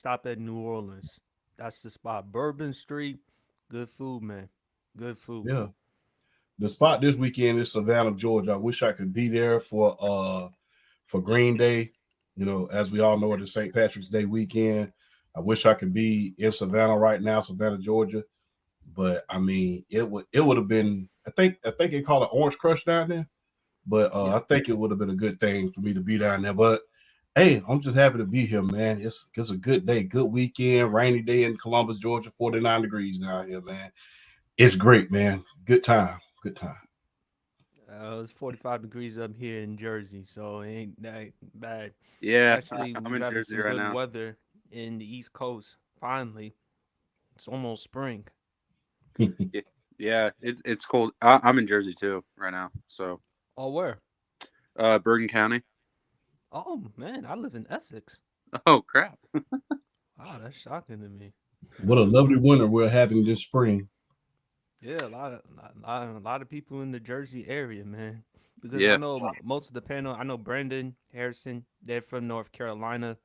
stop at New Orleans. That's the spot. Bourbon Street. Good food, man. Good food. Yeah. The spot this weekend is Savannah, Georgia. I wish I could be there for Green Day. You know, as we all know, it is St. Patrick's Day weekend. I wish I could be in Savannah right now, Savannah, Georgia. But I mean, it would have been. I think they call it Orange Crush down there. But Yeah. I think it would have been a good thing for me to be down there. But hey, I'm just happy to be here, man. It's a good day, good weekend, rainy day in Columbus, Georgia, 49 degrees down here, man. It's great, man. Good time, good time. It's 45 degrees up here in Jersey, so it ain't that bad. Yeah, Actually, I'm we're in having Jersey some right good now. weather in the East Coast. Finally, it's almost spring. Yeah, it's cold. I'm in Jersey too right now. So, Oh, where? Bergen County. Oh man, I live in Essex. Oh crap. Wow, that's shocking to me. What a lovely winter we're having this spring. Yeah, a lot of people in the Jersey area, man. Because I Yeah. know most of the panel. I know Brandon Harrison. They're from North Carolina.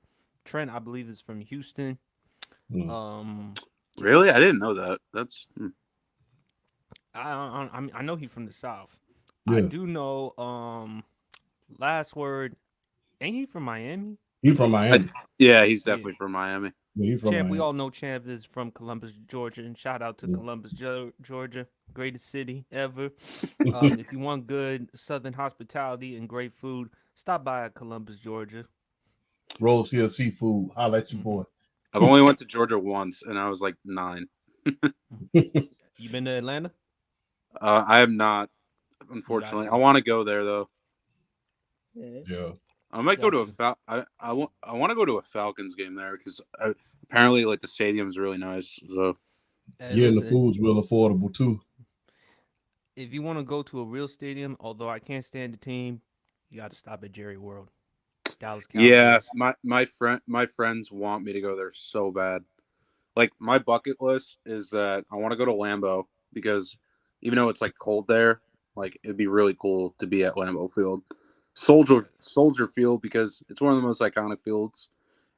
Trent, I believe, is from Houston. Mm. Um, Really? I didn't know that. That's I know he's from the South. I Yeah, do know. Last word. Ain't he from Miami? he from I, Miami. yeah, he's Yeah. definitely from Miami. Yeah, he from Champ, we Miami. all know Champ is from Columbus, Georgia, and shout out to Yeah. Columbus, Georgia, greatest city ever. If you want good Southern hospitality and great food, stop by Columbus, Georgia. Rose Hill Seafood. Holla at your Hmm. boy. I've only went to Georgia once, and I was like 9. You been to Atlanta? I am not, You got unfortunately. I to. want to go there though. Yeah. I might go Got to a to. I want to go to a Falcons game there because apparently like the stadium's really nice. So Hey, Yeah, and the listen. food's real affordable too. If you want to go to a real stadium, although I can't stand the team, you got to stop at Jerry World, Dallas yeah, Cowboys. my friends want me to go there so bad. Like my bucket list is that I want to go to Lambeau because even though it's like cold there, like it'd be really cool to be at Lambeau Field. Yeah. Soldier Field because it's one of the most iconic fields,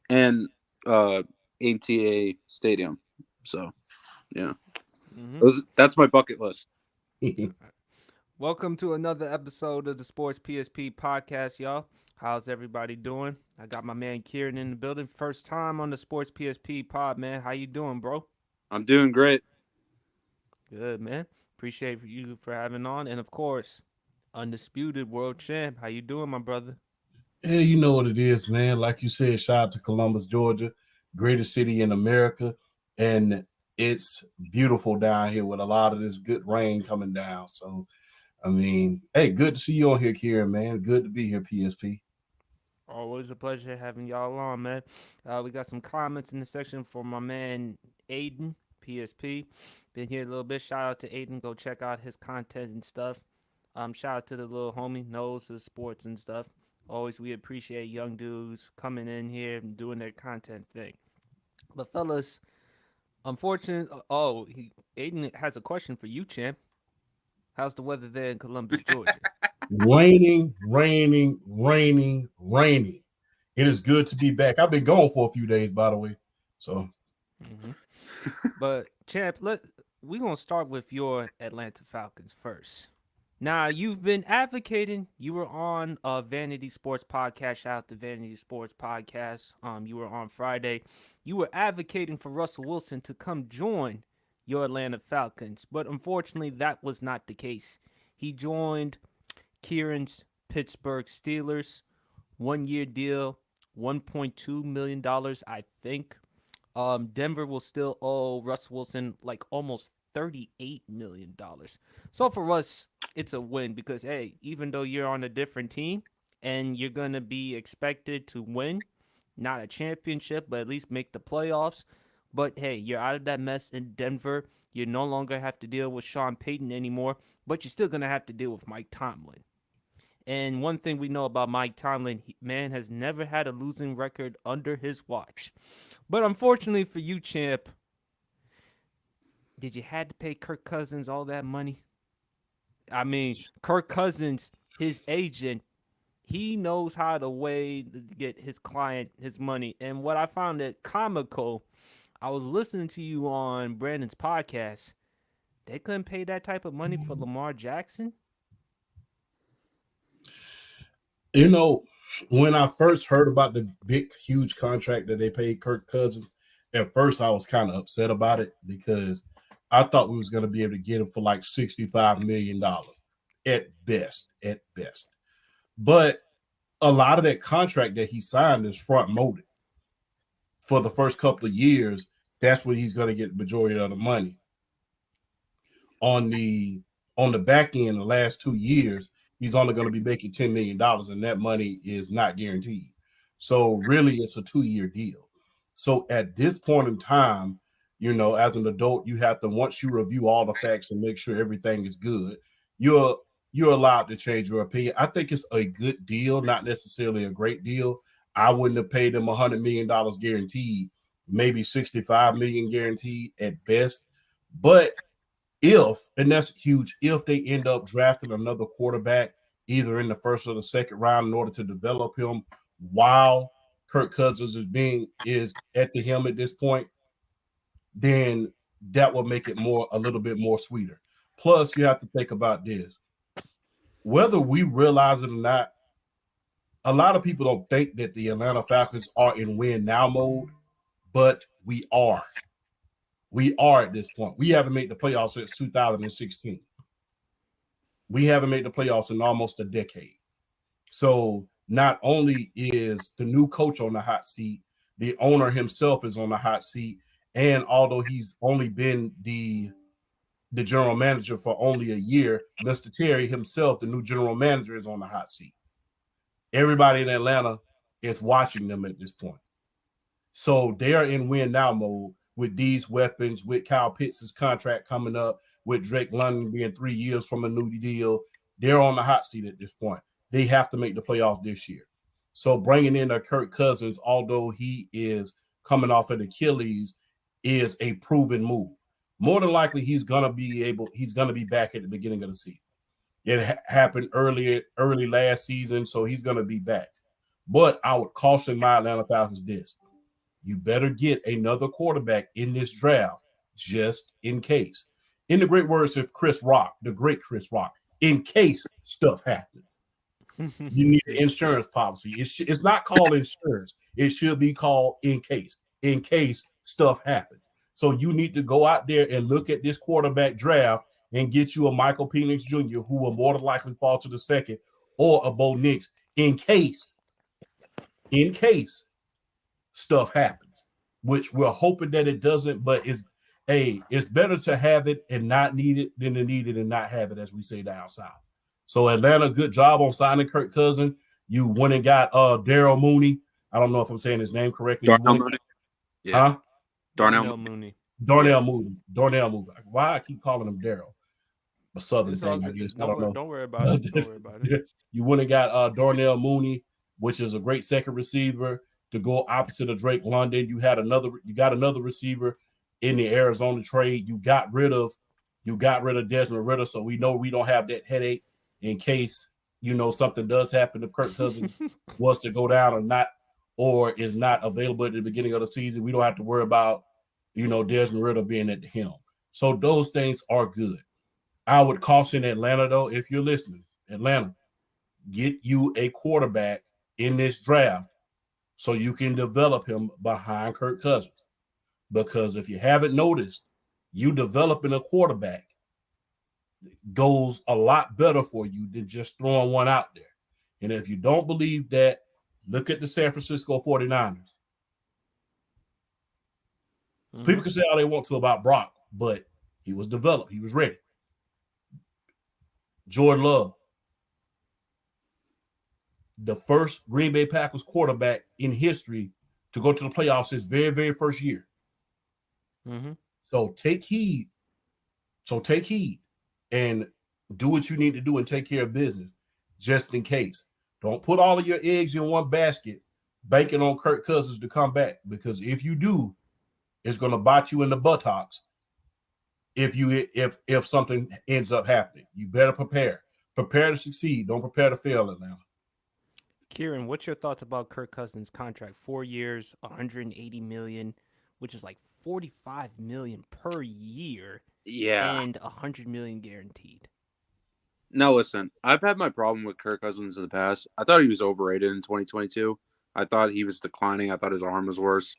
and uh ATA Stadium. So yeah, Hmm. that's my bucket list. Welcome to another episode of the Sports PSP podcast, y'all. How's everybody doing? I got my man Kieran in the building. First time on the Sports PSP pod, man. How you doing, bro? I'm doing great. Good, man. Appreciate you for having on, and of course, undisputed world champ. How you doing, my brother? Yeah, you know what it is, man. Like you said, shout out to Columbus, Georgia, greatest city in America. And it's beautiful down here with a lot of this good rain coming down. So, I mean, hey, good to see you on here, Kieran, man. Good to be here, PSP. Always a pleasure having y'all on, man. We got some comments in the section from my man Aiden, PSP. Been here a little bit. Shout out to Aiden. Go check out his content and stuff. Shout out to the little homie, knows the sports and stuff. Always we appreciate young dudes coming in here and doing their content thing. But fellas, unfortunately, Aiden has a question for you, champ. How's the weather there in Columbus, Georgia? Raining, raining, raining, raining. It is good to be back. I've been gone for a few days, by the way. So, Hmm. But champ, we gonna start with your Atlanta Falcons first. Now you've been advocating. You were on a Vanity Sports podcast. Shout out to Vanity Sports podcast. You were on Friday. You were advocating for Russell Wilson to come join your Atlanta Falcons, but unfortunately, that was not the case. He joined Kieran's Pittsburgh Steelers. 1 year deal, $1.2 million, I think. Denver will still owe Russell Wilson like almost $38 million. So for us, it's a win because hey, even though you're on a different team and you're gonna be expected to win, not a championship, but at least make the playoffs. But hey, you're out of that mess in Denver. You no longer have to deal with Sean Payton anymore, but you're still gonna have to deal with Mike Tomlin. And one thing we know about Mike Tomlin, man has never had a losing record under his watch. But unfortunately for you, champ, did you had to pay Kirk Cousins all that money? I mean, Kirk Cousins, his agent, he knows how to way to get his client his money. And what I found that comical, I was listening to you on Brandon's podcast. They couldn't pay that type of money for Lamar Jackson. You know, when I first heard about the big, huge contract that they paid Kirk Cousins, at first I was kind of upset about it because I thought we was going to be able to get him for like $65 million at best, But a lot of that contract that he signed is front loaded for the first couple of years. That's when he's going to get the majority of the money. On the back end, the last 2 years, he's only going to be making $10 million, and that money is not guaranteed. So really, it's a 2-year deal. So at this point in time, you know, as an adult, you have to, once you review all the facts and make sure everything is good, you're allowed to change your opinion. I think it's a good deal, not necessarily a great deal. I wouldn't have paid him $100 million guaranteed, maybe $65 million guaranteed at best. But if, and that's huge, if they end up drafting another quarterback, either in the first or the second round, in order to develop him while Kirk Cousins is at the helm at this point, then that will make it a little bit more sweeter. Plus, you have to think about this. Whether we realize it or not, a lot of people don't think that the Atlanta Falcons are in win now mode, but we are. We are at this point. We haven't made the playoffs since 2016. We haven't made the playoffs in almost a decade. So not only is the new coach on the hot seat, the owner himself is on the hot seat. And although he's only been the general manager for only a year, Mr. Terry himself, the new general manager, is on the hot seat. Everybody in Atlanta is watching them at this point. So they are in win now mode with these weapons, with Kyle Pitts' contract coming up, with Drake London being 3 years from a new deal. They're on the hot seat at this point. They have to make the playoffs this year. So bringing in a Kirk Cousins, although he is coming off of Achilles, is a proven move. More than likely, he's gonna be back at the beginning of the season. It happened early last season, so he's gonna be back. But I would caution my Atlanta Falcons this: you better get another quarterback in this draft just in case. In the great words of Chris Rock, the great Chris Rock, in case stuff happens. You need an insurance policy. It's not called insurance. It should be called in case stuff happens. So you need to go out there and look at this quarterback draft and get you a Michael Penix Jr., who will more than likely fall to the second, or a Bo Nix in case stuff happens, which we're hoping that it doesn't, but it's better to have it and not need it than to need it and not have it, as we say down south. So Atlanta, good job on signing Kirk Cousins. You went and got Daryl Mooney. I don't know if I'm saying his name correctly. Darnell Mooney. Yeah. Huh? Darnell Mooney. Darnell Mooney. Why I keep calling him Daryl? A Southern thing, I guess. I don't know. Don't worry about it. You went and got Darnell Mooney, which is a great second receiver to go opposite of Drake London. You got another receiver in the Arizona trade. You got rid of Desmond Ridder, so we know we don't have that headache in case, you know, something does happen if Kirk Cousins was to go down or is not available at the beginning of the season. We don't have to worry about, you know, Desmond Ridder being at the helm. So those things are good. I would caution Atlanta, though, if you're listening, Atlanta, get you a quarterback in this draft so you can develop him behind Kirk Cousins. Because if you haven't noticed, you developing a quarterback goes a lot better for you than just throwing one out there. And if you don't believe that, look at the San Francisco 49ers. People can say all they want to about Brock, but he was developed. He was ready. Jordan Love, the first Green Bay Packers quarterback in history to go to the playoffs his very, very first year. Mm-hmm. So take heed and do what you need to do and take care of business just in case. Don't put all of your eggs in one basket banking on Kirk Cousins to come back, because if you do, it's going to bite you in the buttocks if something ends up happening. You better prepare to succeed. Don't prepare to fail, Atlanta. Kieran, what's your thoughts about Kirk Cousins' contract? 4 years, 180 million, which is like 45 million per year, Yeah. and 100 million guaranteed. No, listen, I've had my problem with Kirk Cousins in the past. I thought he was overrated in 2022. I thought he was declining. I thought his arm was worse.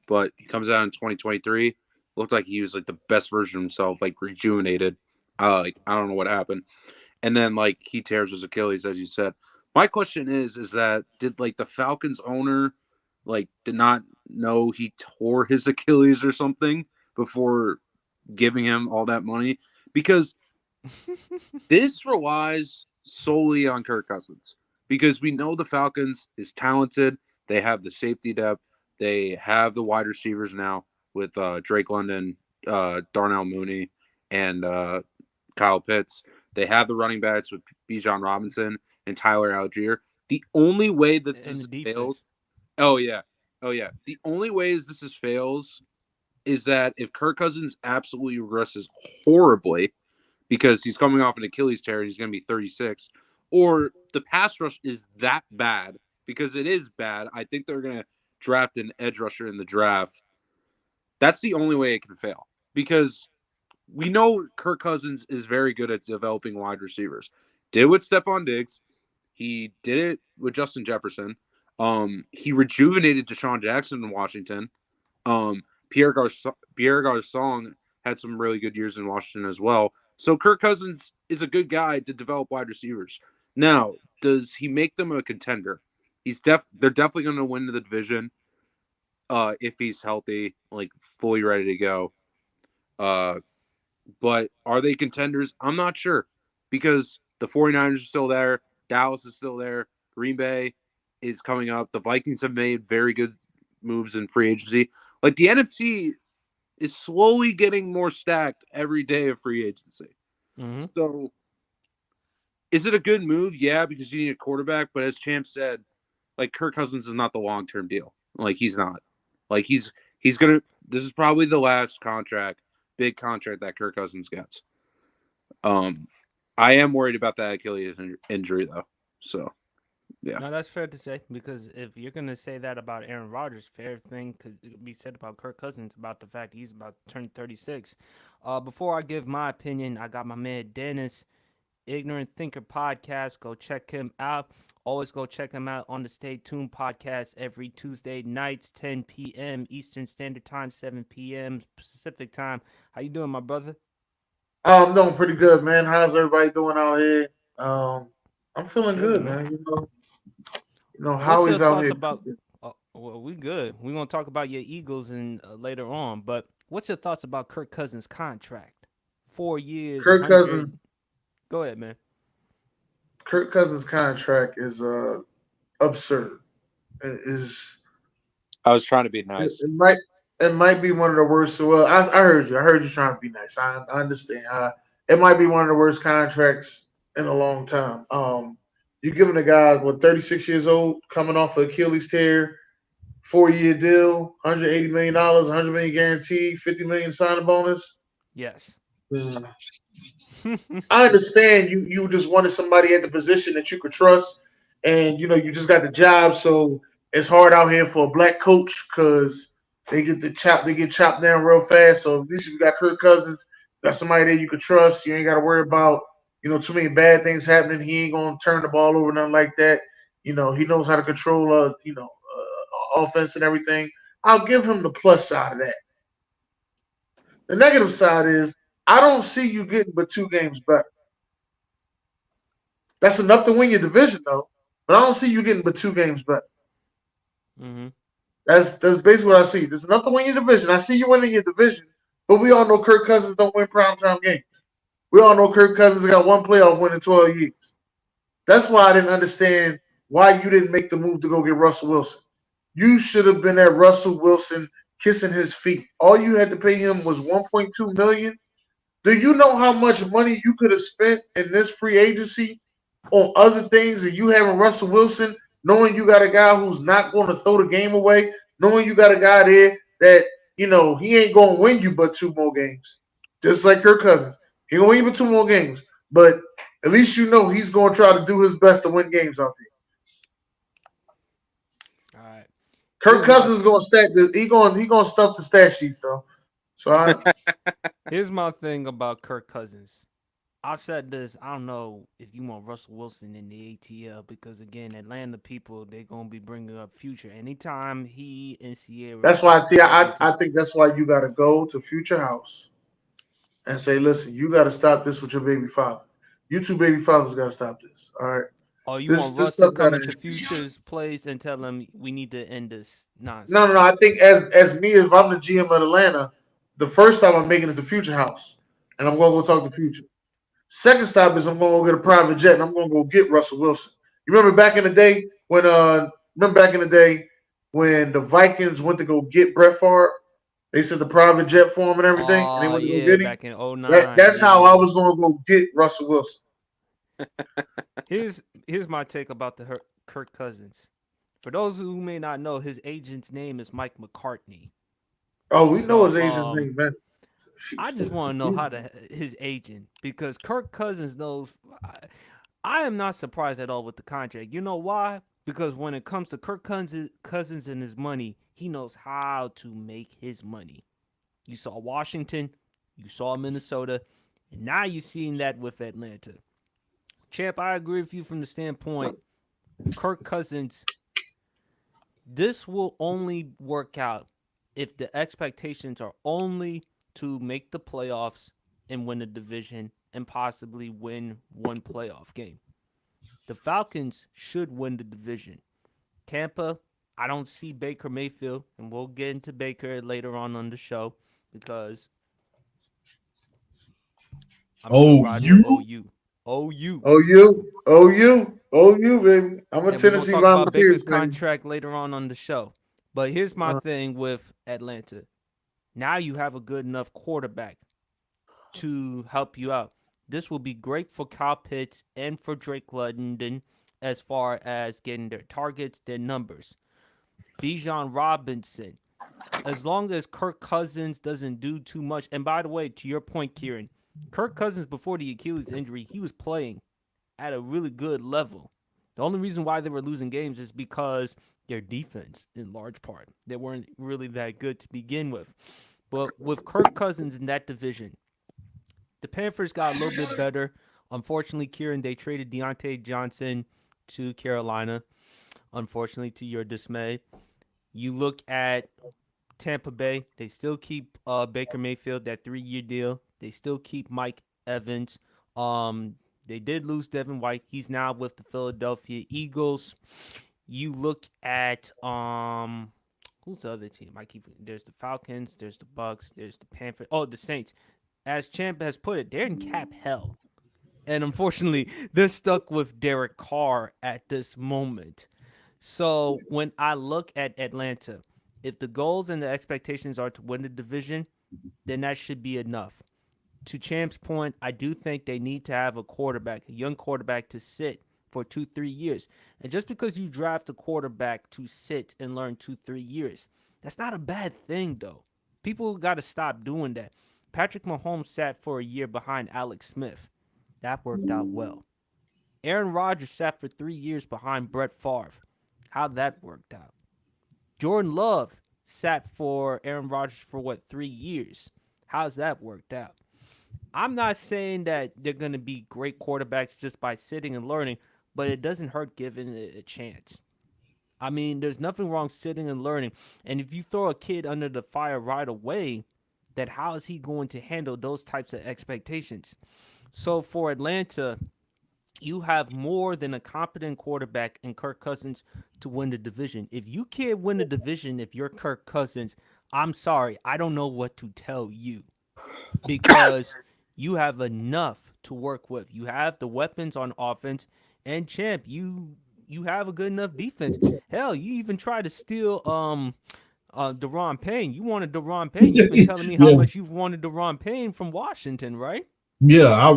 But he comes out in 2023, looked like he was like the best version of himself, like rejuvenated. Like I don't know what happened. And then like he tears his Achilles, as you said. My question is that did like the Falcons owner like did not know he tore his Achilles or something before giving him all that money? Because this relies solely on Kirk Cousins because we know the Falcons is talented. They have the safety depth. They have the wide receivers now with Drake London, Darnell Mooney, and Kyle Pitts. They have the running backs with Bijan Robinson and Tyler Algier. The only way that And the this defense. fails, oh yeah, oh yeah. The only way this is fails is that if Kirk Cousins absolutely regresses horribly, because he's coming off an Achilles tear and he's going to be 36, or the pass rush is that bad because it is bad. I think they're going to draft an edge rusher in the draft. That's the only way it can fail because we know Kirk Cousins is very good at developing wide receivers. Did it with Stephon Diggs. He did it with Justin Jefferson. He rejuvenated Deshaun Jackson in Washington. Pierre Garcon had some really good years in Washington as well. So Kirk Cousins is a good guy to develop wide receivers. Now, does he make them a contender? They're definitely going to win the division if he's healthy, like fully ready to go. But are they contenders? I'm not sure because the 49ers are still there. Dallas is still there. Green Bay is coming up. The Vikings have made very good moves in free agency. Like the NFC is slowly getting more stacked every day of free agency. Mm-hmm. So is it a good move? Yeah, because you need a quarterback. But as Champ said, like Kirk Cousins is not the long-term deal. Like he's not. Like he's gonna. This is probably the last big contract that Kirk Cousins gets. I am worried about that Achilles injury though. So yeah. No, that's fair to say because if you're gonna say that about Aaron Rodgers, fair thing could be said about Kirk Cousins about the fact he's about to turn 36. Before I give my opinion, I got my man Dennis, Ignorant Thinker podcast. Go check him out. Always go check him out on the Stay Tuned podcast every Tuesday nights, 10 p.m. Eastern Standard Time, 7 p.m. Pacific Time. How you doing, my brother? I'm doing pretty good, man. How's everybody doing out here? I'm feeling Chilling, good, man. man. What's your Howie's out thoughts here. about? Well, we good. We're gonna talk about your Eagles and later on. But what's your thoughts about Kirk Cousins' contract? 4 years, Kirk 100. Cousins. Go ahead, man. Kirk Cousins' contract is absurd. It is I was trying to be it, nice. it might it might be one of the worst. Well, I heard you. I heard you trying to be nice. I understand. It might be one of the worst contracts in a long time. You're giving a guy 36 years old, coming off of Achilles tear, 4-year deal, $180 million, 100 million guaranteed, 50 million signing bonus. Yes. Mm. I understand you just wanted somebody at the position that you could trust, and you just got the job, so it's hard out here for a black coach because they get chopped down real fast. So at least if you got Kirk Cousins, got somebody that you could trust. You ain't got to worry about too many bad things happening. He ain't gonna turn the ball over, nothing like that. He knows how to control offense and everything. I'll give him the plus side of that. The negative side is I don't see you getting but 2 games better. That's enough to win your division, though. But I don't see you getting but 2 games better. Mm-hmm. That's basically what I see. There's enough to win your division. I see you winning your division, but we all know Kirk Cousins don't win primetime games. We all know Kirk Cousins got one playoff win in 12 years. That's why I didn't understand why you didn't make the move to go get Russell Wilson. You should have been at Russell Wilson kissing his feet. All you had to pay him was $1.2 million. Do you know how much money you could have spent in this free agency on other things and you having Russell Wilson, knowing you got a guy who's not going to throw the game away, knowing you got a guy there that, he ain't going to win you but 2 more games. Just like Kirk Cousins. He going to win you but 2 more games. But at least he's going to try to do his best to win games out there. Kirk Cousins is gonna stack this. He gonna stuff the stat sheets though. So Here's my thing about Kirk Cousins. I've said this. I don't know if you want Russell Wilson in the ATL because again, Atlanta people they're gonna be bringing up Future anytime he and Sierra. that's why I think that's why you got to go to Future House and say, listen, you got to stop this with your baby father. You two baby fathers got to stop this. All right. Oh, you want Russ to come into Future's place and tell him we need to end this nonsense? No. I think as me, if I'm the GM of Atlanta, the first stop I'm making is the Future House, and I'm gonna go talk to Future. Second stop is I'm gonna go get a private jet and I'm gonna go get Russell Wilson. You remember back in the day when the Vikings went to go get Brett Favre? They sent the private jet for him and everything, and they went to go get him. Back in 09. That's how I was gonna go get Russell Wilson. Here's my take about the Kirk Cousins. For those who may not know, his agent's name is Mike McCartney. Oh, we know his agent's name, man. I just want to know his agent because Kirk Cousins knows. I am not surprised at all with the contract. You know why? Because when it comes to Kirk Cousins and his money, he knows how to make his money. You saw Washington, you saw Minnesota, and now you're seeing that with Atlanta. Champ, I agree with you from the standpoint, Kirk Cousins, this will only work out if the expectations are only to make the playoffs and win the division and possibly win one playoff game. The Falcons should win the division. Tampa, I don't see Baker Mayfield, and we'll get into Baker later on the show because I'm OU, baby. I'm a Tennessee talk about Baker's contract later on the show. But here's my thing with Atlanta. Now you have a good enough quarterback to help you out. This will be great for Kyle Pitts and for Drake London as far as getting their targets, their numbers. Bijan Robinson, as long as Kirk Cousins doesn't do too much. And by the way, to your point, Kieran, Kirk Cousins before the Achilles injury, he was playing at a really good level. The only reason why they were losing games is because their defense, in large part, they weren't really that good to begin with. But with Kirk Cousins in that division, the Panthers got a little bit better. Unfortunately, Kieran, they traded Deontay Johnson to Carolina. Unfortunately, to your dismay. You look at Tampa Bay, they still keep Baker Mayfield, that 3-year deal. They still keep Mike Evans. They did lose Devin White. He's now with the Philadelphia Eagles. You look at who's the other team? There's the Falcons, there's the Bucks, there's the Panthers. Oh, the Saints. As Champ has put it, they're in cap hell. And unfortunately, they're stuck with Derek Carr at this moment. So when I look at Atlanta, if the goals and the expectations are to win the division, then that should be enough. To Champ's point, I do think they need to have a young quarterback to sit for 2-3 years. And just because you draft a quarterback to sit and learn 2-3 years, that's not a bad thing, though. People got to stop doing that. Patrick Mahomes sat for a year behind Alex Smith. That worked out well. Aaron Rodgers sat for 3 years behind Brett Favre. How that worked out. Jordan Love sat for Aaron Rodgers for 3 years. How's that worked out? I'm not saying that they're going to be great quarterbacks just by sitting and learning, but it doesn't hurt giving it a chance. I mean, there's nothing wrong sitting and learning. And if you throw a kid under the fire right away, then how is he going to handle those types of expectations? So for Atlanta, you have more than a competent quarterback in Kirk Cousins to win the division. If you can't win the division, if you're Kirk Cousins, I'm sorry. I don't know what to tell you because you have enough to work with. You have the weapons on offense, and Champ, you have a good enough defense. Hell, you even tried to steal Daron Payne. You wanted Daron Payne. You've been telling me how much you've wanted Daron Payne from Washington, right? Yeah,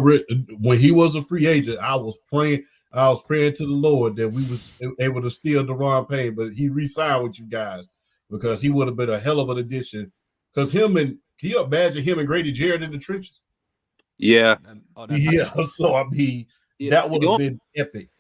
when he was a free agent, I was praying to the Lord that we was able to steal Daron Payne, but he re-signed with you guys because he would have been a hell of an addition. Because can you imagine him and Grady Jarrett in the trenches? Yeah. So I mean, that would have been epic.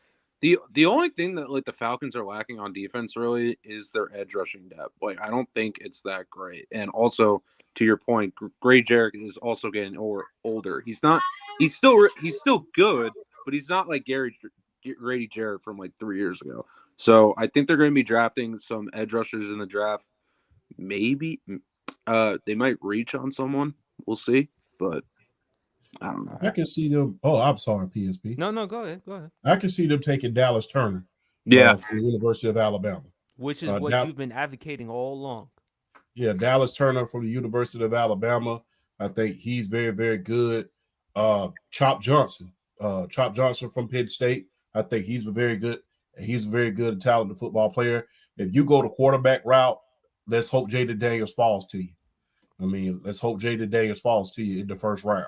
The only thing that like the Falcons are lacking on defense really is their edge rushing depth. Like I don't think it's that great. And also to your point, Gray Jarrett is also getting older. He's not. He's still good, but he's not like Grady Jarrett from like 3 years ago. So I think they're going to be drafting some edge rushers in the draft. Maybe they might reach on someone. We'll see, but I don't know. I can see them. Oh, I'm sorry, PSP. No, go ahead. I can see them taking Dallas Turner. Yeah, from the University of Alabama. Which is what you've been advocating all along. Yeah, Dallas Turner from the University of Alabama. I think he's very, very good. Chop Johnson from Penn State. I think he's a very good and talented football player. If you go the quarterback route, let's hope Jaden Daniels falls to you. I mean, let's hope Jaden Daniels falls to you in the first round.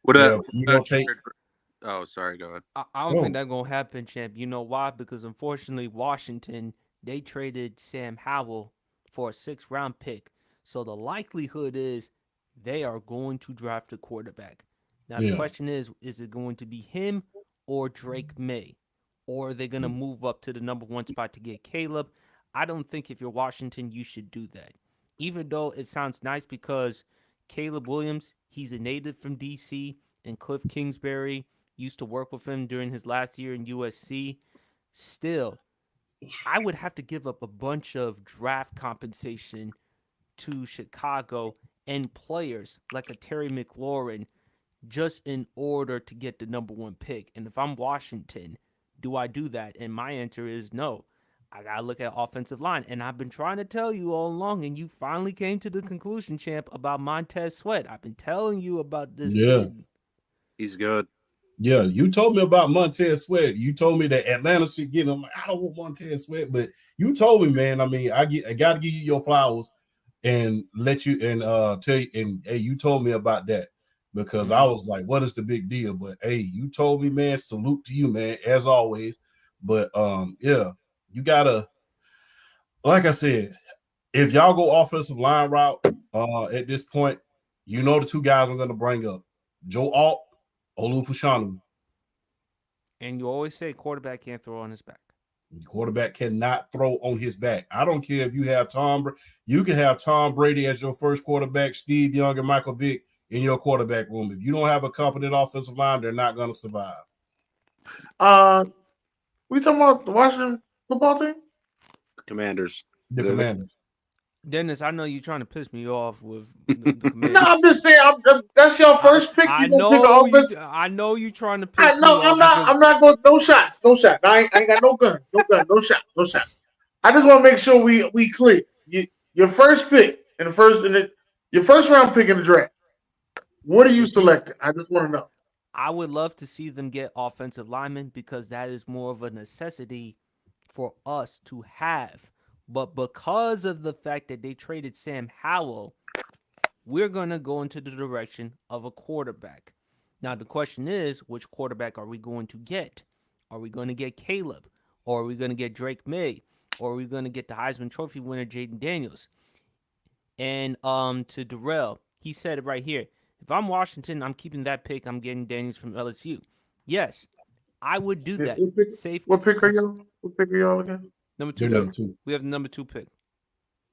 Oh, sorry. Go ahead. I don't think that's gonna happen, champ. You know why? Because unfortunately, Washington, they traded Sam Howell for a 6th-round pick. So the likelihood is they are going to draft a quarterback. Now the question is it going to be him or Drake May? Or are they gonna move up to the number 1 spot to get Caleb? I don't think if you're Washington, you should do that. Even though it sounds nice because Caleb Williams, he's a native from DC, and Cliff Kingsbury used to work with him during his last year in USC. Still, I would have to give up a bunch of draft compensation to Chicago and players like a Terry McLaurin just in order to get the number 1 pick. And if I'm Washington, do I do that? And my answer is no. I got to look at offensive line. And I've been trying to tell you all along, and you finally came to the conclusion, champ, about Montez Sweat. I've been telling you about this. Yeah. Kid. He's good. Yeah, you told me about Montez Sweat. You told me that Atlanta should get him. I don't want Montez Sweat, but you told me, man. I mean, I got to give you your flowers and let you and tell you. And hey, you told me about that because I was like, "What is the big deal?" But hey, you told me, man. Salute to you, man, as always. But yeah, you gotta, like I said, if y'all go offensive line route at this point, you know the 2 guys I'm going to bring up: Joe Alt, Olu-Fashanu. And you always say quarterback can't throw on his back. The quarterback cannot throw on his back. I don't care if you have you can have Tom Brady as your first quarterback, Steve Young and Michael Vick in your quarterback room. If you don't have a competent offensive line, they're not going to survive. We talking about the Washington football team? Commanders. The Commanders. Dennis, I know you're trying to piss me off with the Commanders. No, I'm just saying. That's your first pick. I know you're trying to piss me off. I'm not going. No shots. I ain't got no gun. No shot. I just want to make sure we clear. Your first pick your first round pick in the draft. What are you selecting? I just want to know. I would love to see them get offensive linemen because that is more of a necessity for us to have. But because of the fact that they traded Sam Howell, we're going to go into the direction of a quarterback. Now, the question is, which quarterback are we going to get? Are we going to get Caleb? Or are we going to get Drake May? Or are we going to get the Heisman Trophy winner, Jaden Daniels? And to Darrell, he said it right here. If I'm Washington, I'm keeping that pick. I'm getting Daniels from LSU. Yes, I would do that. What pick are y'all again? Number 2. We have the number 2 pick.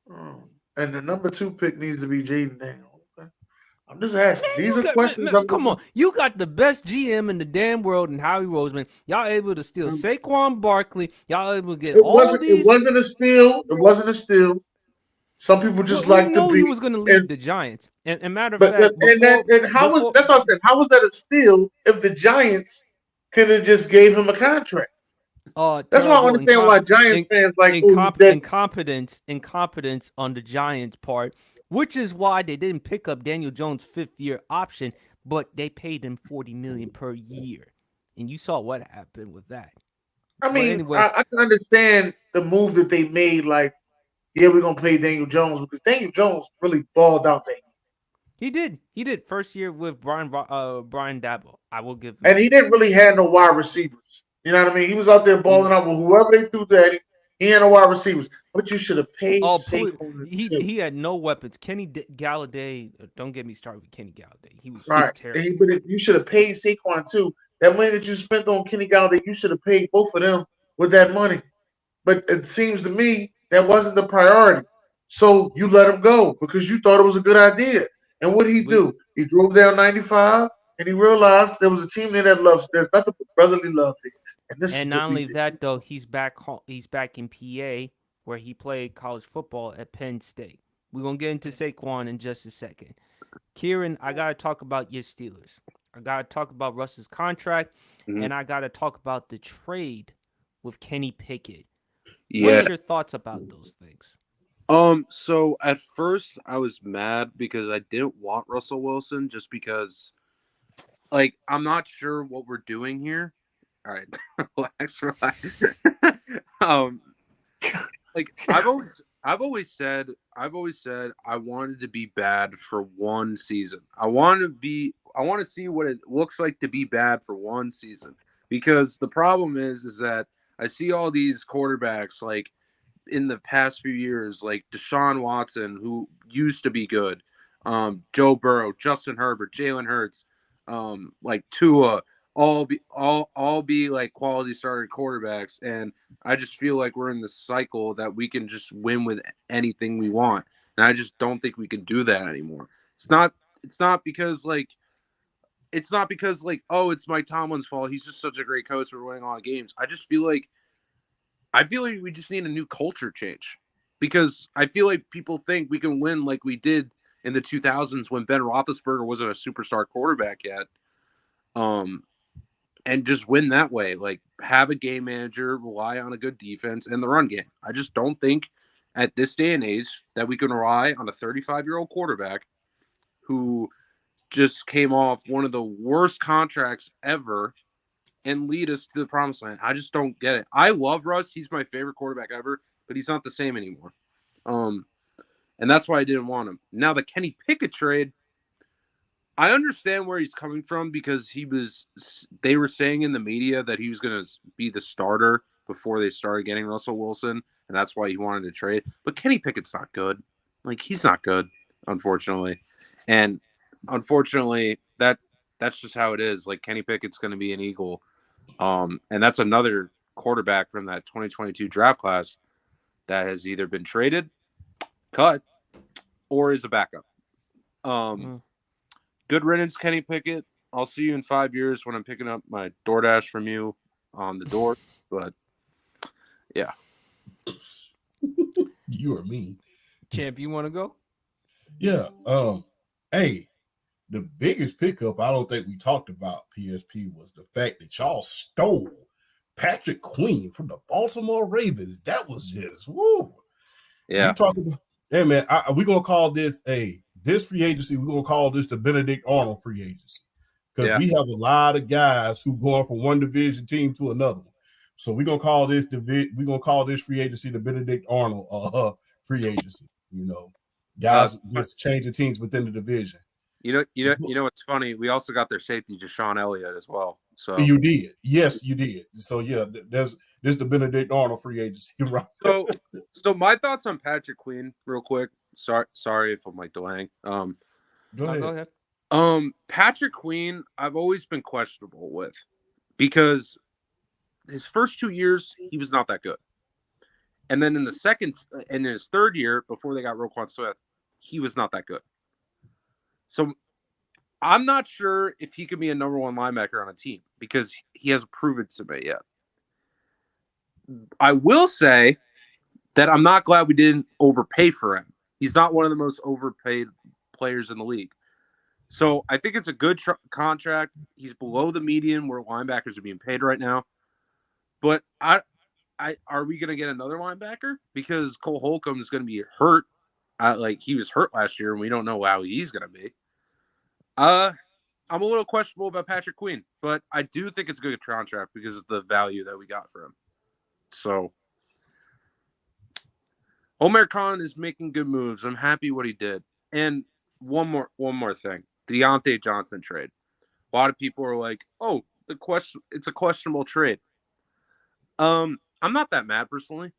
Oh, and the number 2 pick needs to be Jaden Daniels. Okay. I'm just asking. These are questions. Come on. You got the best GM in the damn world and Howie Roseman. Y'all able to steal Saquon Barkley. Y'all able to get all these. It wasn't a steal. Some people just like to be. He was going to leave the Giants. And matter of fact, how was that a steal if the Giants could have just gave him a contract? That's why I understand why Giants fans like incompetence on the Giants' part, which is why they didn't pick up Daniel Jones' 5th-year option, but they paid him $40 million per year, and you saw what happened with that. I mean, anyway, I can understand the move that they made. Like, yeah, we're gonna pay Daniel Jones because Daniel Jones really balled out there. He did. First year with Brian Daboll. I will give him. And he didn't really have no wide receivers. You know what I mean? He was out there balling out with whoever they threw there. He had no wide receivers. But you should have paid Saquon. He had no weapons. Kenny Galladay, don't get me started with Kenny Galladay. He was terrible. But you should have paid Saquon too. That money that you spent on Kenny Galladay, you should have paid both of them with that money. But it seems to me that wasn't the priority. So you let him go because you thought it was a good idea. And what did he We do? He drove down 95 and he realized there was a team there that loves, there's nothing but brotherly love here. And this is and what not we only did. that though, he's back he's back in PA where he played college football at Penn State. We're gonna get into Saquon in just a second. Kieran, I gotta talk about your Steelers. I gotta talk about Russ's contract, Mhm. and I gotta talk about the trade with Kenny Pickett. What Yeah. is your thoughts about those things? So at first I was mad because I didn't want Russell Wilson just because like I'm not sure what we're doing here. All right, relax. um, like I've always said I wanted to be bad for one season. I want to see what it looks like to be bad for one season because the problem is that I see all these quarterbacks like in the past few years, like Deshaun Watson, who used to be good, Joe Burrow, Justin Herbert, Jalen Hurts, like Tua, all be like quality starter quarterbacks, and I just feel like we're in this cycle that we can just win with anything we want, and I just don't think we can do that anymore. It's not because like. It's not because like, oh, it's Mike Tomlin's fault. He's just such a great coach for winning all the games. I feel like we just need a new culture change because I feel like people think we can win like we did in the 2000s when Ben Roethlisberger wasn't a superstar quarterback yet, um, and just win that way. Like have a game manager, rely on a good defense and the run game. I just don't think at this day and age that we can rely on a 35-year-old quarterback who just came off one of the worst contracts ever and lead us to the promised land. I just don't get it. I love Russ. He's my favorite quarterback ever, but he's not the same anymore. Um, and that's why I didn't want him. Now the Kenny Pickett trade, I understand where he's coming from because they were saying in the media that he was going to be the starter before they started getting Russell Wilson, and that's why he wanted to trade. But Kenny Pickett's not good. Like he's not good, unfortunately. And unfortunately, that's just how it is. Like Kenny Pickett's going to be an Eagle. And that's another quarterback from that 2022 draft class that has either been traded, cut, or is a backup. Um, Mm. Good riddance, Kenny Pickett. I'll see you in 5 years when I'm picking up my DoorDash from you on the door. But yeah, You or me? Champ, you want to go? Yeah. Hey, the biggest pickup I don't think we talked about PSP was the fact that y'all stole Patrick Queen from the Baltimore Ravens. That was just woo. yeah. You talking about? Hey man, we're gonna call this this free agency. We're gonna call this the Benedict Arnold free agency because Yeah. we have a lot of guys who going from one division team to another one. So we're gonna call this free agency the Benedict Arnold free agency. You know, guys just changing teams within the division. You know what's funny? We also got their safety, Deshaun Elliott, as well. So You did, yes, you did. So yeah, there's the Benedict Arnold free agency, right? So my thoughts on Patrick Queen, real quick. Sorry if I'm like delaying. Go No, ahead. go ahead. Patrick Queen, I've always been questionable with because his first 2 years he was not that good, and then in his third year before they got Roquan Smith, he was not that good. So I'm not sure if he could be a number one linebacker on a team because he hasn't proven to me yet. I will say that I'm not glad we didn't overpay for him. He's not one of the most overpaid players in the league. So I think it's a good contract. He's below the median where linebackers are being paid right now. But are we going to get another linebacker? Because Cole Holcomb is going to be hurt. He was hurt last year, and we don't know how he's going to be. I'm a little questionable about Patrick Queen, but I do think it's a good contract because of the value that we got for him. So Omer Khan is making good moves. I'm happy what he did. And one more thing. The Deontay Johnson trade. A lot of people are like, "Oh, it's a questionable trade." I'm not that mad personally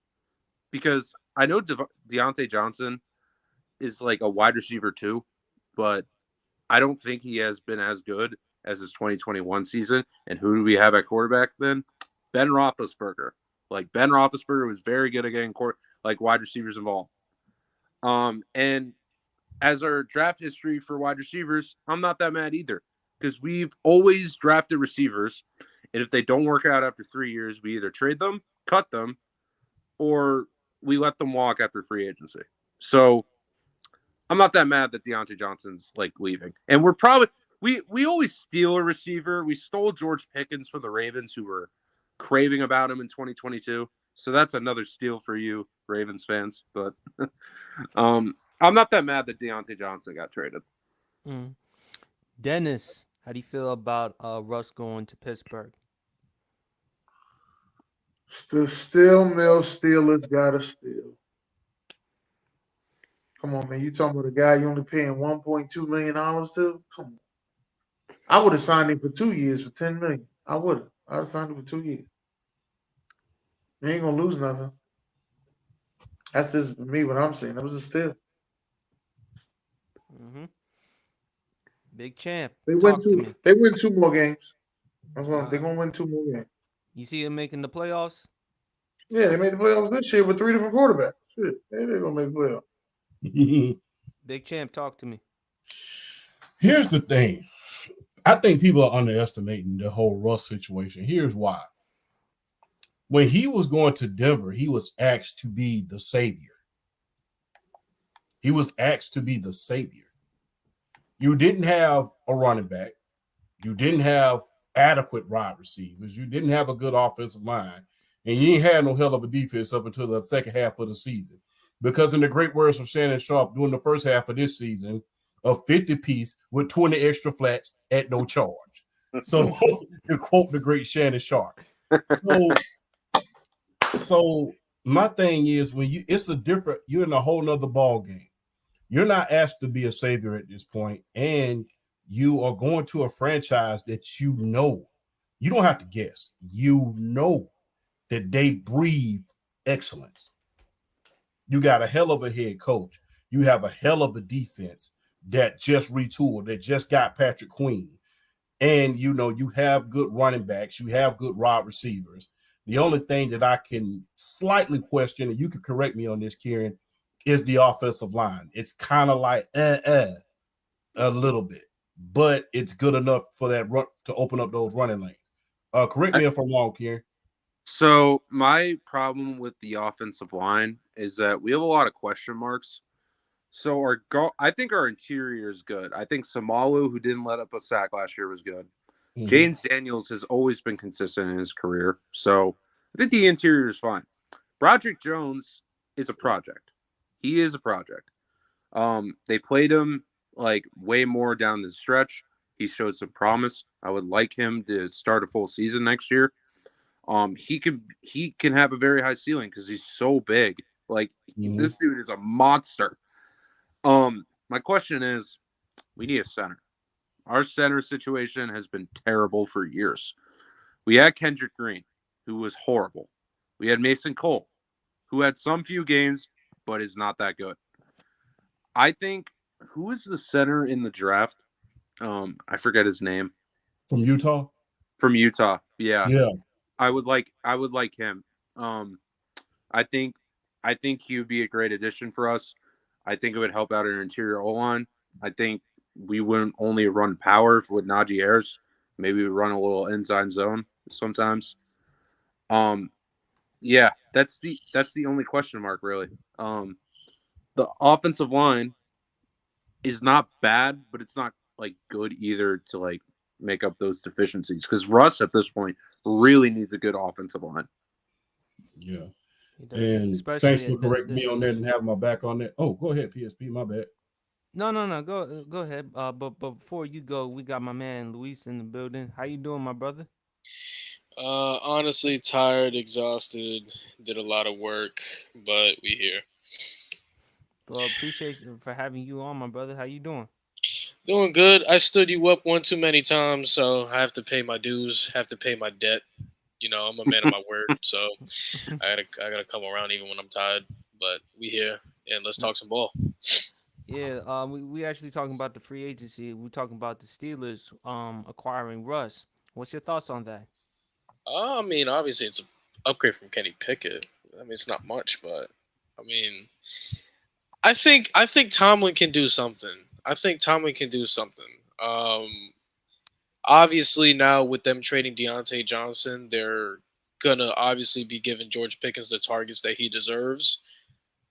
because I know Deontay Johnson is like a wide receiver too, but I don't think he has been as good as his 2021 season. And who do we have at quarterback then? Ben Roethlisberger. Like Ben Roethlisberger was very good at getting wide receivers involved. And as our draft history for wide receivers, I'm not that mad either because we've always drafted receivers, and if they don't work out after 3 years, we either trade them, cut them, or we let them walk after free agency. So I'm not that mad that Deontay Johnson's like leaving, and we're probably we always steal a receiver. We stole George Pickens from the Ravens, who were craving about him in 2022. So that's another steal for you, Ravens fans. But I'm not that mad that Deontay Johnson got traded. Mm. Dennis, how do you feel about Russ going to Pittsburgh? Still mill Steelers gotta steal. Come on, man. You talking about a guy you only paying $1.2 million to? Come on. I would have signed him for 2 years for $10 million. I would have. I would have signed him for 2 years. You ain't gonna lose nothing. That's just me what I'm saying. That was a steal. Mm-hmm. Big Champ, They talk to me. They win 2 more games. That's what they're Uh, gonna win 2 more games. You see him making the playoffs? Yeah, they made the playoffs this year with 3 different quarterbacks. Shit, they're gonna make the playoffs. Big Champ, talk to me. Here's the thing. I think people are underestimating the whole Russ situation. Here's why. When he was going to Denver, he was asked to be the savior. He was asked to be the savior. You didn't have a running back. You didn't have adequate wide receivers. You didn't have a good offensive line. And you ain't had no hell of a defense up until the second half of the season. Because in the great words of Shannon Sharp, during the first half of this season, a 50-piece with 20 extra flats at no charge. So to quote the great Shannon Sharp. So my thing is you're in a whole nother ball game. You're not asked to be a savior at this point, and you are going to a franchise that you don't have to guess. You know that they breathe excellence. You got a hell of a head coach. You have a hell of a defense that just retooled, that just got Patrick Queen. And, you have good running backs. You have good wide receivers. The only thing that I can slightly question, and you can correct me on this, Kieran, is the offensive line. It's kind of like a little bit, but it's good enough for that run to open up those running lanes. Correct me if I'm wrong, Kieran. So my problem with the offensive line is that we have a lot of question marks. So I think our interior is good. I think Samalu, who didn't let up a sack last year, was good. Mm-hmm. James Daniels has always been consistent in his career. So I think the interior is fine. Broderick Jones is a project. He is a project. They played him like way more down the stretch. He showed some promise. I would like him to start a full season next year. He can have a very high ceiling because he's so big. Like this dude is a monster. My question is, we need a center. Our center situation has been terrible for years. We had Kendrick Green, who was horrible. We had Mason Cole, who had some few games, but is not that good. I think, who is the center in the draft? I forget his name. From Utah? From Utah, yeah. Yeah. I would like him. I think he would be a great addition for us. I think it would help out our interior O-line. I think we wouldn't only run power with Najee Harris. Maybe we run a little inside zone sometimes. Yeah, that's the only question mark really. The offensive line is not bad, but it's not like good either to like make up those deficiencies because Russ at this point really needs a good offensive line. Yeah. And thanks for correcting me on that and having my back on that. Oh, go ahead, PSP. My bad. No. Go ahead. But before you go, we got my man Luis in the building. How you doing, my brother? Honestly, tired, exhausted. Did a lot of work, but we here. Well, appreciate you for having you on, my brother. How you doing? Doing good. I stood you up one too many times, so I have to pay my dues. Have to pay my debt. I'm a man of my word, so I gotta come around even when I'm tired. But we here, and let's talk some ball. Yeah, we actually talking about the free agency. We're talking about the Steelers acquiring Russ. What's your thoughts on that? I mean, obviously it's upgrade from Kenny Pickett. I mean, it's not much, but I mean, I think Tomlin can do something. I think Tomlin can do something. Obviously now with them trading Deontay Johnson, they're gonna obviously be giving George Pickens the targets that he deserves.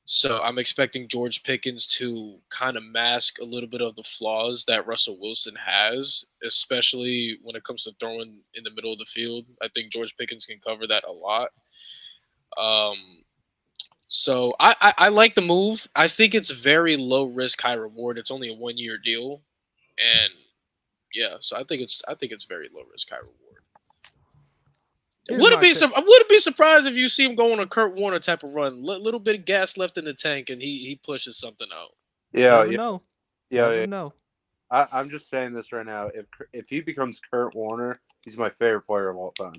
So I'm expecting George Pickens to kind of mask a little bit of the flaws that Russell Wilson has, especially when it comes to throwing in the middle of the field. I think George Pickens can cover that a lot. Um, so I like the move. I think it's very low risk, high reward. It's only a 1 year deal, and yeah, so I think it's very low risk, high reward. Here's my I wouldn't be surprised if you see him go on a Kurt Warner type of run. Little bit of gas left in the tank, and he pushes something out. Yeah, Never know. Never know. I'm just saying this right now. If he becomes Kurt Warner, he's my favorite player of all time.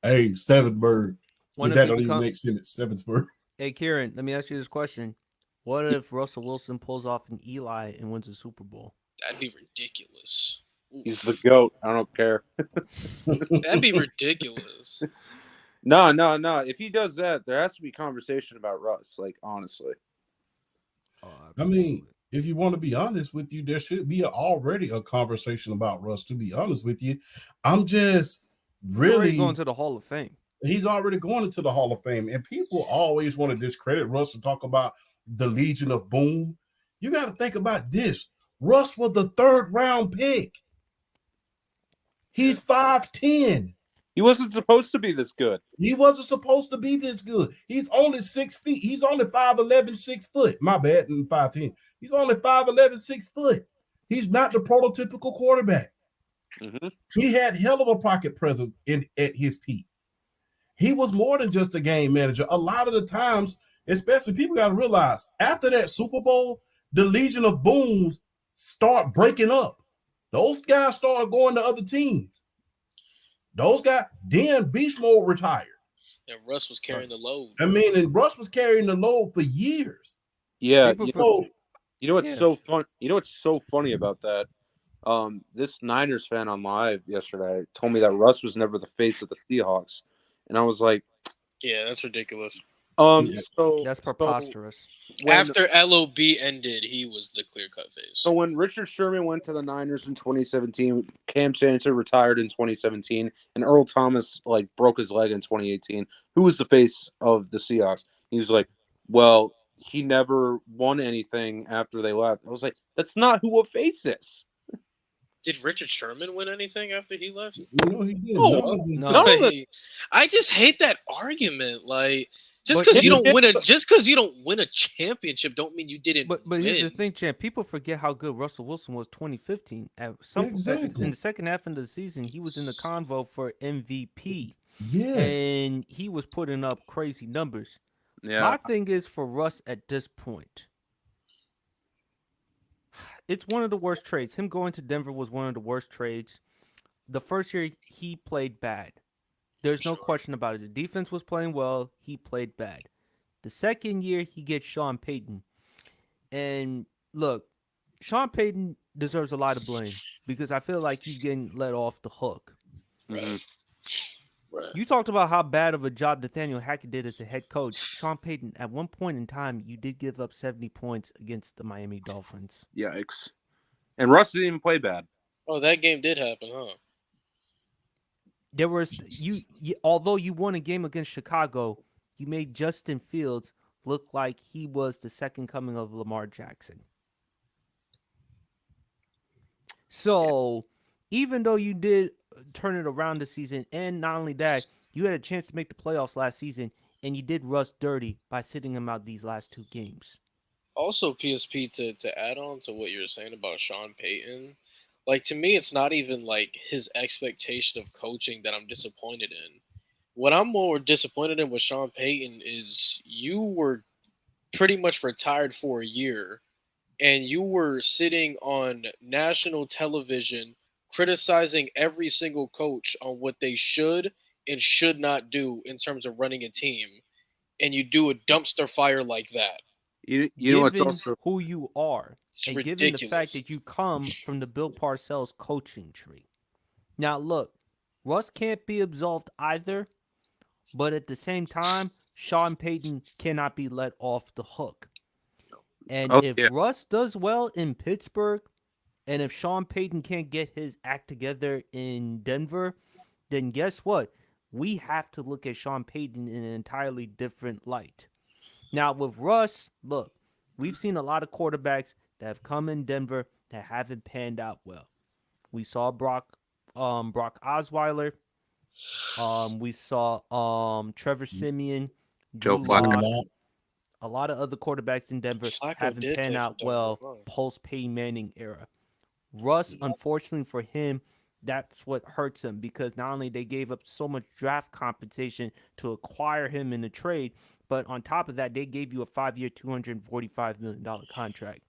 Hey, Stevensburg. When That it don't even become- make sense. Stevensburg. Hey, Kieran, let me ask you this question. What if Russell Wilson pulls off an Eli and wins a Super Bowl? That'd be ridiculous. Oof. He's the GOAT. I don't care. That'd be ridiculous. No. If he does that, there has to be conversation about Russ. Like, honestly. I mean, if you want to be honest with you, there should be already a conversation about Russ. To be honest with you, I'm just He's already really going to the Hall of Fame. he's already going into the Hall of Fame, and people always want to discredit Russ and talk about the Legion of Boom. You got to think about this. Russ was the 3rd round pick. He's 5'10". He wasn't supposed to be this good. He wasn't supposed to be this good. He's only 6 feet. He's only 5'11", 6 foot. My bad, and 5'10". He's only 5'11", 6 foot. He's not the prototypical quarterback. Mm-hmm. He had hell of a pocket presence at his peak. He was more than just a game manager. A lot of the times, especially people got to realize, after that Super Bowl, the Legion of Booms start breaking up. Those guys started going to other teams. Those guys, then Beast Mode retired. And Russ was carrying the load. I mean, and Russ was carrying the load for years. Yeah, People you know what's Yeah. so fun? You know what's so funny about that? This Niners fan on live yesterday told me that Russ was never the face of the Seahawks, and I was like, Yeah, that's ridiculous. Yeah. That's preposterous. After LOB ended, he was the clear-cut face. So when Richard Sherman went to the Niners in 2017, Cam Chancellor retired in 2017, and Earl Thomas broke his leg in 2018. Who was the face of the Seahawks? He was like, well, he never won anything after they left. I was like, that's not who a face is. Did Richard Sherman win anything after he left? You know, he did. Oh, No. None of the- I just hate that argument. Like, just But- because you don't win a championship, don't mean you didn't. But here's the win. thing, champ. People forget how good Russell Wilson was 2015. Exactly. In the second half of the season, he was in the convo for MVP, Yes. and he was putting up crazy numbers. Yeah. My thing is for Russ at this point, it's one of the worst trades. Him going to Denver was one of the worst trades. The first year he played bad. There's no Sure. question about it. The defense was playing well. He played bad. The second year he gets Sean Payton. And look, Sean Payton deserves a lot of blame because I feel like he's getting let off the hook. Mhm. Right. You talked about how bad of a job Nathaniel Hackett did as a head coach. Sean Payton, at one point in time, you did give up 70 points against the Miami Dolphins. Yikes. And Russ didn't even play bad. Oh, that game did happen, huh? There was although you won a game against Chicago, you made Justin Fields look like he was the second coming of Lamar Jackson. So, even though you did turn it around this season, and not only that, you had a chance to make the playoffs last season, and you did Russ dirty by sitting him out these last 2 games. Also, PSP, to add on to what you were saying about Sean Payton, like, to me, it's not even like his expectation of coaching that I'm disappointed in. What I'm more disappointed in with Sean Payton is you were pretty much retired for a year, and you were sitting on national television criticizing every single coach on what they should and should not do in terms of running a team, and you do a dumpster fire like that. You know what's Given also who you are, It's and ridiculous. given the fact that you come from the Bill Parcells coaching tree. Now, look, Russ can't be absolved either, but at the same time, Sean Payton cannot be let off the hook. And Oh, if yeah. Russ does well in Pittsburgh, and if Sean Payton can't get his act together in Denver, then guess what? We have to look at Sean Payton in an entirely different light. Now, with Russ, look, we've seen a lot of quarterbacks that have come in Denver that haven't panned out well. We saw Brock Osweiler. We saw Trevor Siemian, Joe Drew Flacco. Lock. A lot of other quarterbacks in Denver Flacco haven't did panned play for out Denver, well huh? post Peyton Manning era. Russ, unfortunately for him, that's what hurts him because not only they gave up so much draft compensation to acquire him in the trade, but on top of that, they gave you a 5-year, $245 million contract.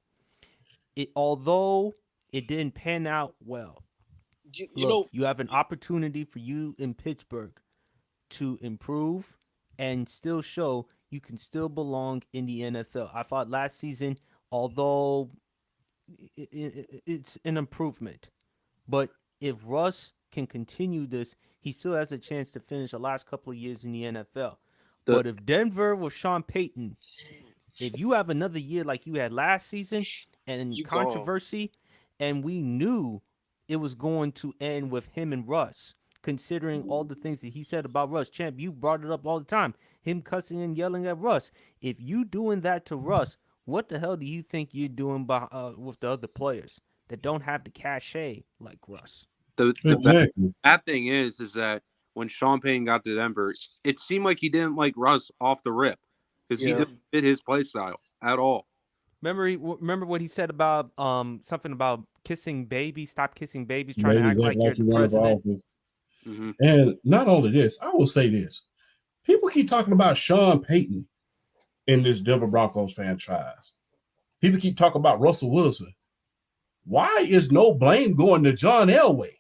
Although it didn't pan out well, you have an opportunity for you in Pittsburgh to improve and still show you can still belong in the NFL. I thought last season, although it's an improvement, but if Russ can continue this, he still has a chance to finish the last couple of years in the NFL. But if Denver with Sean Payton, if you have another year like you had last season and controversy, and we knew it was going to end with him and Russ, considering all the things that he said about Russ. Champ, you brought it up all the time. Him cussing and yelling at Russ. If you doing that to Russ, what the hell do you think you're doing with the other players that don't have the cachet like Russ? The bad thing is that when Sean Payton got to Denver, it seemed like he didn't like Russ off the rip because he didn't fit his play style at all. Remember what he said about something about kissing babies, stop kissing babies, trying to act like you're the president. Mm-hmm. And not only this, I will say this. People keep talking about Sean Payton in this Denver Broncos franchise. People keep talking about Russell Wilson. Why is no blame going to John Elway?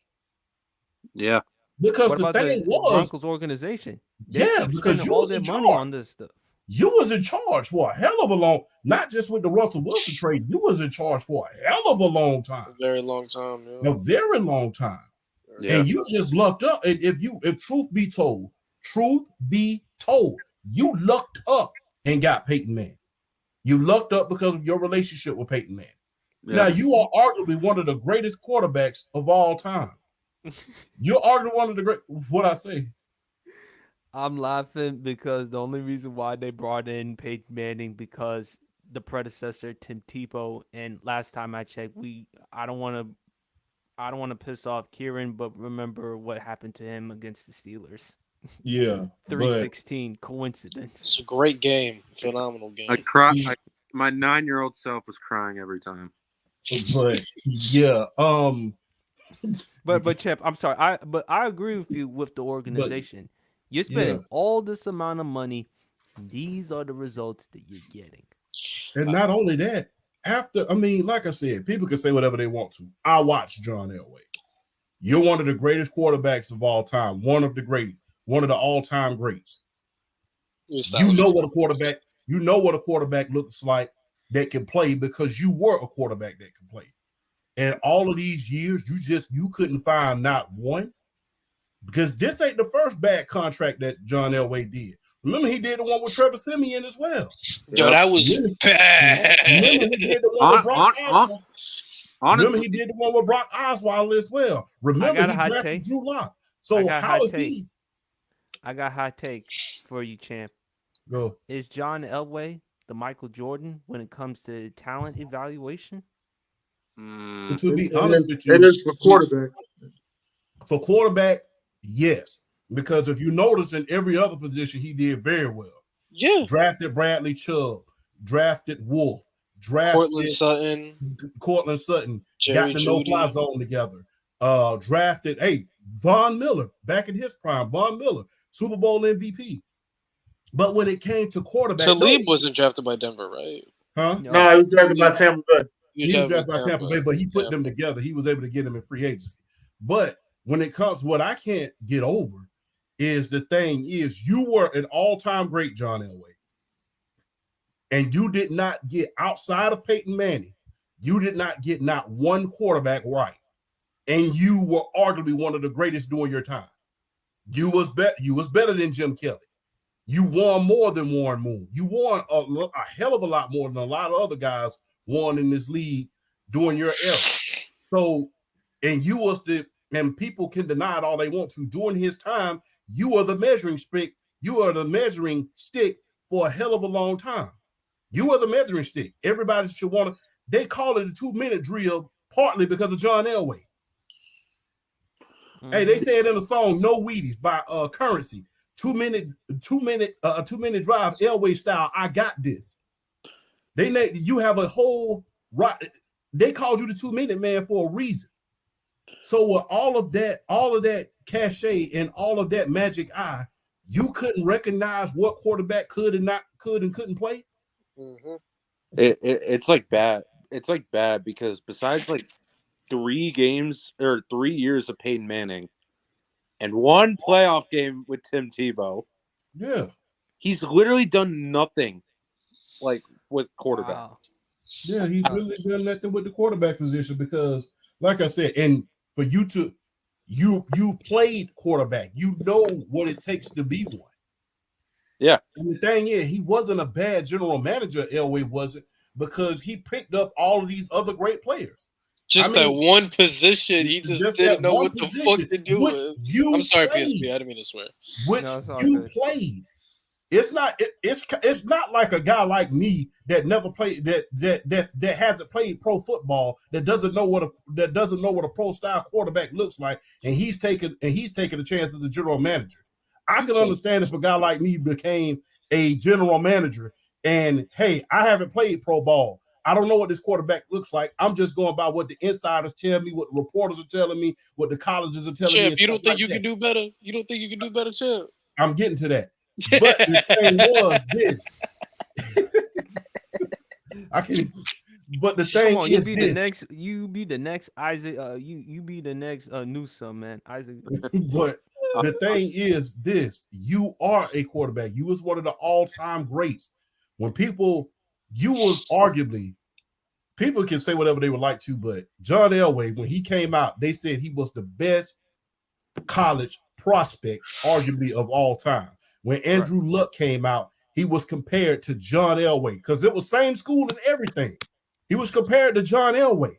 Yeah. Because what the about thing the was Broncos organization. They keep spending all their money on this stuff. You was in charge for a hell of a long, not just with the Russell Wilson trade, you was in charge for a hell of a long time. A very long time. Yeah. A very long time. Yeah. And you just lucked up. And if truth be told, you lucked up and got Peyton Manning. You lucked up because of your relationship with Peyton Manning. Yes. Now, you are arguably one of the greatest quarterbacks of all time. You're arguably one of the great, what I say. I'm laughing because the only reason why they brought in Peyton Manning because the predecessor Tim Tebow, and last time I checked, I don't want to piss off Kieran, but remember what happened to him against the Steelers. Yeah, 3-16 coincidence. It's a great game, phenomenal game. My 9-year-old self was crying every time. But yeah, but Chip, I'm sorry, I agree with you with the organization. You're spending all this amount of money. These are the results that you're getting. And not only that, like I said, people can say whatever they want to. I watched John Elway. You're one of the greatest quarterbacks of all time. One of the all-time greats. You know what a quarterback looks like that can play because you were a quarterback that can play. And all of these years, you couldn't find not one. Because this ain't the first bad contract that John Elway did. Remember, he did the one with Trevor Siemian as well. Yo, that was bad. Remember, he did the one with Brock Osweiler. Remember, he did the one with Brock Osweiler as well. Remember, he drafted Drew Lock. So how is he? I got hot take for you, champ. Go. Is John Elway the Michael Jordan when it comes to talent evaluation? To be honest with you, it is for quarterback. For quarterback, yes. Because if you notice in every other position, he did very well. Yeah. Drafted Bradley Chubb, drafted Wolf, drafted Cortland Sutton, Jerry got the no-fly zone together. Drafted, Von Miller, back in his prime, Von Miller, Super Bowl MVP. But when it came to quarterback, Talib wasn't drafted by Denver, right? Huh? No, he was drafted by Tampa Bay. He was drafted by Tampa Bay, but he put them together. He was able to get them in free agency. But when it comes, what I can't get over is the thing is you were an all-time great, John Elway. And you did not get, outside of Peyton Manning, you did not get not one quarterback right. And you were arguably one of the greatest during your time. You was better than Jim Kelly. You won more than Warren Moon. You won a hell of a lot more than a lot of other guys won in this league during your era. So, and you was and people can deny it all they want to. During his time, you are the measuring stick. You are the measuring stick for a hell of a long time. You are the measuring stick. Everybody should want to. They call it a 2-minute drill partly because of John Elway. Hey, they said in the song "No Wheaties" by Currency. 2-minute drive, Elway style. I got this. You have a whole right. They called you the 2-minute man for a reason. So with all of that cachet and all of that magic eye, you couldn't recognize what quarterback could and couldn't play. Mm-hmm. It's like bad. It's like bad because besides like 3 games or 3 years of Peyton Manning and 1 playoff game with Tim Tebow, yeah, he's literally done nothing like with quarterbacks. Wow. Yeah, he's really done nothing with the quarterback position because, like I said, and for you to you played quarterback, you know what it takes to be one. Yeah. And the thing is, he wasn't a bad general manager. Elway wasn't because he picked up all of these other great players. Just that one position, he just didn't know what the fuck to do with. I'm sorry, PSP. I didn't mean to swear. Which you played. It's not like a guy like me that never played that hasn't played pro football that doesn't know what a pro style quarterback looks like, and he's taking a chance as a general manager. I can understand if a guy like me became a general manager and hey, I haven't played pro ball. I don't know what this quarterback looks like. I'm just going by what the insiders tell me, what the reporters are telling me, what the colleges are telling me. Champ, you don't think you can do better? You don't think you can do better, Champ? I'm getting to that. But the thing was this. But the thing is, you be the next Isaac. You be the next Newsome, man. Isaac. But the thing is this: you are a quarterback. You was one of the all-time greats. When you was arguably, people can say whatever they would like to, but John Elway, when he came out, they said he was the best college prospect, arguably of all time. When Andrew Luck came out, he was compared to John Elway because it was same school and everything. He was compared to John Elway.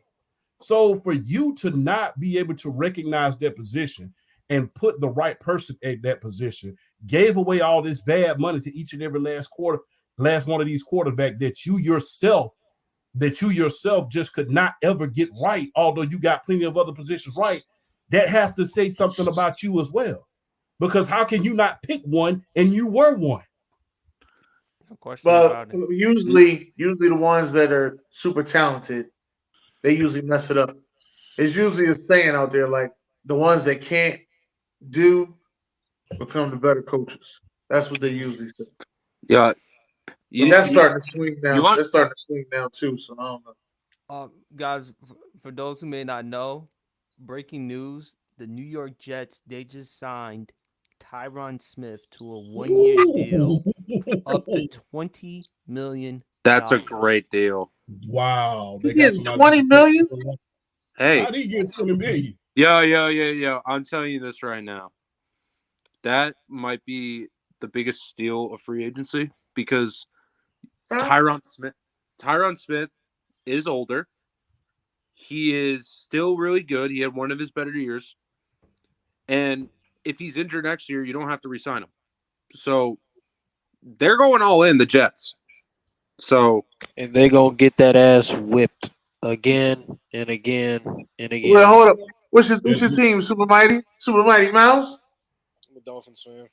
So for you to not be able to recognize that position and put the right person at that position, gave away all this bad money to each and every last one of these quarterbacks that you yourself just could not ever get right, although you got plenty of other positions right. That has to say something about you as well. Because how can you not pick one and you were one? No question but about it. usually the ones that are super talented, they usually mess it up. It's usually a saying out there like the ones that can't do become the better coaches. That's what they usually say. Yeah. That's starting to swing now. That's starting to swing now too. So I don't know. Guys, for those who may not know, breaking news: the New York Jets, they just signed Tyron Smith to a 1-year deal, up to $20 million. That's a great deal. Wow, they got $20 million. Hey, how did he get $20 million? Yeah. I'm telling you this right now. That might be the biggest steal of free agency because Tyron Smith is older. He is still really good. He had one of his better years. And if he's injured next year, you don't have to re-sign him. So they're going all in, the Jets. So and they gonna get that ass whipped again and again and again. Well, hold up. What's your team? Super Mighty Mouse? I'm a Dolphins fan.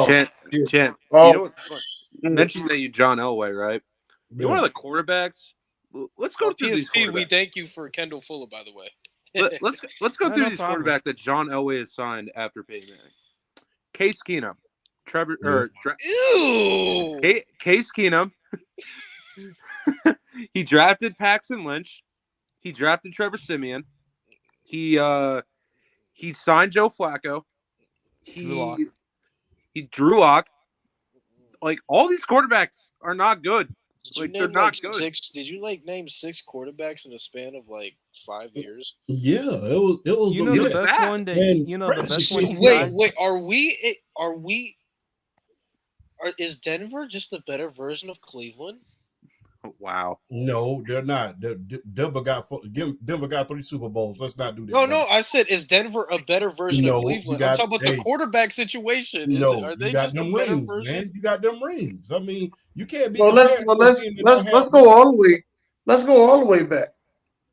Chant. You know what's fun? Mentioned that you John Elway, right? You're one of the quarterbacks. Let's go through these quarterbacks. We thank you for Kendall Fuller, by the way. Let's go through these quarterbacks that John Elway has signed after Peyton Manning. Case Keenum, Case Keenum. He drafted Paxton Lynch. He drafted Trevor Siemian. He signed Joe Flacco. He Drew Lock. Like all these quarterbacks are not good. Did you Like, they're name not like good. six? Did you like name 6 quarterbacks in a span of like 5 years? Yeah, it was You a know the was mess. best that? one that And you know the best practically, one So you wait, got. wait. Is Denver just a better version of Cleveland? Wow. no, they're not. Denver got 3 Super Bowls. Let's not do that. No, Now. no. I said, is Denver a better version of No, you Cleveland? I'm got talking about the hey, quarterback situation. no, Are you they got just a them better rings, version? man. You got them rings. I mean, you can't be Well, let's compared well, to a let's team that let's don't have let's go all the way. Let's go all the way back.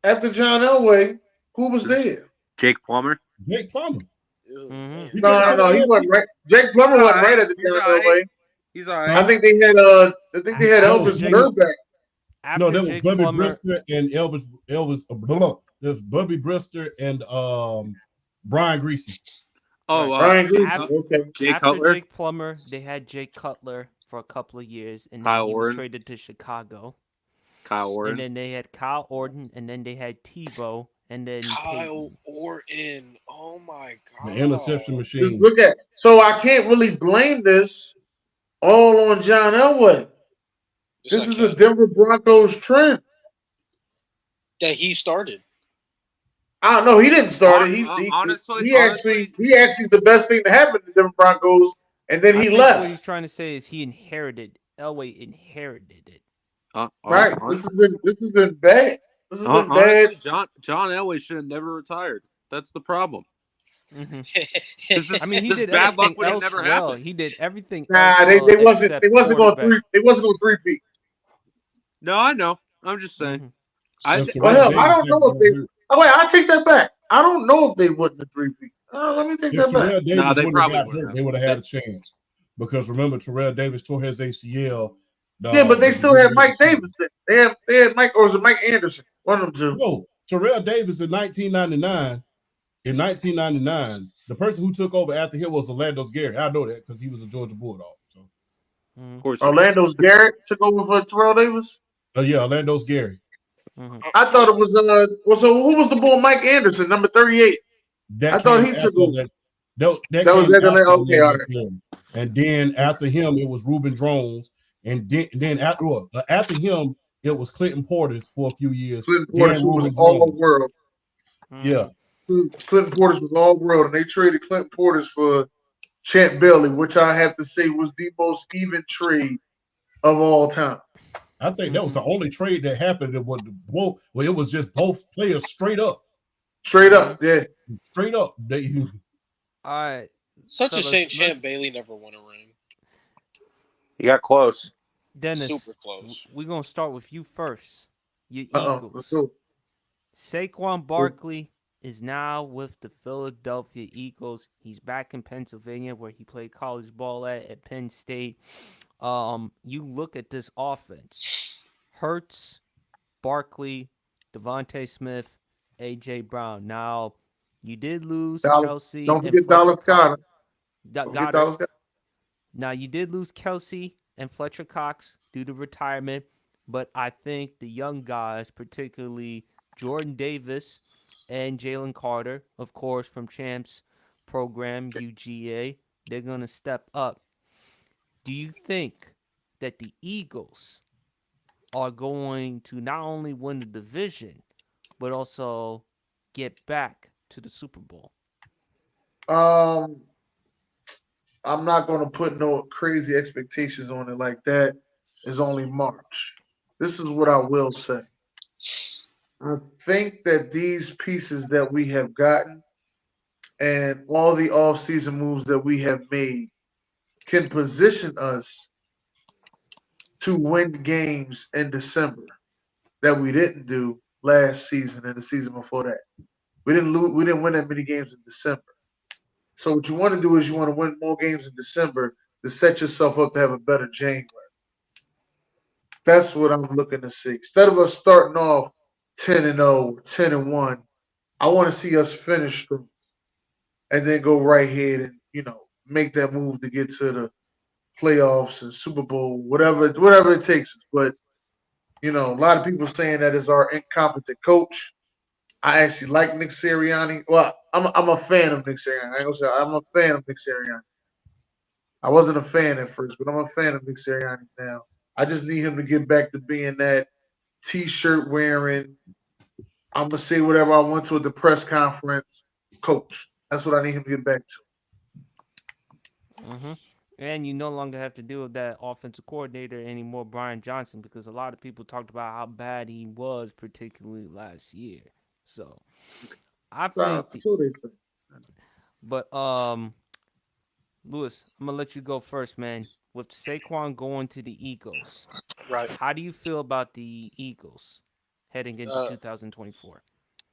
After John Elway, who was there? Jake Plummer. Jake Plummer. Oh, Mhm. You man. No, can't no, tell no. me He wasn't right. Jake He's Plummer all wasn't right right. at the He's John all right. Elway. He's all I right. think they had That was Elvis Jake- Bubby. Nuremberg. No, After that was Jake Bubby Plummer, Brister and there's Bubby Brister and Brian Greasy. Oh, Brian Greasy. Af- Okay. Jay after Cutler. Jake Plummer, they had Jake Cutler for a couple of years, and then Kyle he was Orton. traded to Chicago. Kyle And Orton. then they had Kyle Orton, and then they had Tebow, and then Kyle Peyton. Orton. Oh my The god. interception Just machine. look at. So I can't really blame this all on John Elway. Yes, This I is a can. Denver Broncos trend. That he started. I don't know. He didn't start it. Honestly, He actually the best thing to happen to Denver Broncos, and then I he think left. what he's trying to say is he inherited Elway inherited it. Right. This has been bad. This has been bad. honestly, John Elway should have never retired. That's the problem. Mhm. This is- I mean, he this did bad everything luck would have else never well. happened. He did everything Nah, else they well wasn't except they wasn't going quarterback. three. They wasn't going 3-peat. No, I know. I'm just saying. Mhm. If Well, Terrell hell, I Davis don't never know if got they. hurt, Oh wait, I take that back. I don't know if they wouldn't have 3-peat. Let me take if that back. Terrell Davis they wouldn't have probably got wouldn't hurt, have. they would have had a chance. Because remember, Terrell Davis tore his ACL. Yeah, but they the still had beginning of the Mike season. Davis. They had Mike, or was it Mike Anderson? One of them two. No, Terrell Davis in 1999. In 1999, the person who took over after him was Orlando Gary. I know that because he was a Georgia Bulldog. So, Mhm. Of course. Orlando's Garrett took over for Terrell Davis. yeah, Orlando Gary. Mhm. I thought it was well. So who was the boy? Mike Anderson, number 38. That I thought came he after took over. Orlando. That That was came after after that. Okay, all Orlando right. Gary. And then after him, it was Reuben Drones. And then after him, it was Clinton Portis for a few years. Clinton Then Portis, who was Reuben all Drones. world. Yeah. Clinton Portis was all world, and they traded Clinton Portis for Champ Bailey, which I have to say was the most even trade of all time. I think that was the only trade that happened. It was just both players straight up. Straight up, yeah. Straight up. All right. Such a Fellas, shame let's- Champ Bailey never won a ring. You got close. Dennis, Super close. we're going to start with you first. Your Let's Eagles. go. Saquon Barkley is now with the Philadelphia Eagles. He's back in Pennsylvania where he played college ball at Penn State. You look at this offense. Hurts, Barkley, Devontae Smith, A.J. Brown. Now, you did lose Kelsey Don't and forget Fletcher Dallas Goddard. Don't forget Goddard. Dallas Goddard. Now, you did lose Kelsey and Fletcher Cox due to retirement, but I think the young guys, particularly Jordan Davis and Jalen Carter, of course, from Champs program, UGA, they're going to step up. Do you think that the Eagles are going to not only win the division, but also get back to the Super Bowl? I'm not going to put no crazy expectations on it like that. It's only March. This is what I will say. I think that these pieces that we have gotten and all the offseason moves that we have made can position us to win games in December that we didn't do last season and the season before that. We didn't win that many games in December. So what you want to do is you want to win more games in December to set yourself up to have a better January. That's what I'm looking to see. Instead of us starting off 10-0, 10-1, I want to see us finish strong and then go right ahead and make that move to get to the playoffs and Super Bowl, whatever it takes. But a lot of people saying that is our incompetent coach. I actually like Nick Sirianni. Well, I'm a fan of Nick Sirianni. I ain't gonna say I'm a fan of Nick Sirianni. I wasn't a fan at first, but I'm a fan of Nick Sirianni now. I just need him to get back to being that T-shirt wearing, I'm gonna say whatever I want to at the press conference coach. That's what I need him to get back to. Mm-hmm. And you no longer have to deal with that offensive coordinator anymore, Brian Johnson, because a lot of people talked about how bad he was, particularly last year. So I think, but Lewis, I'm gonna let you go first, man. With Saquon going to the Eagles, Right. how do you feel about the Eagles heading into 2024?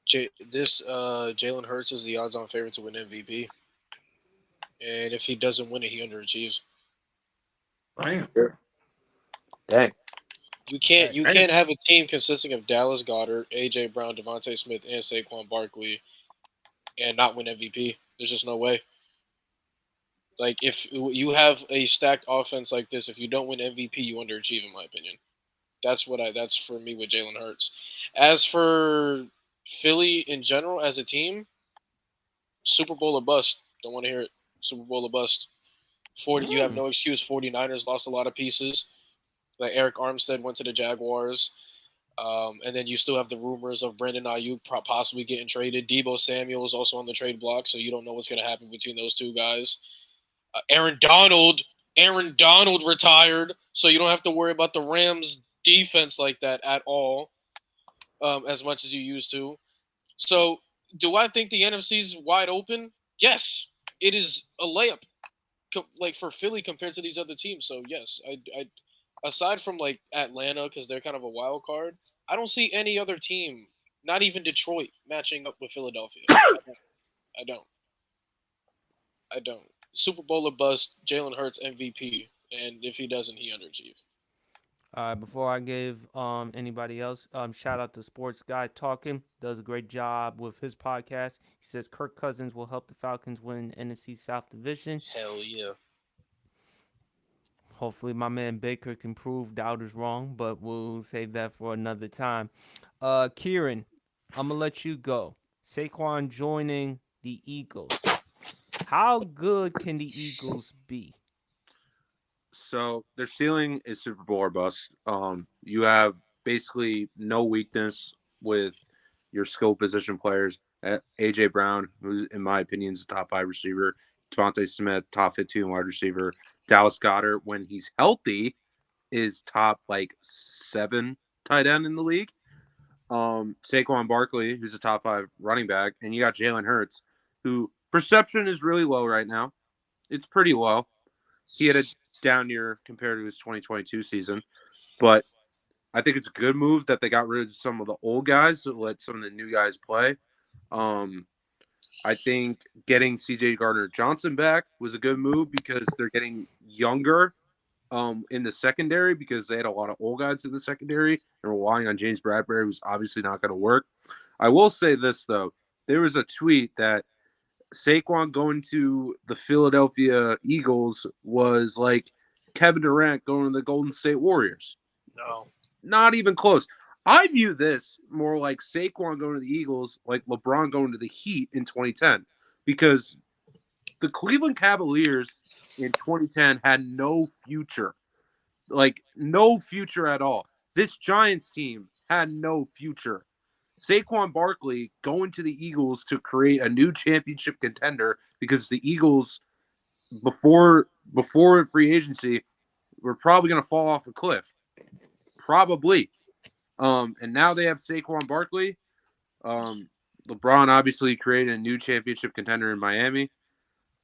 Jalen Hurts is the odds-on favorite to win MVP, and if he doesn't win it, he underachieves. Damn. Dang. You can't have a team consisting of Dallas Goedert, AJ Brown, Devontae Smith, and Saquon Barkley and not win MVP. There's just no way. Like, if you have a stacked offense like this, if you don't win MVP, you underachieve, in my opinion. That's for me with Jalen Hurts. As for Philly in general as a team, Super Bowl or bust. Don't want to hear it. Super Bowl or bust. You have no excuse. 49ers lost a lot of pieces. Like Eric Armstead went to the Jaguars. And then you still have the rumors of Brandon Ayuk possibly getting traded. Deebo Samuel is also on the trade block, so you don't know what's going to happen between those two guys. Aaron Donald retired, so you don't have to worry about the Rams defense like that at all, as much as you used to. So do I think the NFC is wide open? Yes, it is a layup, like for Philly compared to these other teams. So yes, I aside from like Atlanta, because they're kind of a wild card, I don't see any other team, not even Detroit, matching up with Philadelphia. I don't. Super Bowl or bust, Jalen Hurts MVP, and if he doesn't, he underachieve. Before I give anybody else, shout out to Sports Guy Talking. Does a great job with his podcast. He says Kirk Cousins will help the Falcons win NFC South Division. Hell yeah. Hopefully my man Baker can prove doubters wrong, but we'll save that for another time. Kieran, I'm going to let you go. Saquon joining the Eagles. How good can the Eagles be? So their ceiling is Super Bowl or bust. You have basically no weakness with your skill position players. AJ Brown, who's in my opinion is a top 5 receiver. Devontae Smith, top 15 wide receiver. Dallas Goedert, when he's healthy, is top like 7 tight end in the league. Saquon Barkley, who's a top 5 running back, and you got Jalen Hurts, who perception is really low right now. It's pretty low. He had a down year compared to his 2022 season, but I think it's a good move that they got rid of some of the old guys to let some of the new guys play. I think getting CJ Gardner-Johnson back was a good move because they're getting younger in the secondary because they had a lot of old guys in the secondary and relying on James Bradbury, who's obviously not going to work. I will say this, though. There was a tweet that Saquon going to the Philadelphia Eagles was like Kevin Durant going to the Golden State Warriors. No. Not even close. I view this more like Saquon going to the Eagles, like LeBron going to the Heat in 2010, because the Cleveland Cavaliers in 2010 had no future, like no future at all. This Giants team had no future. Saquon Barkley going to the Eagles to create a new championship contender because the Eagles, before free agency, were probably going to fall off a cliff. Probably. And now they have Saquon Barkley. LeBron obviously created a new championship contender in Miami.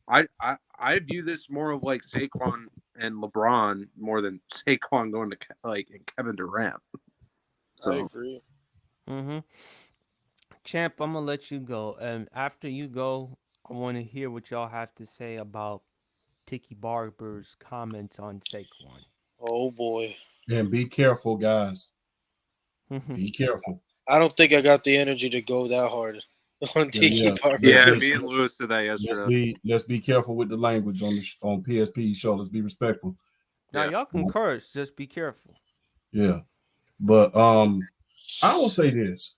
I view this more of like Saquon and LeBron more than Saquon going to like Kevin Durant. So. I agree. Mm-hmm. Champ, I'm gonna let you go, and after you go, I want to hear what y'all have to say about Tiki Barber's comments on Saquon. Oh boy. And be careful, guys. Be careful. I don't think I got the energy to go that hard on Tiki Barber. Yeah, me and Lewis did that yesterday. Let's be careful with the language on PSP show. Let's be respectful. Now y'all can curse, just be careful. Yeah, but I will say this: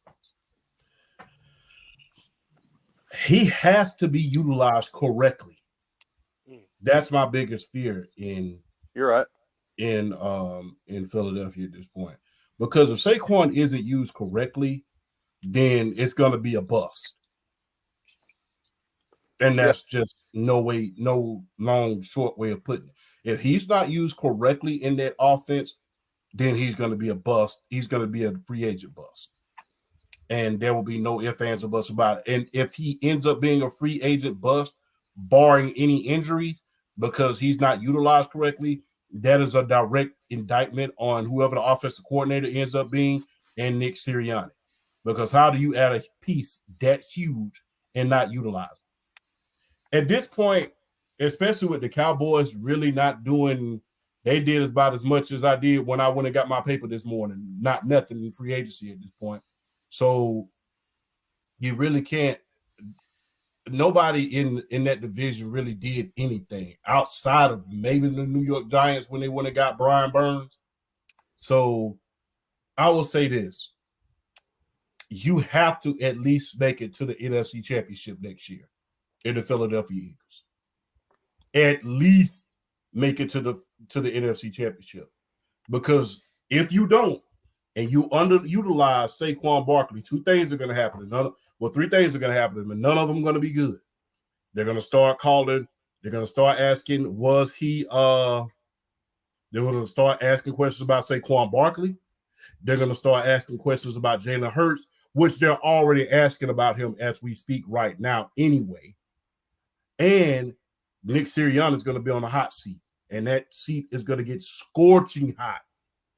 he has to be utilized correctly. That's my biggest fear in You're right. in Philadelphia at this point. Because if Saquon isn't used correctly, then it's going to be a bust. And that's just no long, short way of putting it. If he's not used correctly in that offense, then he's going to be a bust. He's going to be a free agent bust. And there will be no ifs, ands, or buts about it. And if he ends up being a free agent bust, barring any injuries, because he's not utilized correctly, that is a direct indictment on whoever the offensive coordinator ends up being and Nick Sirianni. Because how do you add a piece that huge and not utilize it? At this point, especially with the Cowboys really not doing, they did about as much as I did when I went and got my paper this morning. Not nothing in free agency at this point. So you really can't, nobody in that division really did anything outside of maybe the New York Giants when they went and got Brian Burns. So I will say this. You have to at least make it to the NFC Championship next year in the Philadelphia Eagles. At least make it to the NFC Championship. Because if you don't, and you underutilize Saquon Barkley, two things are going to happen. Three things are going to happen, and none of them are going to be good. They're going to start calling. They're going to start asking, was he? They're going to start asking questions about Saquon Barkley. They're going to start asking questions about Jalen Hurts, which they're already asking about him as we speak right now anyway. And Nick Sirianni is going to be on the hot seat, and that seat is going to get scorching hot.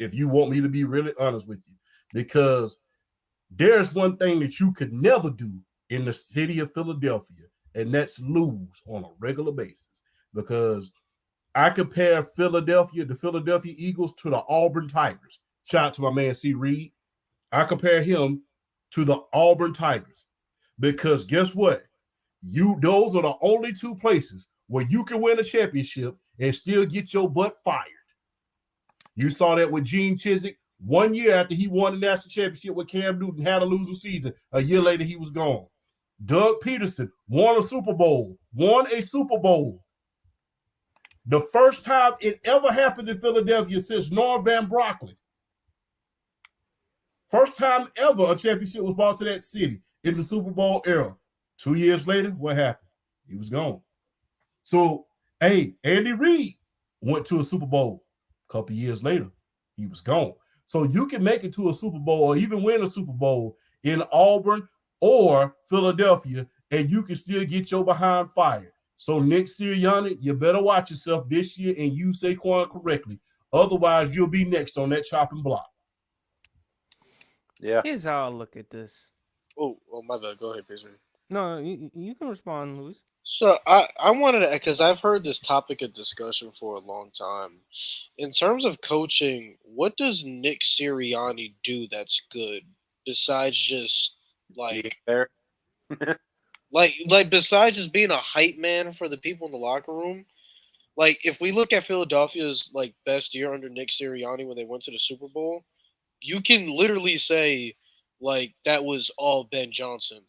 If you want me to be really honest with you, because there's one thing that you could never do in the city of Philadelphia, and that's lose on a regular basis. Because I compare the Philadelphia Eagles to the Auburn Tigers. Shout out to my man C. Reed. I compare him to the Auburn Tigers because guess what? Those are the only two places where you can win a championship and still get your butt fired. You saw that with Gene Chizik 1 year after he won the national championship with Cam Newton, had a losing season. A year later, he was gone. Doug Peterson won a Super Bowl. The first time it ever happened in Philadelphia since Norm Van Brocklin. First time ever a championship was brought to that city in the Super Bowl era. 2 years later, what happened? He was gone. So, Andy Reid went to a Super Bowl. A couple years later, he was gone. So you can make it to a Super Bowl or even win a Super Bowl in Auburn or Philadelphia, and you can still get your behind fired. So Nick Sirianni, you better watch yourself this year and use Saquon correctly. Otherwise, you'll be next on that chopping block. Yeah. Here's how I look at this. Oh, my bad. Go ahead, Pedro. No, you can respond, Luis. So I wanted to, because I've heard this topic of discussion for a long time. In terms of coaching, what does Nick Sirianni do that's good besides just like there? like besides just being a hype man for the people in the locker room? Like if we look at Philadelphia's like best year under Nick Sirianni when they went to the Super Bowl, you can literally say like that was all Ben Johnson,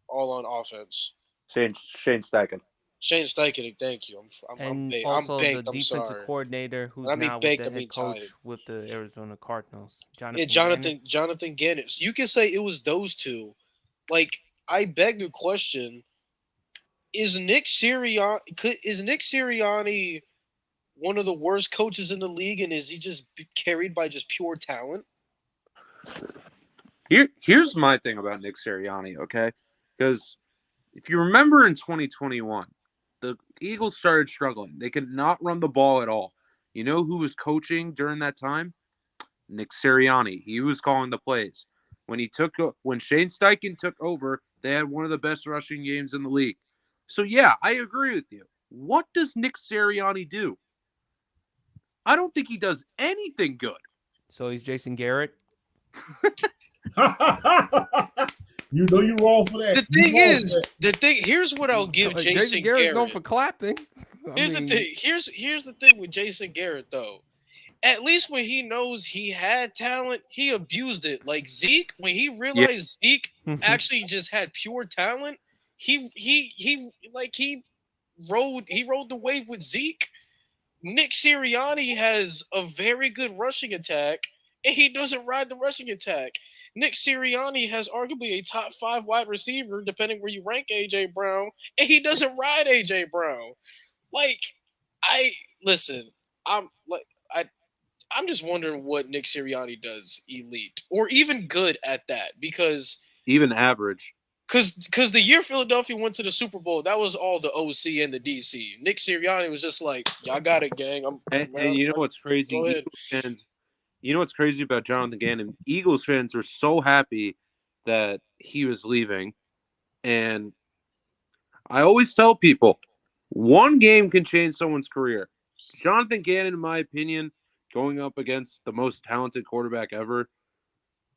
all on offense. Shane Steichen. Shane Steichen, thank you. I'm baked. Also I'm baked. the I'm defensive sorry. coordinator who's I mean now baked, with I the mean head coach tired. with the Arizona Cardinals. Jonathan Gannon. You can say it was those two. Like, I beg the question: Is Nick Sirianni one of the worst coaches in the league, and is he just carried by just pure talent? Here's my thing about Nick Sirianni, okay? Because if you remember in 2021, the Eagles started struggling. They could not run the ball at all. You know who was coaching during that time? Nick Sirianni. He was calling the plays. When Shane Steichen took over, they had one of the best rushing games in the league. So yeah, I agree with you. What does Nick Sirianni do? I don't think he does anything good. So he's Jason Garrett. You know you're wrong for that. Here's what I'll give Jason Garrett's Garrett. known for clapping. Here's the thing with Jason Garrett though. At least when he knows he had talent, he abused it. Like Zeke, when he realized Zeke actually just had pure talent, he rode the wave with Zeke. Nick Sirianni has a very good rushing attack, and he doesn't ride the rushing attack. Nick Sirianni has arguably a top 5 wide receiver, depending where you rank AJ Brown, and he doesn't ride AJ Brown. Like, I listen. I'm like I'm just wondering what Nick Sirianni does elite or even good at that because Even average. Because the year Philadelphia went to the Super Bowl, that was all the OC and the DC. Nick Sirianni was just like, y'all got it, gang. And you know what's crazy? Go ahead. And you know what's crazy about Jonathan Gannon? Eagles fans were so happy that he was leaving. And I always tell people, one game can change someone's career. Jonathan Gannon, in my opinion, going up against the most talented quarterback ever,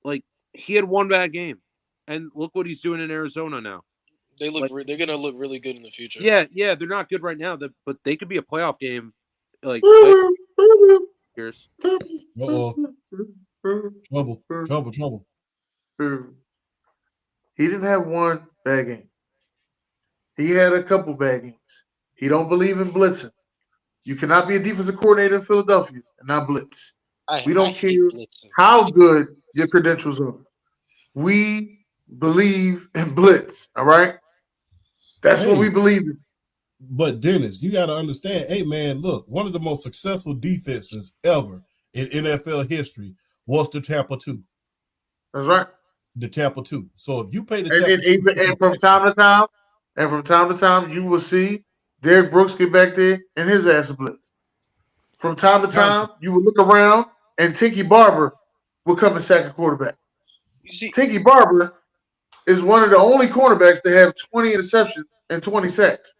like, he had one bad game. And look what he's doing in Arizona now. They're gonna look really good in the future. Yeah, they're not good right now, but they could be a playoff game. Like, years. Uh-oh. Trouble. He didn't have one bad game. He had a couple bad games. He don't believe in blitzing. You cannot be a defensive coordinator in Philadelphia and not blitz. We don't care how good your credentials are. We believe in blitz, all right? That's what we believe in. But Dennis, you got to understand, hey man, look, one of the most successful defenses ever in NFL history was the Tampa 2. That's right. The Tampa 2. So if you pay the and from time to time, you will see Derrick Brooks get back there and his ass blitz. From time to time, you will look around and Tiki Barber will come and sack a quarterback. You see, Tiki Barber is one of the only cornerbacks to have 20 interceptions and 20 sacks.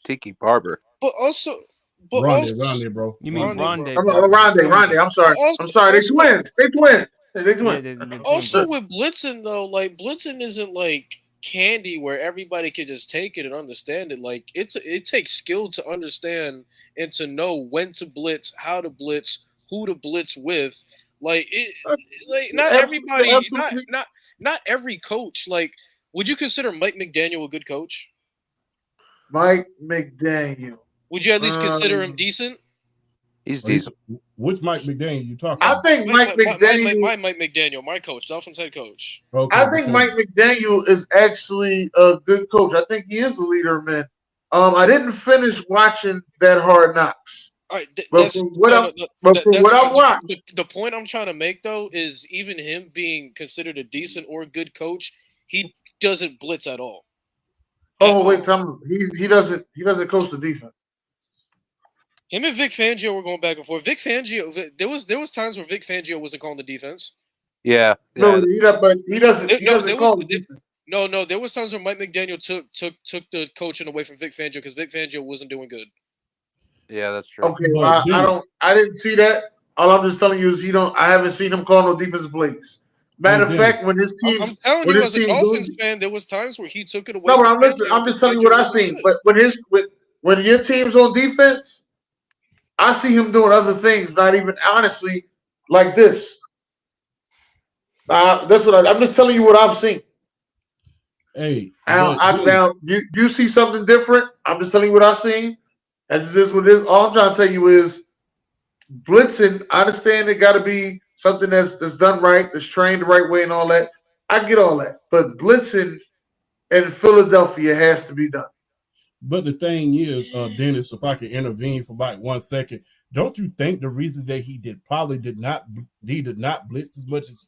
Tiki Barber. But also, Rondé, bro. You mean Rondé? Rondé. I'm sorry. They're twins. They're twins. Also, with blitzing though, like blitzing isn't like candy where everybody can just take it and understand it. Like it takes skill to understand and to know when to blitz, how to blitz, who to blitz with. Like not everybody, not every coach. Like, would you consider Mike McDaniel a good coach? Mike McDaniel. Would you at least consider him decent? He's decent. Which Mike McDaniel you talking about? I think Mike McDaniel. Mike McDaniel, my coach, Dolphins head coach. Okay, I think Mike McDaniel is actually a good coach. I think he is a leader of men. I didn't finish watching that Hard Knocks. All right, the point I'm trying to make though is even him being considered a decent or good coach, he doesn't blitz at all. Oh wait, tell me he doesn't coach the defense. Him and Vic Fangio were going back and forth. Vic Fangio, there was times where Vic Fangio wasn't calling the defense. Yeah. No, but he doesn't. No, there was times where Mike McDaniel took the coaching away from Vic Fangio because Vic Fangio wasn't doing good. Yeah, that's true. Okay, I didn't see that. All I'm just telling you is I haven't seen him call no defensive plays. Matter of fact, when his team, I'm telling you, as a Dolphins fan, there was times where he took it away. No, I'm just telling you what I've seen. But when your team's on defense, I see him doing other things. Not even honestly like this. That's what I'm just telling you what I've seen. Hey, now you see something different. I'm just telling you what I've seen. And this is what it is. All I'm trying to tell you is blitzing. I understand it got to be something that's done right, that's trained the right way, and all that. I get all that, but blitzing in Philadelphia has to be done. But the thing is, Dennis, if I could intervene for like 1 second, don't you think the reason that he did not blitz as much as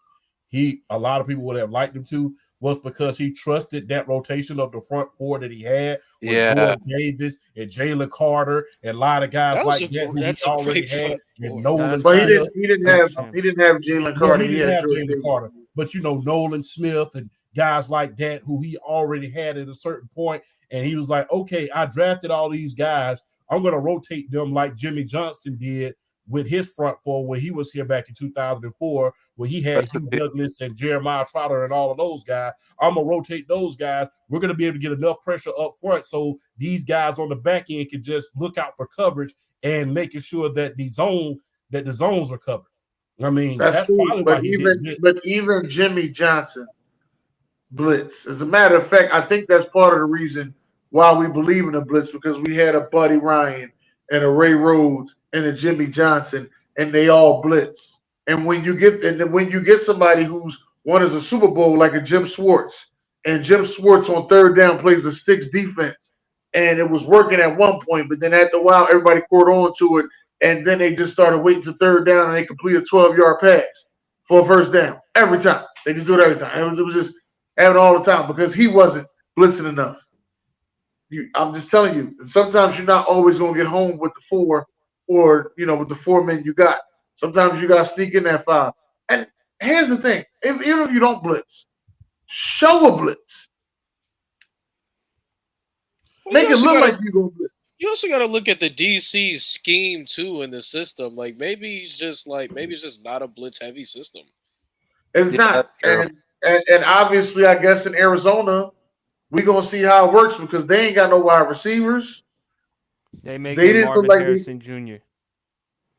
a lot of people would have liked him to was because he trusted that rotation of the front four that he had with Jordan Davis and Jalen Carter and a lot of guys like that who he already had. And Nolan, but he didn't have Jalen Carter. He didn't have Jalen Carter, but Nolan Smith and guys like that who he already had at a certain point. And he was like, okay, I drafted all these guys. I'm going to rotate them like Jimmy Johnston did with his front four when he was here back in 2004, where he had Hugh Douglas and Jeremiah Trotter and all of those guys. I'm going to rotate those guys. We're going to be able to get enough pressure up front so these guys on the back end can just look out for coverage and making sure that the zones are covered. I mean, that's probably why but even Jimmy Johnson blitz. As a matter of fact, I think that's part of the reason why we believe in the blitz, because we had a Buddy Ryan and a Ray Rhodes and a Jimmy Johnson, and they all blitz. And when you get somebody who's won as a Super Bowl like a Jim Schwartz, and Jim Schwartz on third down plays the sticks defense, and it was working at one point, but then after a while everybody caught on to it, and then they just started waiting to third down and they complete a 12-yard pass for a first down every time. They just do it every time. It was just happening all the time because he wasn't blitzing enough. I'm just telling you, sometimes you're not always going to get home with the four or, with the four men you got. Sometimes you got to sneak in that five. And here's the thing. Even if you don't blitz, show a blitz. Well, Make it look like you're going to blitz. You also got to look at the DC scheme too in the system. Like maybe it's just not a blitz heavy system. It's not. And obviously, I guess in Arizona, we're going to see how it works because they ain't got no wide receivers. They make They it didn't Marvin look like Harrison Jr.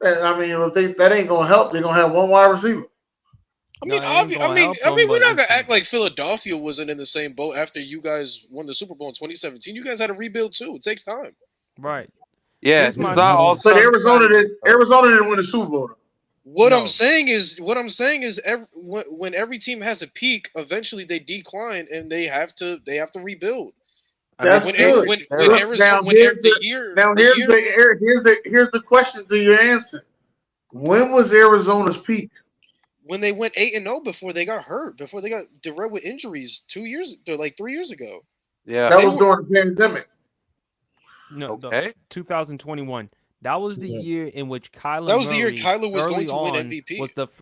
I mean, if that ain't going to help. They're going to have one wide receiver. I mean, No, it ain't gonna help them, we're but not gonna it's- act like Philadelphia wasn't in the same boat after you guys won the Super Bowl in 2017. You guys had to rebuild too. It takes time. Right. Yeah, Here's it's my not thing. all. But Arizona didn't win a Super Bowl. What No. I'm saying is, when every team has a peak, eventually they decline and they have to rebuild. That's When good. when Look, Arizona, now when here's the year, Now the year, here's the question to your answer. When was Arizona's peak? when they went 8-0 before they got hurt, before they got derailed with injuries 3 years ago. Yeah. That They was during the pandemic. No, Okay. 2021. That was the year in which Kyler That was the year Murray Kyler was going early to win on MVP.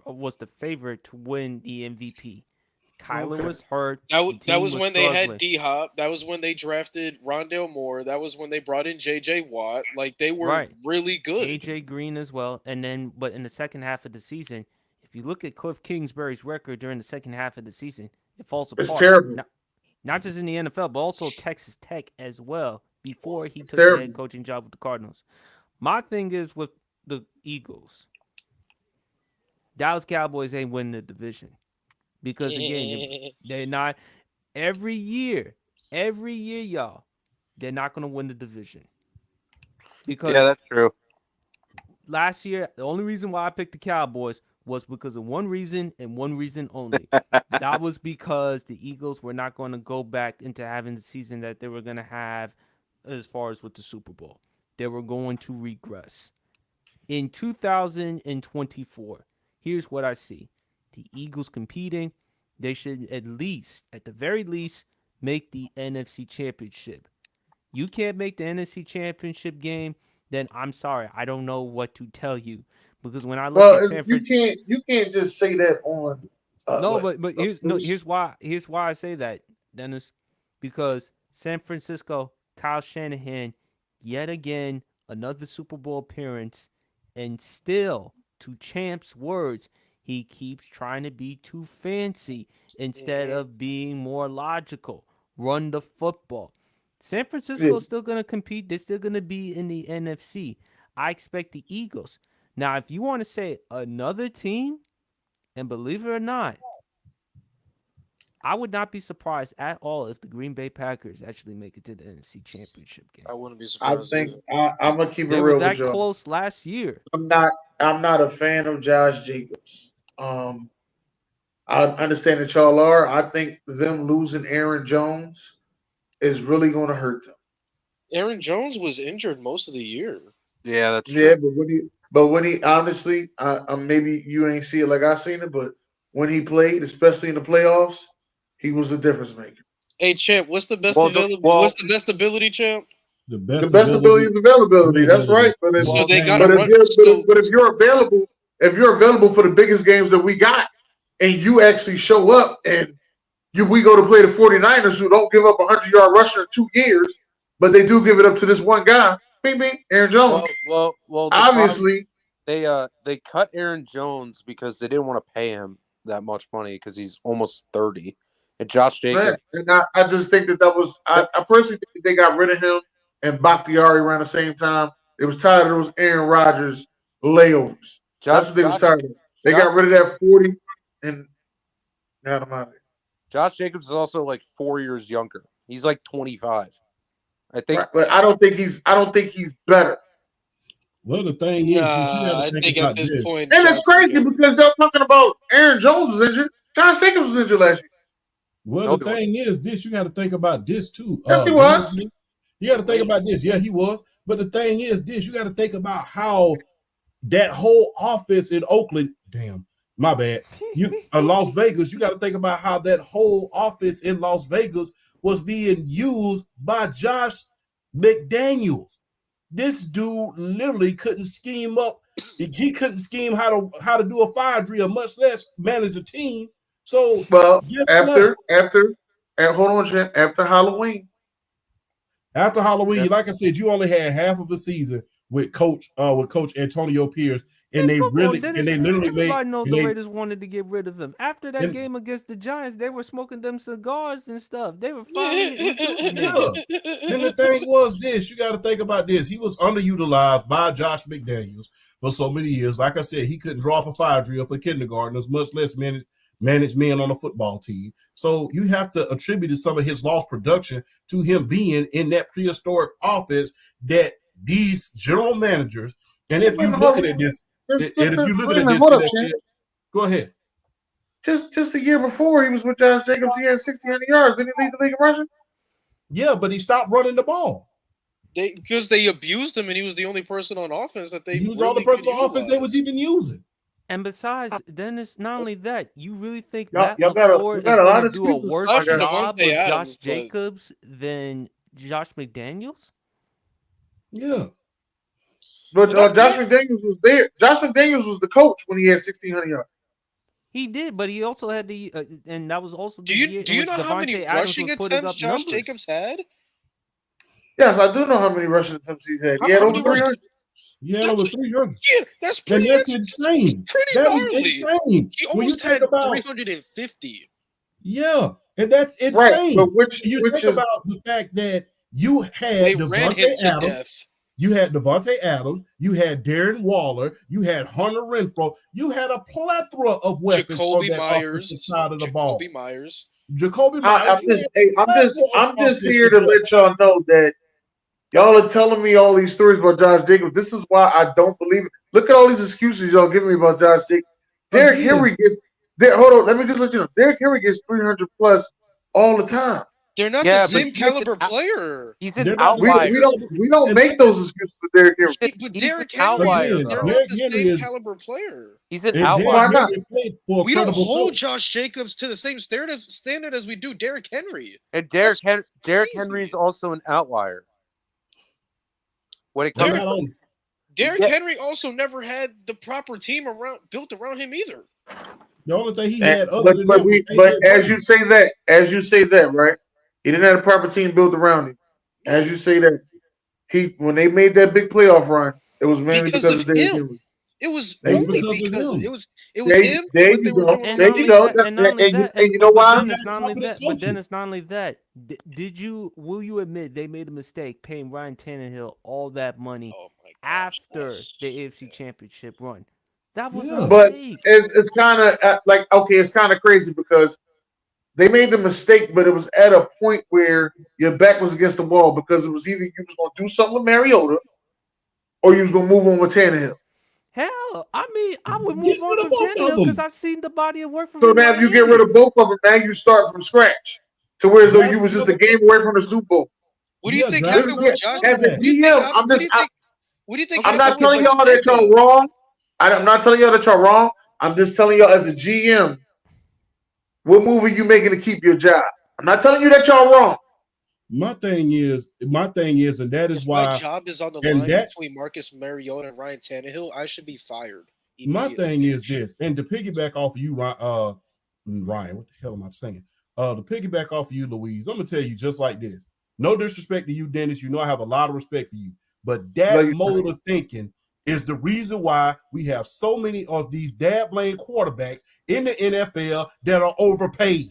was the favorite to win the MVP. Kyler was hurt. That the team was when they struggling. had D Hop. That was when they drafted Rondale Moore. That was when they brought in JJ Watt. Like they were Right. really good. AJ Green as well. And then, but in the second half of the season, if you look at Cliff Kingsbury's record during the second half of the season, it falls apart. It's terrible. Not just in the NFL, but also Texas Tech as well. Before he took the terrible. head coaching job with the Cardinals. My thing is with the Eagles, Dallas Cowboys ain't winning the division because again, they're not every year, y'all. They're not going to win the division because Yeah, that's true. last year, the only reason why I picked the Cowboys was because of one reason and one reason only. That was because the Eagles were not going to go back into having the season that they were going to have as far as with the Super Bowl. They were going to regress. In 2024, here's what I see. The Eagles competing, they should at the very least, make the NFC Championship. You can't make the NFC Championship game, then I'm sorry. I don't know what to tell you. Because when I look at San Francisco, you can't just say that on. Here's why I say that, Dennis, because San Francisco, Kyle Shanahan, yet again another Super Bowl appearance, and still, to Champ's words, he keeps trying to be too fancy instead of being more logical. Run the football. San Francisco is still going to compete. They're still going to be in the NFC. I expect the Eagles. Now, if you want to say another team, and believe it or not, I would not be surprised at all if the Green Bay Packers actually make it to the NFC Championship game. I wouldn't be I surprised. think either. I'm gonna keep it They real were that with you. close last year. I'm not a fan of Josh Jacobs. I understand that y'all are. I think them losing Aaron Jones is really going to hurt them. Aaron Jones was injured most of the year. Yeah, that's true. Yeah, but when he honestly, maybe you ain't see it like I seen it, but when he played, especially in the playoffs, he was a difference maker. Hey, Champ, what's the best Well, what's the best ability, Champ? The The best ability is availability. That's right. But if, So they got gotta but, run. if you're available for the biggest games that we got, and you actually show up, and we go to play the 49ers, who don't give up a 100-yard rusher in 2 years, but they do give it up to this one guy, bing bing, Aaron Jones. Well. The Obviously, problem, they cut Aaron Jones because they didn't want to pay him that much money because he's almost 30. And Josh Jacobs. and I just think that was. I personally think that they got rid of him and Bakhtiari around the same time. They was tired of those Aaron Rodgers layovers. That's what they was tired of. They got rid of that 40 and got him out of there. Josh Jacobs is also like 4 years younger. He's like 25. I think. Right, but I don't think he's better. Well, the thing is, you got I to think think at about this this. point, And Josh it's crazy Jacobs- because they're talking about Aaron Jones was injured. Josh Jacobs was injured last year. Well, No, the thing is, this you got to think about this too. Yes, he was. You got to think about this. Yeah, he was. But the thing is, this you got to think about how that whole office in Oakland. Damn, my bad. You Las Vegas. You got to think about how that whole office in Las Vegas was being used by Josh McDaniels. This dude literally couldn't scheme up. He couldn't scheme how to do a fire drill, much less manage a team. So Well, guess after what? hold on, Jen, after Halloween. After Halloween, Yeah. like I said, you only had half of a season with Coach Antonio Pierce, and they Come on, really Dennis, and they literally everybody made. knows and the they- Raiders wanted to get rid of him. After that and- game against the Giants, they were smoking them cigars and stuff. They were finally recruiting Yeah. niggas. And the thing was this, you got to think about this. He was underutilized by Josh McDaniels for so many years. Like I said, he couldn't draw up a fire drill for kindergartners, much less manage men on a football team. So you have to attribute some of his lost production to him being in that prehistoric offense that these general managers, and if you look at this, and if you look at this, Hold up, Jen. go ahead. Just the year before he was with Josh Jacobs, he had 1,600 yards. Didn't he lead the league in rushing? Yeah, but he stopped running the ball. Because they abused him, and he was the only person on offense that they. He was really all the person could on offense they was utilize. even using. And besides, Dennis, not only that, you really think Y'all- Matt y'all got a- LaFleur you is got a lot going to of do a excuses. worse I got- job Devontae with Adams, Josh but- Jacobs than Josh McDaniels? Yeah. But Well, that's Josh McDaniels was there. Josh McDaniels was the coach when he had 1,600 yards. He did, but he also had the, and that was also the Do you year do in you which know how many Devontae Adams rushing was putting attempts up Josh numbers. Jacobs had? Yes, I do know how many rushing attempts he's had. He had How over many 300. Yeah, That's over a- 300. Yeah, that's And pretty. that's That's insane. pretty That is gnarly. insane. He When you almost think had about 350. yeah, and that's insane. Right, but which you think is about the fact that you had They ran him Devontae to Adams, death. you had Devontae Adams, you had Darren Waller, you had Hunter Renfro, you had a plethora of weapons Jacoby on that Myers. offensive side of the ball. Jacoby Myers. Jacoby I'm Myers. you just, had hey, I'm just offensive here to let y'all know that y'all are telling me all these stories about Josh Jacobs. This is why I don't believe it. Look at all these excuses y'all giving me about Josh Jacobs. Derrick Again. Henry gets hold on, let me just let you know. Derrick Henry gets 300 plus all the time. They're not Yeah, the but same he's caliber an out- player. He's an They're not the outlier. We don't make those excuses for Derrick Henry. But He's Derrick an Henry, outlier, Again, they're though. not Derrick the Henry same is- caliber player. He's an And outlier. Why Derrick not? Henry played for a We don't credible hold coach. Josh Jacobs to the same standard as we do Derrick Henry. And That's Derrick crazy. Henry is also an outlier. When it Well, comes not only- Derrick Yeah. Henry also never had the proper team built around him either. The only thing he had other But than but that we was but AJ Brown. as you say that, right? He didn't have a proper team built around him. As you say that, when they made that big playoff run, it was mainly Because because of of Derrick him. Henry. It was There you only go. because Because of it him. was There him there and what you they were go. doing And on There not you only go. that, and not only And that, you know but why? Dennis, not only Competent that, but coaching. Dennis, not only that. Will you admit they made a mistake paying Ryan Tannehill all that money Oh my gosh, after yes. the AFC Championship run? That was Yeah. a But mistake. it's kind of like, okay, it's kind of crazy because they made the mistake, but it was at a point where your back was against the wall because it was either you was going to do something with Mariota or you was going to move on with Tannehill. Hell, I mean, I would Get move on rid of from both of Tannehill because them. I've seen the body of work from So him now in if you get Miami. rid of both of them, now you start from scratch to where as though you was just a game away from the Super Bowl. What do you Yeah, think draft happened another with Josh? As a What do you think GM, happened- what do you think- what do you think I'm not happened with telling Josh y'all that y'all Jacobs? wrong. I'm not telling y'all that y'all wrong. I'm just telling y'all as a GM, what move are you making to keep your job? I'm not telling you that y'all wrong. My thing is, and that is If my why job is on the and line that- between Marcus Mariota and Ryan Tannehill, I should be fired. my immediately. thing is this, and to piggyback off of you, Ryan, what the hell am I saying? To piggyback off of you, Louise, I'm gonna tell you just like this. No disrespect to you, Dennis. You know I have a lot of respect for you, but that No, you mode of thinking is the reason why we have so many of these dad blame quarterbacks in the NFL that are overpaid.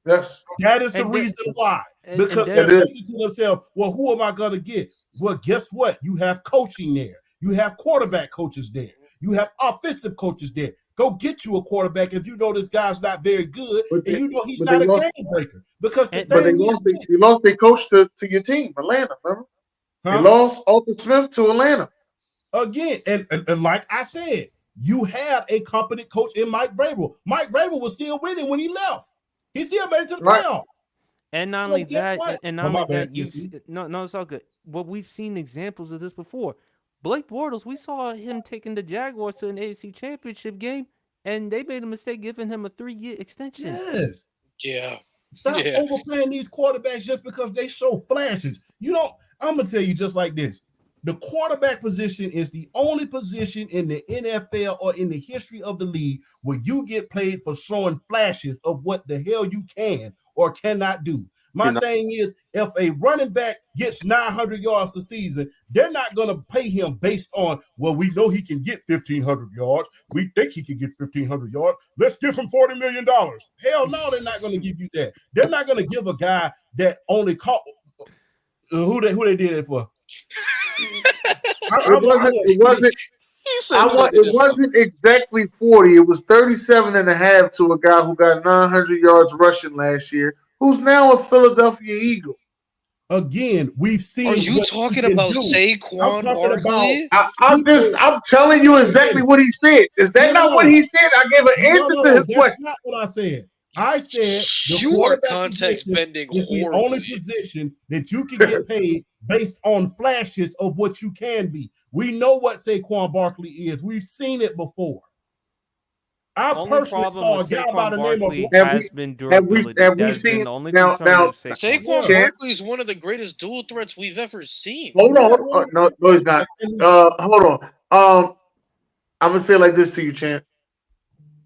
Yes. That is the And then- reason why. And Because then- they're thinking to themselves, well, who am I going to get? Well, guess what? You have coaching there. You have quarterback coaches there. You have offensive coaches there. Go get you a quarterback if you know this guy's not very good But and they- you know he's but not they a lost- game breaker. Because the And- But they thing lost. is, They lost their coach to your team, Atlanta. Remember? huh? They lost Arthur Smith to Atlanta. again, and like I said, you have a competent coach in Mike Vrabel. Mike Vrabel was still winning when he left. He still made it to the Right. playoffs. And not So only guess that, what? and Oh, not my only that, bad, you've Christy. no, it's all good. But we've seen examples of this before. Blake Bortles, we saw him taking the Jaguars to an AFC Championship game, and they made a mistake giving him a 3-year extension. Yes. Yeah. Stop Yeah. overplaying these quarterbacks just because they show flashes. You know, I'm gonna tell you just like this. The quarterback position is the only position in the NFL or in the history of the league where you get paid for showing flashes of what the hell you can or cannot do. My You're not- thing is, if a running back gets 900 yards a season, they're not going to pay him based on, well, we know he can get 1,500 yards. We think he can get 1,500 yards. Let's give him $40 million. Hell no, they're not going to give you that. They're not going to give a guy that only caught who they did it for. It wasn't. He said who they did It it for. wasn't exactly 40. It was 37 and a half to a guy who got 900 yards rushing last year, who's now a Philadelphia Eagle. Again, we've seen. Are you what he talking can about do. Saquon I'm talking Barkley? I'm telling you exactly what he said. Is that not what he said? I gave an answer to his That's question. not what I said. I said the You are quarterback context position bending is the only horribly. position that you can get paid based on flashes of what you can be. We know what Saquon Barkley is. We've seen it before. I Only personally problem saw a with guy by Saquon the name Barkley of. has been durability. have we That's been seen- the only now- concern now- with Saquon. Saquon Yeah. Barkley is one of the greatest dual threats we've ever seen. Hold on. No, he's not. Hold on. I'm gonna say it like this to you, Champ.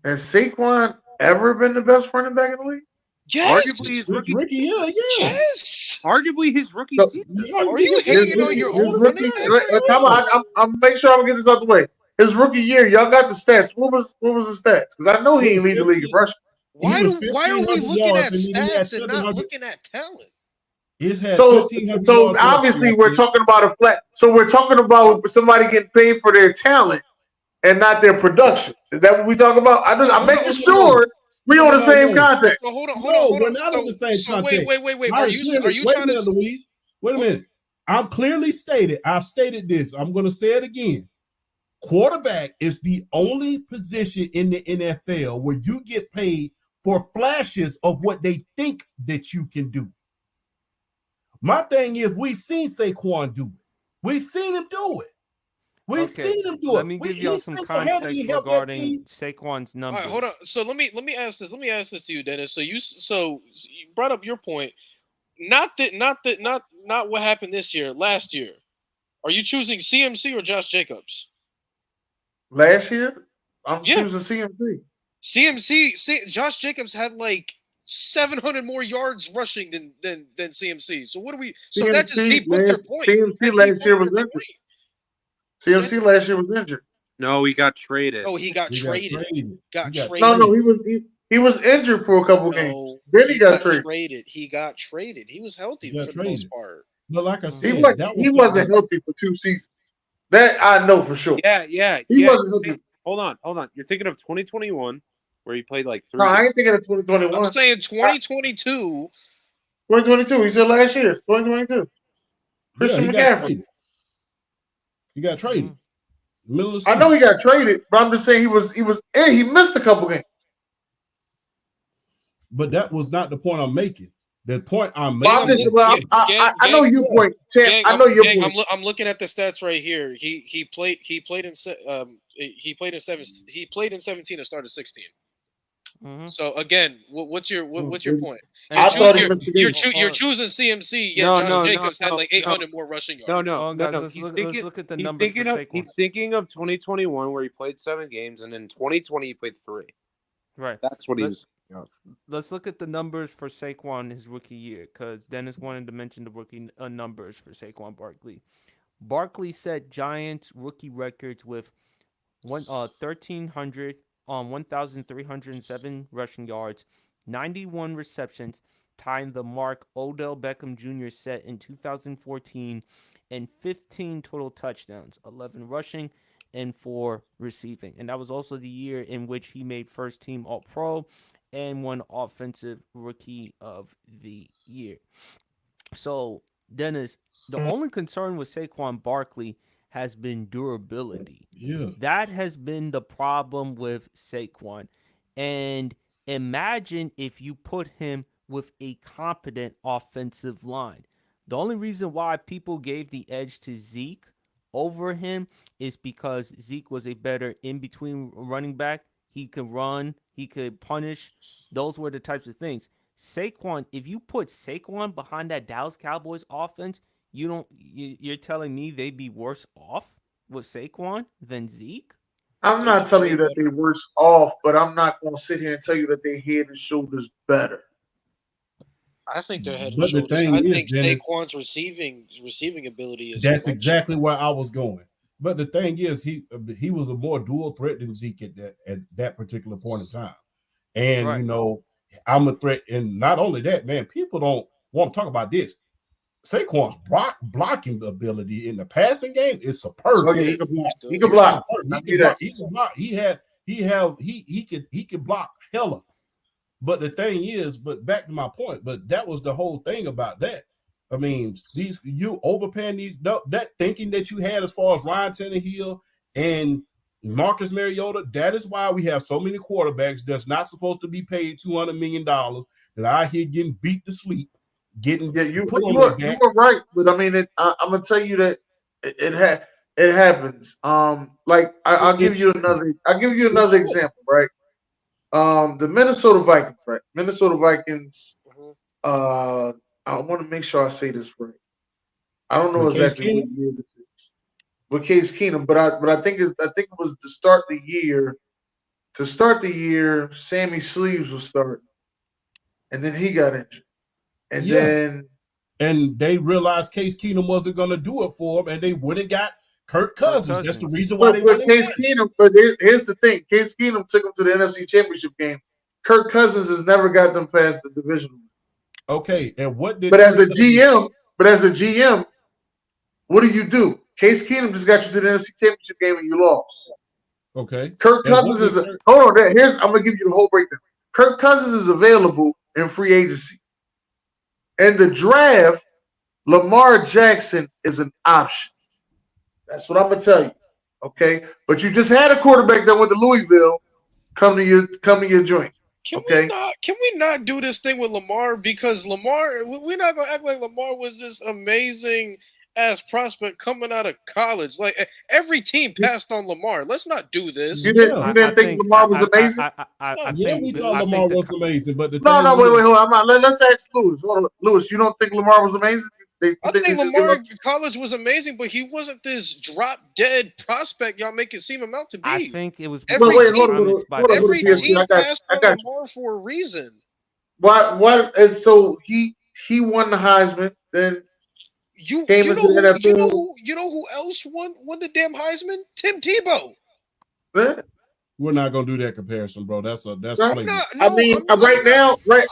Has Saquon ever been the best running back in the league? Yes. Arguably, his rookie. Yeah. Yes. Arguably, his rookie So- season. Are you hating on your own running back right Come now? on, I'm make sure I'm gonna get this out the way. His rookie year, y'all got the stats. What was the stats? Because I know he ain't lead the league in rushing. Why was are we 1,500 looking yards at and he had stats and not 700. looking at talent? It had So 1,500 so yards obviously rushing we're last talking about a flat. So we're talking about somebody getting paid for their talent and not their production. Is that what we talk about? I'm making sure we on the same context. So hold on. We're not on the same context. Wait. I Are you clearly- wait trying a minute, to? Louise? Wait a minute. I've clearly stated. I've stated this. I'm going to say it again. Quarterback is the only position in the NFL where you get paid for flashes of what they think that you can do. My thing is, we've seen Saquon do it. We've seen him do it. We've seen him do it. Let me give y'all some context regarding Saquon's All numbers. right, hold on. So let me ask this. Let me ask this to you, Dennis. So you brought up your point. Not what happened this year. Last year, are you choosing CMC or Josh Jacobs? Last year, I'm Yeah. choosing CMC. Josh Jacobs had like 700 more yards rushing than CMC. So what do we? So that just debunked your point. CMC last year was injured. CMC last year was injured. No, he got traded. Oh, he got traded. Got traded. No, he was injured for a couple games. Then he got traded. He got traded. He was healthy He got for the traded. most part. But like I said, he wasn't healthy for 2 seasons. That I know for sure. Yeah. He wasn't healthy. Hold on. You're thinking of 2021, where he played like 3. No, I ain't thinking of 2021. I'm saying 2022. 2022. He said last year. 2022. Christian McCaffrey. He got traded. Middle of the I season. know he got traded, but I'm just saying he missed a couple games. But that was not the point I'm making. The point I'm Well, making. I know your point, Champ. I know your point. I'm looking at the stats right here. He played in 17 and started 16. Mhm. So again, what's your point? I thought he missed the You're game. choosing CMC. Yeah, No, Josh Jacobs had like 800 more rushing yards. No. Guys, no. let's He's look at the he's numbers thinking for of Saquon. he's thinking of 2021, where he played 7 games, and in 2020 he played 3. Right. That's what he was thinking of. Let's look at the numbers for Saquon his rookie year, because Dennis wanted to mention the rookie numbers for Saquon Barkley. Barkley set Giants rookie records with 1,307 rushing yards, 91 receptions, tying the mark Odell Beckham Jr. set in 2014, and 15 total touchdowns, 11 rushing and 4 receiving. And that was also the year in which he made first team All-Pro and won Offensive Rookie of the Year. So, Dennis, the only concern with Saquon Barkley has been durability. Yeah. That has been the problem with Saquon. And imagine if you put him with a competent offensive line. The only reason why people gave the edge to Zeke over him is because Zeke was a better in between running back. He could run, he could punish. Those were the types of things. Saquon, if you put Saquon behind that Dallas Cowboys offense, you're telling me they'd be worse off with Saquon than Zeke? I'm They not do telling way you that better. they're worse off, but I'm not going to sit here and tell you that they're head and shoulders better. I think they're head and But the shoulders. thing I is, think Dennis, Saquon's receiving ability is that's much. exactly where I was going. But the thing is, he was a more dual threat than Zeke at that particular point in time. And Right. I'm a threat. And not only that, man, people don't want to talk about this. Saquon's blocking ability in the passing game is Oh superb. yeah, he Good. can block. It's He good. can It's block. superb. I He see can that. block. He can block. He can block hella. But the thing is, but back to my point, but that was the whole thing about that. I mean, you overpaying that thinking that you had as far as Ryan Tannehill and Marcus Mariota. That is why we have so many quarterbacks that's not supposed to be paid $200 million that are out here getting beat to sleep, getting Yeah, you put on you their are you back. are right, but I mean, I'm gonna tell you that it happens. Like I'll It give you shouldn't. It another shouldn't. example, right? The Minnesota Vikings, right? Minnesota Vikings. Mhm. Uh, I want to make sure I say this right. I don't know With Case exactly what Keenum, year this is with Case Keenum, but I think it was to start the year. To start the year, Sammy Sleeves was starting, and then he got injured, and yeah. then And they realized Case Keenum wasn't going to do it for them, and they went and got Kirk Kirk Cousins. That's the Cousins. reason why but they but went and Case got him. Keenum, but here's the thing: Case Keenum took him to the NFC Championship game. Kirk Cousins has never got them past the division. Okay, and what did But as Kirk a Cousins? GM, what do? Case Keenum just got you to the NFC Championship game and you lost. Okay, Kirk and what Cousins did is a Kirk? hold on. I'm gonna give you the whole breakdown. Kirk Cousins is available in free agency. In the draft, Lamar Jackson is an option. That's what I'm gonna tell you. Okay, but you just had a quarterback that went to Louisville come to your joint. Okay, Can we not do this thing with Lamar? Because we're not gonna act like Lamar was this amazing ass prospect coming out of college. Like every team you, passed on Lamar. Let's not do this. Yeah, you I didn't think think Lamar was amazing? Let's I not yeah, do we think thought I this. think Lamar the was amazing, but the No, thing wait, is, hold on. Let's ask Lewis. Hold on. Lewis, you don't think Lamar was amazing? You I think they think should give Lamar him? in college was amazing, but he wasn't this drop dead prospect y'all make it seem him out to I be. think it was Well, Every because wait, of hold team on, comments by hold on, every people PSP. team passed I on got you. Lamar for a reason. Why? And so he won the Heisman, then You came you into know the who NFL. you know who else won the damn Heisman? Tim Tebow. Man, we're not gonna do that comparison, bro. That's right? I'm flagrant. not no,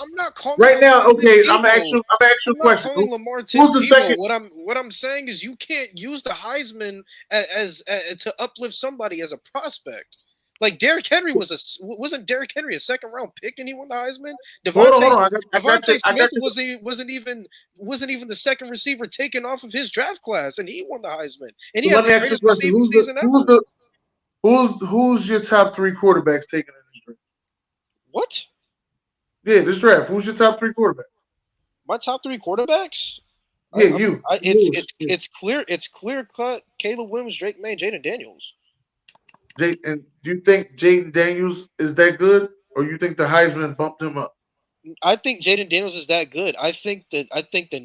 I'm not calling Right Lamar now, Tim okay. Tebow. I'm gonna ask you I'm a not question. calling Lamar Tim Who's the Tebow. second? What I'm saying is you can't use the Heisman as to uplift somebody as a prospect. Like Derrick Henry wasn't Derrick Henry a second round pick and he won the Heisman? Hold on. Devontae I got Smith you. wasn't even the second receiver taken off of his draft class and he won the Heisman and he So had let the me ask you a greatest question. receiving season ever. Who's your top three quarterbacks taken in this draft? What? Yeah, this draft. Who's your top three quarterbacks? My top three quarterbacks? Yeah, you. Lewis. Yeah. It's clear cut. Caleb Williams, Drake May, Jaden Daniels. And do you think Jaden Daniels is that good, or you think the Heisman bumped him up? I think Jaden Daniels is that good. I think the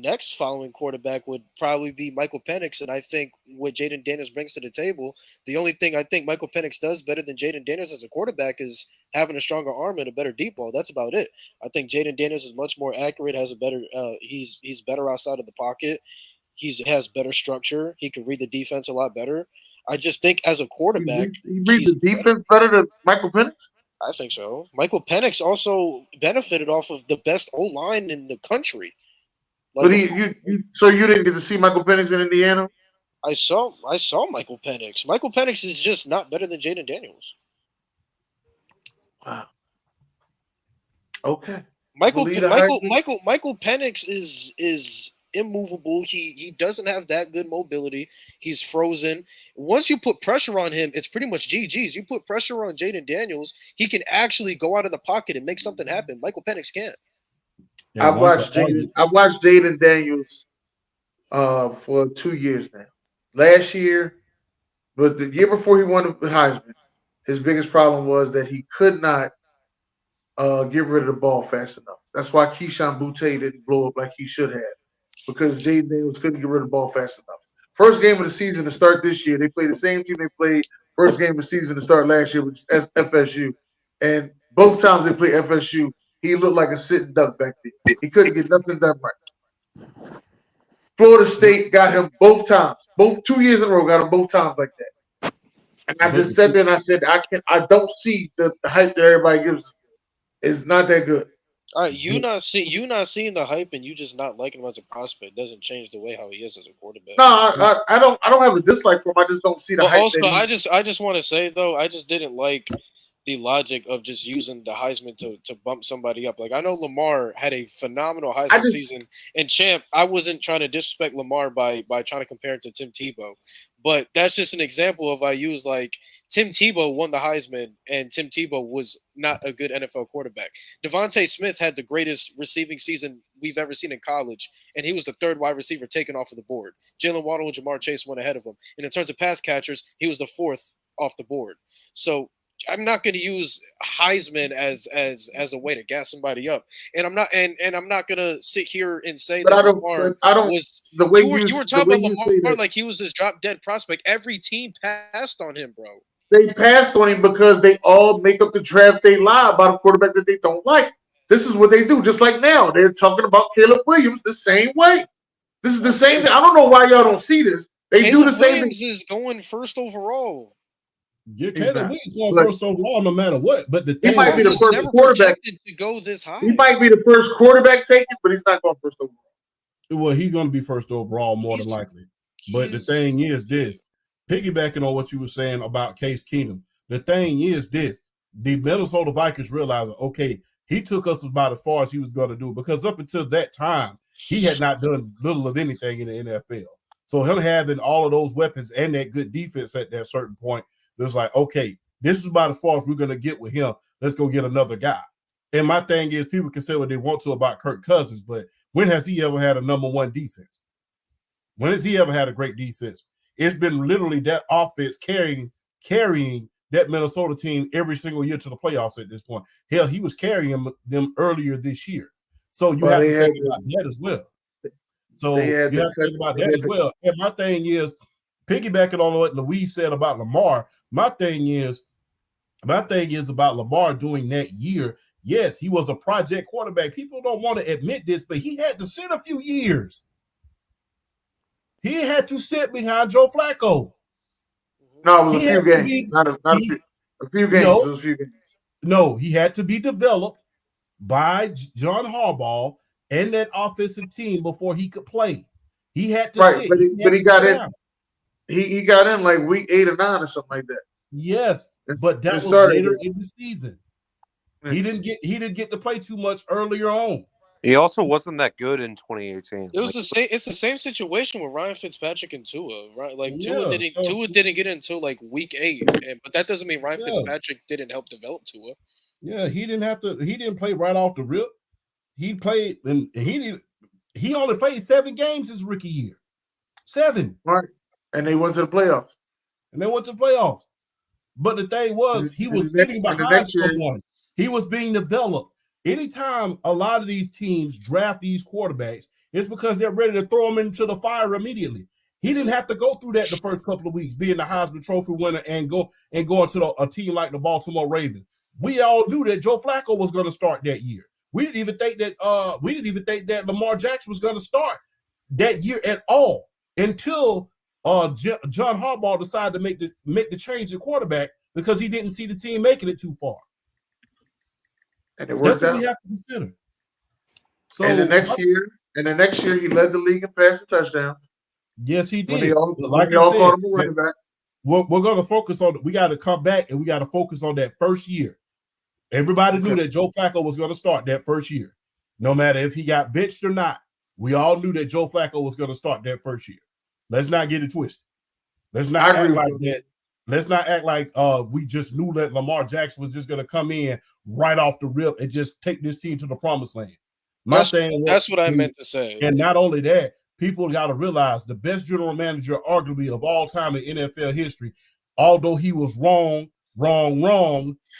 next following quarterback would probably be Michael Penix, and I think what Jaden Daniels brings to the table, the only thing I think Michael Penix does better than Jaden Daniels as a quarterback is having a stronger arm and a better deep ball. That's about it. I think Jaden Daniels is much more accurate, has a better he's better outside of the pocket. Has better structure. He can read the defense a lot better. I just think as a quarterback, He read he's the defense better than Michael Penix. I think so. Michael Penix also benefited off of the best O line in the country. But Like so you didn't get to see Michael Penix in Indiana? I saw Michael Penix. Michael Penix is just not better than Jaden Daniels. Wow. Okay. Michael Believe the Heisman? Penix is immovable. He doesn't have that good mobility. He's frozen. Once you put pressure on him, it's pretty much GG's. You put pressure on Jaden Daniels, he can actually go out of the pocket and make something happen. Michael Penix can't. Yeah, I've watched Jaden Daniels for 2 years now. Last year, but the year before he won the Heisman, his biggest problem was that he could not get rid of the ball fast enough. That's why Keyshawn Boutte didn't blow up like he should have, because Jaden Daniels couldn't get rid of the ball fast enough. First game of the season to start this year, they played the same team they played first game of the season to start last year, which is FSU. And both times they played FSU, he looked like a sitting duck back there. He couldn't get nothing done right. Florida State got him both times. 2 years in a row got him both times like that. And I just stood there and I said, I don't see the hype that everybody gives. It's not that good. All right, you not seeing the hype and you just not liking him as a prospect doesn't change the way how he is as a quarterback. No, I don't have a dislike for him. I just don't see the hype. Also, I just want to say though, I just didn't like the logic of just using the Heisman to bump somebody up. Like, I know Lamar had a phenomenal Heisman season, and Champ, I wasn't trying to disrespect Lamar by trying to compare it to Tim Tebow, but that's just an example of I use like Tim Tebow won the Heisman, and Tim Tebow was not a good NFL quarterback. Devontae Smith had the greatest receiving season we've ever seen in college, and he was the third wide receiver taken off of the board. Jalen Waddle and Jamar Chase went ahead of him. And in terms of pass catchers, he was the fourth off the board. So I'm not going to use Heisman as a way to gas somebody up, and I'm not going to sit here and say that Lamar was the way you were talking about Lamar like he was this drop dead prospect. Every team passed on him, bro. They passed on him because they all make up the draft day lie about a quarterback that they don't like. This is what they do. Just like now, they're talking about Caleb Williams the same way. This is the same thing. I don't know why y'all don't see this. They do the same thing. Williams is going first overall. Yeah, Caleb Williams going first overall no matter what. But the thing he might be the first quarterback to go this high. He might be the first quarterback taken, but he's not going first overall. Well, he's going to be first overall more than likely. But the thing is this, piggybacking on what you were saying about Case Keenum, the thing is this, the Minnesota Vikings realized, okay, he took us about as far as he was going to do, because up until that time, he had not done little of anything in the NFL. So him having all of those weapons and that good defense at that certain point, it was like, okay, this is about as far as we're going to get with him. Let's go get another guy. And my thing is, people can say what they want to about Kirk Cousins, but when has he ever had a number one defense? When has he ever had a great defense? It's been literally that offense carrying that Minnesota team every single year to the playoffs at this point. Hell, he was carrying them earlier this year. So you have to think about that as well. So you have to think about that as well. And my thing is, piggybacking on what Louise said about Lamar, my thing is about Lamar doing that year. Yes, he was a project quarterback. People don't want to admit this, but he had to sit a few years. He had to sit behind Joe Flacco. No, it was a few games. A few games. No, it was a few games. No, he had to be developed by John Harbaugh and that offensive team before he could play. He had to sit. But he got in. He got in like week 8 or 9 or something like that. Yes, but that was later in the season. He didn't get to play too much earlier on. He also wasn't that good in 2018. It was the same. It's the same situation with Ryan Fitzpatrick and Tua, right? Like Tua didn't get until like week 8, but that doesn't mean Ryan Fitzpatrick didn't help develop Tua. Yeah, he didn't play right off the rip. He played, and he only played 7 games his rookie year. 7. Right, and they went to the playoffs. But the thing was, he was sitting behind someone. He was being developed. Anytime a lot of these teams draft these quarterbacks, it's because they're ready to throw them into the fire immediately. He didn't have to go through that the first couple of weeks, being the Heisman Trophy winner and going to a team like the Baltimore Ravens. We all knew that Joe Flacco was going to start that year. We didn't even think that Lamar Jackson was going to start that year at all until John Harbaugh decided to make the change in quarterback because he didn't see the team making it too far. And it worked out. That's what we have to consider. So and the next year, he led the league in passing touchdowns. Yes, he did. We're going to focus on. We got to come back and we got to focus on that first year. Everybody knew that Joe Flacco was going to start that first year, no matter if he got benched or not. We all knew that Joe Flacco was going to start that first year. Let's not get it twisted. Let's not I act agree like with that. Let's not act like we just knew that Lamar Jackson was just going to come in right off the rip and just take this team to the promised land. That's what I meant to say. And not only that, people got to realize the best general manager, arguably of all time in NFL history, although he was wrong,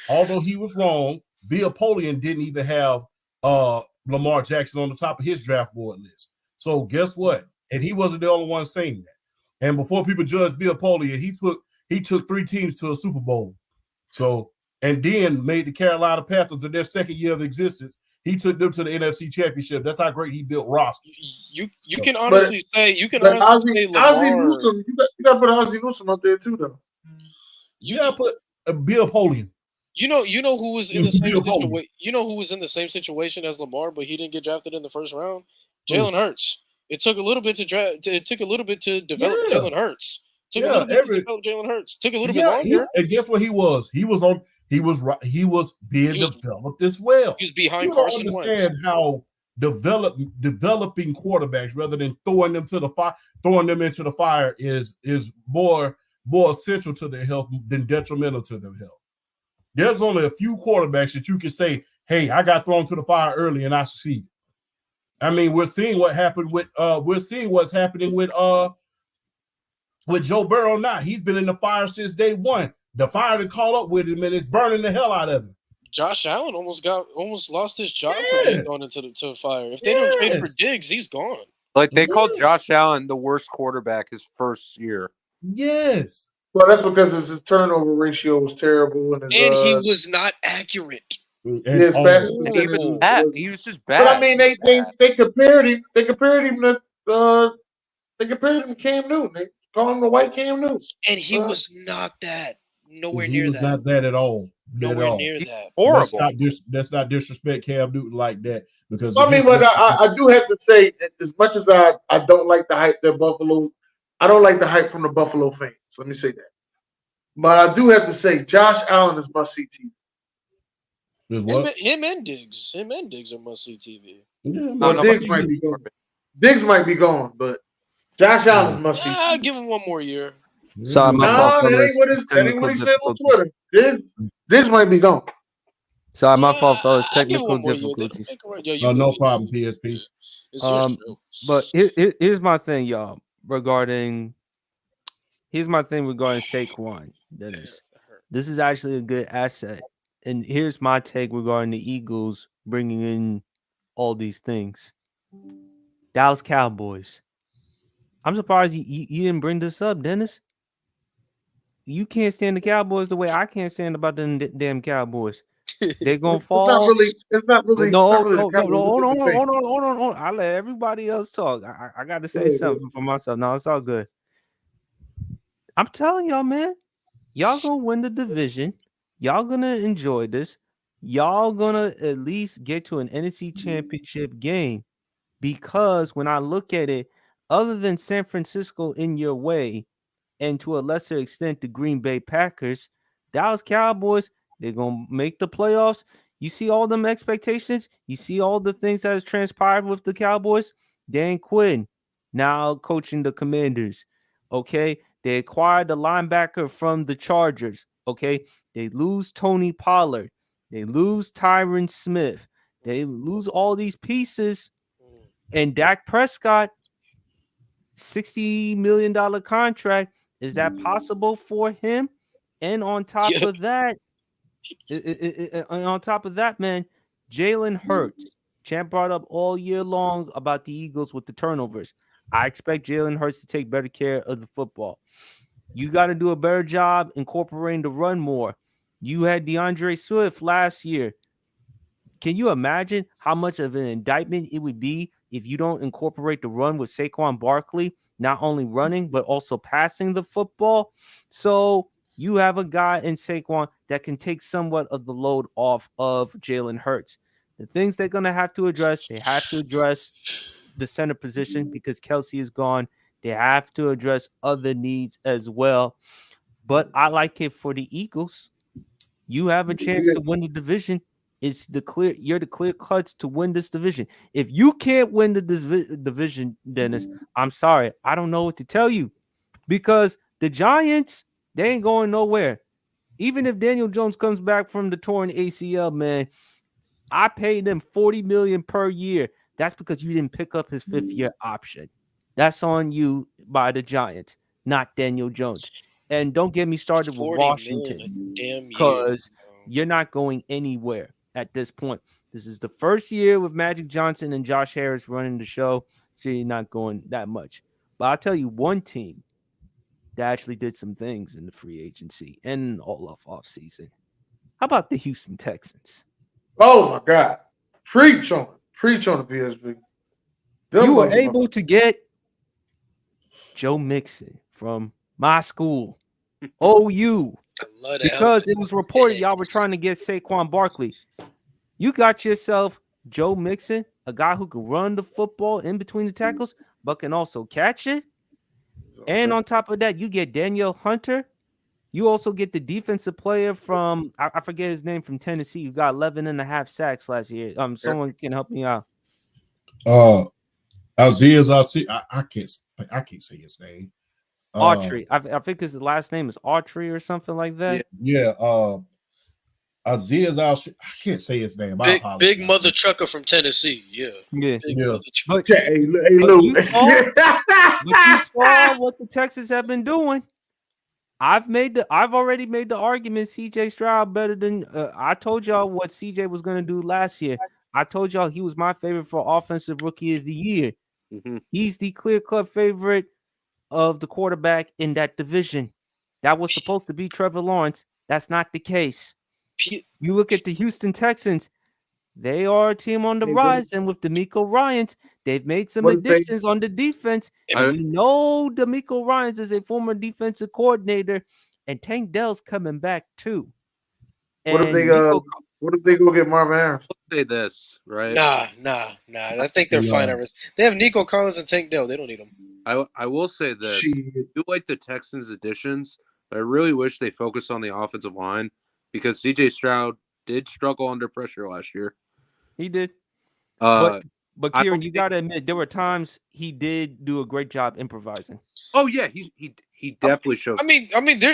although he was wrong, Bill Polian didn't even have Lamar Jackson on the top of his draft board list. So guess what? And he wasn't the only one saying that. And before people judge Bill Polian, he took 3 teams to a Super Bowl. So, and then made the Carolina Panthers in their second year of existence. He took them to the NFC Championship. That's how great he built rosters. You can honestly say Lamar. Ozzie Newsome, you got to put Ozzie Newsome up there too, though. You got to put Bill Polian. You know who was in the same situation. You know who was in the same situation as Lamar, but he didn't get drafted in the first round. Jalen Hurts. It took a little bit to draft. It took a little bit to develop Jalen Hurts. Took a little bit to develop Jalen Hurts. Took a little bit longer. And guess what he was? He was being developed as well. He was behind Carson Wentz. You understand how developing quarterbacks rather than throwing them into the fire is more essential to their health than detrimental to their health. There's only a few quarterbacks that you can say, "Hey, I got thrown to the fire early and I succeeded." I mean, we're seeing what's happening with Joe Burrow now. He's been in the fire since day one. The fire that caught up with him and it's burning the hell out of him. Josh Allen almost lost his job for being going into the fire. If they don't trade for Diggs, he's gone. Like they called Josh Allen the worst quarterback his first year. Yes. Well, that's because his turnover ratio was terrible, and he was not accurate. He was just bad. But I mean, they compared him. They compared him to Cam Newton. They called him the white Cam Newton, and he was not that. Nowhere he near was that. Not that at all. Nowhere near that. Horrible. Let's not disrespect Cam Newton like that because I mean, but I do have to say, as much as I don't like the hype that Buffalo, I don't like the hype from the Buffalo fans. Let me say that. But I do have to say, Josh Allen is must-see TV. Him and Diggs are must-see TV. Yeah, well, Diggs might be gone. Diggs might be gone, but Josh Allen is must-see. I'll give him one more year. Sorry, my fault. That ain't what he said on Twitter. Diggs might be gone. Sorry, my fault, fellas. Technical difficulties. No problem, PSP. But here's my thing, y'all. Here's my thing regarding Saquon. Dennis, this is actually a good asset, and here's my take regarding the Eagles bringing in all these things. Dallas Cowboys. I'm surprised you didn't bring this up, Dennis. You can't stand the Cowboys the way I can't stand about them damn Cowboys. They're gonna fall. It's not really. No. Hold on. I let everybody else talk. I got to say something for myself. No, it's all good. I'm telling y'all, man. Y'all gonna win the division. Y'all gonna enjoy this. Y'all gonna at least get to an NFC Championship game, because when I look at it, other than San Francisco in your way, and to a lesser extent the Green Bay Packers, Dallas Cowboys, they're going to make the playoffs. You see all them expectations? You see all the things that has transpired with the Cowboys? Dan Quinn now coaching the Commanders, okay? They acquired the linebacker from the Chargers, okay? They lose Tony Pollard. They lose Tyron Smith. They lose all these pieces. And Dak Prescott, $60 million contract. Is that possible for him? And on top of that, man, Jalen Hurts. Champ brought up all year long about the Eagles with the turnovers. I expect Jalen Hurts to take better care of the football. You got to do a better job incorporating the run more. You had DeAndre Swift last year. Can you imagine how much of an indictment it would be if you don't incorporate the run with Saquon Barkley, not only running, but also passing the football? So you have a guy in Saquon that can take somewhat of the load off of Jalen Hurts. The things they're going to have to address, they have to address the center position because Kelsey is gone. They have to address other needs as well. But I like it for the Eagles. You have a chance to win the division. You're the clear cuts to win this division. If you can't win the division, Dennis, I'm sorry. I don't know what to tell you because the Giants, they ain't going nowhere. Even if Daniel Jones comes back from the torn ACL, man, I paid him $40 million per year. That's because you didn't pick up his 5th-year option. That's on you by the Giants, not Daniel Jones. And don't get me started with 40 Washington million a damn year. because you're not going anywhere at this point. This is the first year with Magic Johnson and Josh Harris running the show, so you're not going that much. But I'll tell you one team that actually did some things in the free agency and all of offseason. How about the Houston Texans? Oh my God. Preach on the PSB. You were able to get Joe Mixon from my school, OU, I love that. because it was reported y'all were trying to get Saquon Barkley. You got yourself Joe Mixon, a guy who can run the football in between the tackles, but can also catch it. And on top of that, you get Danielle Hunter. You also get the defensive player from, I forget his name, from Tennessee. You got 11 and a half sacks last year. Someone can help me out. Isaiah, I can't say his name. Autry. I think his last name is Autry or something like that. Yeah. Isaiah, I can't say his name. Big mother trucker from Tennessee. Yeah. Yeah. Big mother But, trucker. Hey, Lou. but you saw what the Texans have been doing. I've already made the argument CJ Stroud better than I told y'all what CJ was going to do last year. I told y'all he was my favorite for offensive rookie of the year. Mm-hmm. He's the clear-cut favorite of the quarterback in that division. That was supposed to be Trevor Lawrence. That's not the case. You look at the Houston Texans. They are a team on the rise, and with DeMeco Ryans, they've made some additions on the defense. And we know DeMeco Ryans is a former defensive coordinator, and Tank Dell's coming back too. What if they go get Marvin Harris? I'll say this, right? Nah. I think they're fine. They have Nico Collins and Tank Dell. They don't need them. I will say this. I do like the Texans' additions, but I really wish they focused on the offensive line because CJ Stroud did struggle under pressure last year. He did. But Kieran, you gotta admit there were times he did do a great job improvising. Oh yeah, he definitely showed. I mean,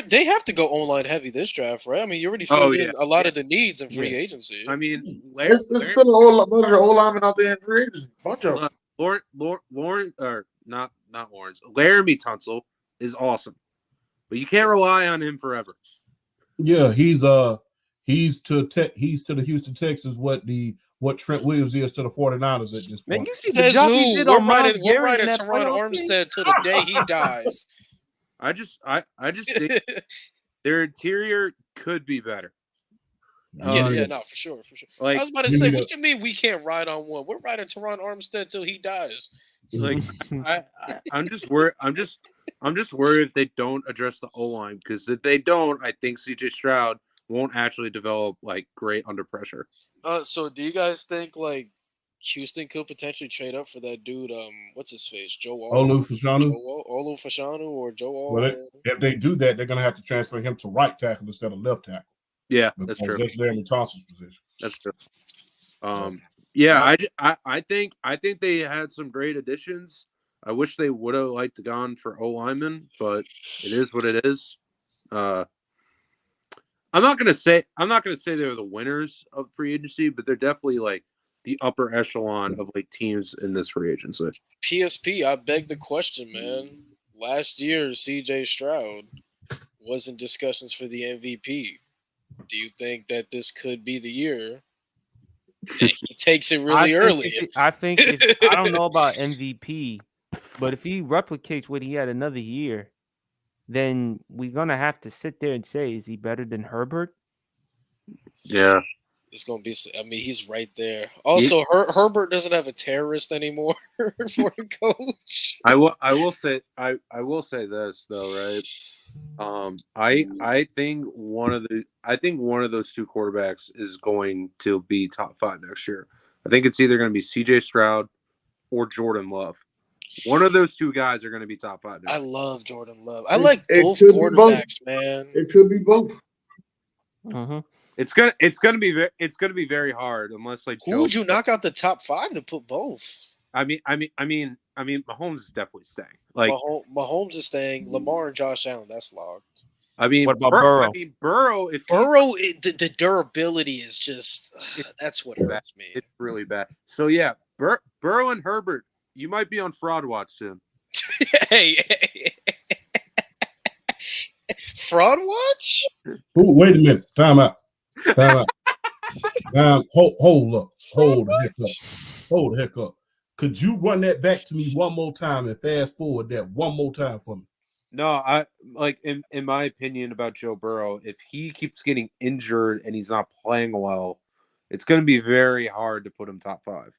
they have to go online heavy this draft, right? I mean, you already filled in a lot of the needs in free agency. I mean, There's still a bunch of old linemen out there in free agency. Bunch of them. Lauren, or not Lawrence. Laramie Tunsil is awesome, but you can't rely on him forever. Yeah, he's to the Houston Texans what Trent Williams is to the 49ers at this point. Man, you see the job he did on Myles we're Garrett riding in that Teron playoff Armstead to the day he dies. I just think their interior could be better. Yeah, no, for sure. Like, I was about to say, what you mean we can't ride on one? We're riding Teron Armstead till he dies. Like, I'm just worried. I'm just worried if they don't address the O line, because if they don't, I think CJ Stroud won't actually develop like great under pressure. So do you guys think like Houston could potentially trade up for that dude? What's his face? Olu Fashanu or Joe All? Well, if they do that, they're gonna have to transfer him to right tackle instead of left tackle. Yeah, that's true. That's Laramie Tunsil's position. That's true. Yeah, I think they had some great additions. I wish they would have liked to gone for O lineman, but it is what it is. I'm not gonna say they're the winners of free agency, but they're definitely like the upper echelon of like teams in this free agency. PSP, I beg the question, man. Last year, CJ Stroud was in discussions for the MVP. Do you think that this could be the year? He takes it really early. I don't know about MVP, but if he replicates what he had another year, then we're gonna have to sit there and say, is he better than Herbert? Yeah, it's gonna be. I mean, he's right there. Also, Herbert doesn't have a terrorist anymore for a coach. I will say this though, right? I think one of those two quarterbacks is going to be top 5 next year. I think it's either going to be CJ Stroud or Jordan Love. One of those two guys are going to be top 5 next year. I love Jordan Love. I like both quarterbacks, man. It could be both. Mm-hmm. It's gonna be very hard unless like Who would you knock out the top 5 to put both? I mean, Mahomes is definitely staying. Like, Mahomes is staying. Lamar and Josh Allen, that's locked. I mean, What about Burrow? I mean, Burrow. If Burrow, the durability is just that's what hurts me. it's really bad. So yeah, Burrow and Herbert, you might be on fraud watch soon. hey, fraud watch? Ooh, wait a minute. Time out. Hold up. Hold the heck up. Could you run that back to me one more time and fast forward that one more time for me? No, I like in my opinion about Joe Burrow, if he keeps getting injured and he's not playing well, it's going to be very hard to put him top 5.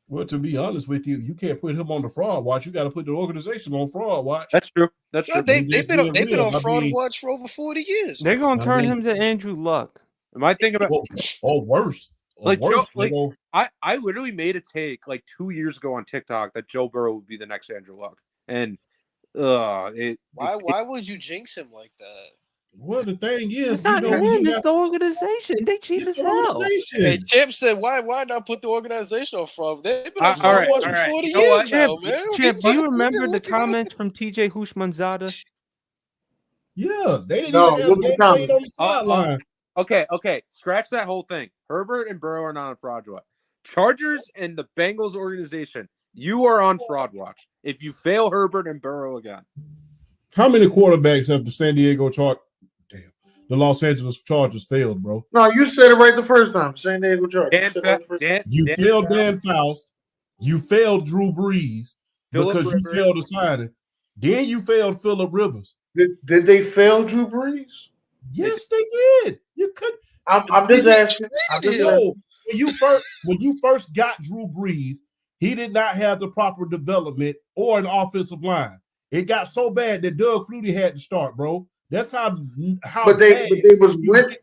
Well, to be honest with you, you can't put him on the fraud watch. You got to put the organization on fraud watch. That's true. That's Yeah, true. they've been on fraud watch for over 40 years. They're gonna turn mean- him to Andrew Luck. Am I thinking about Or worse. Like, worse, Joe, like you know. I literally made a take like 2 years ago on TikTok that Joe Burrow would be the next Andrew Luck, and Why would you jinx him like that? Well, the thing is, It's not him. It's the organization. They cheap it's as the hell. organization. Hey, Champ said, why not put the organization on fraud? They've been on All fraud right, watch all for right. 40 You know what? years now, man. Champ, do you We've been remember the looking up. comments from TJ Hushmanzada? Yeah, they didn't No, even have look at the Gatorade comments. on the sideline. Okay. Scratch that whole thing. Herbert and Burrow are not on fraud watch. Chargers and the Bengals organization, you are on fraud watch. If you fail Herbert and Burrow again, How many quarterbacks have the Los Angeles Chargers failed, bro? No, you said it right the first time. San Diego Chargers. You failed Dan Fouts. You failed Drew Brees Phillip because Rivers. you failed to sign it. Then you failed Phillip Rivers. Did they fail Drew Brees? Yes, they did. You could. I'm just asking. No, when you first got Drew Brees, he did not have the proper development or an offensive line. It got so bad that Doug Flutie had to start, bro. That's how. But they was winning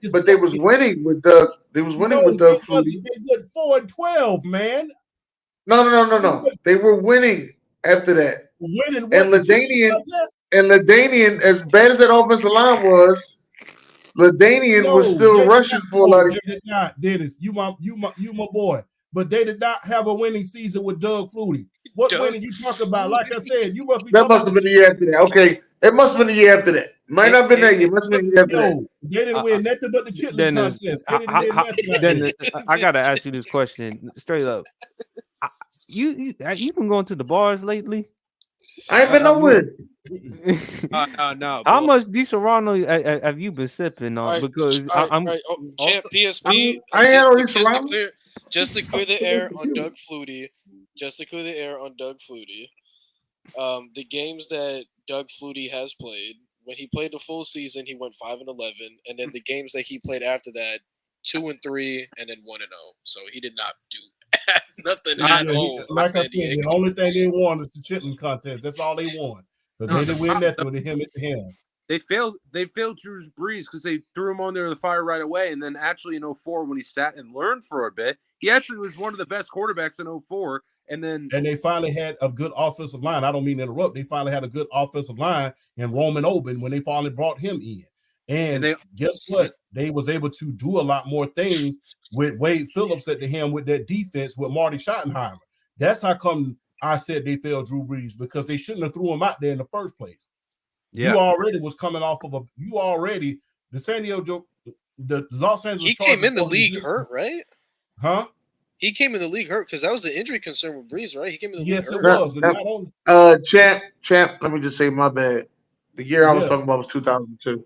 winning with Doug. They was winning with Doug Flutie. They went 4-12, man. No. They were winning after that. Winning And LaDainian, as bad as that offensive line was, LaDainian was still rushing for a lot of. They did not, Dennis. You my boy. But they did not have a winning season with Doug Flutie. What winning you talking about? Like I said, you must be. That must have been the year after that. Okay, it must have been the year after that. Might not have been that year. Must have been the year after that. They didn't win nothing but the chitlin Dennis, contest. They didn't win nothing. Dennis, I gotta ask you this question straight up. You been going to the bars lately? I ain't been nowhere. No. How much Di Serrano have you been sipping on? Because I'm Champ PSP. I ain't always surrounded. Just to clear the air on Doug Flutie. The games that Doug Flutie has played, when he played the full season, he went 5-11, and then the games that he played after that, 2-3, and then 1-0. So he did not do nothing at all. Like I said, the only thing they won is the chitlin contest. That's all they won. But they didn't win nothing with him at the helm. They failed Drew Brees because they threw him on there to the fire right away. And then actually in 04, when he sat and learned for a bit, he actually was one of the best quarterbacks in 04. And they finally had a good offensive line. I don't mean to interrupt. They finally had a good offensive line in Roman Oben when they finally brought him in. And guess what? They was able to do a lot more things with Wade Phillips at the helm with that defense with Marty Schottenheimer. That's how come I said they failed Drew Brees, because they shouldn't have threw him out there in the first place. Yeah. You already was coming off of the Los Angeles. He came in the league hurt, right? Huh? He came in the league hurt because that was the injury concern with Brees, right? He came in the league hurt. Yes, it was. Champ, let me just say my bad. The year I was talking about was 2002.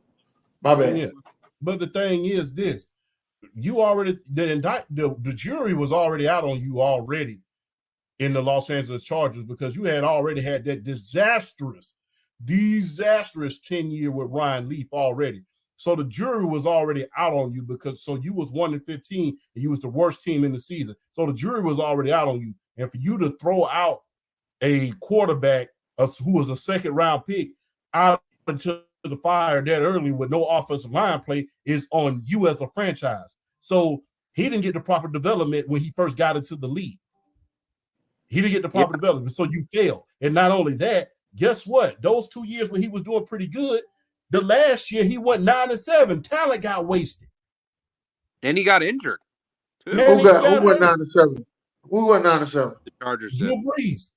My bad. Yeah. But the thing is this. You already the jury was already out on you already in the Los Angeles Chargers, because you had already had that disastrous 10-year with Ryan Leaf already. So the jury was already out on you, because you was 1-15 and you was the worst team in the season. So the jury was already out on you. And for you to throw out a quarterback who was a second-round pick out into the fire that early with no offensive line play is on you as a franchise. So he didn't get the proper development when he first got into the league. He didn't get the proper development, so you failed. And not only that, guess what? Those 2 years when he was doing pretty good, the last year he went 9-7. Talent got wasted. And he got injured too. Man, Who he got went hurt. 9-7? Who went 9-7? The Chargers Drew did. Brees.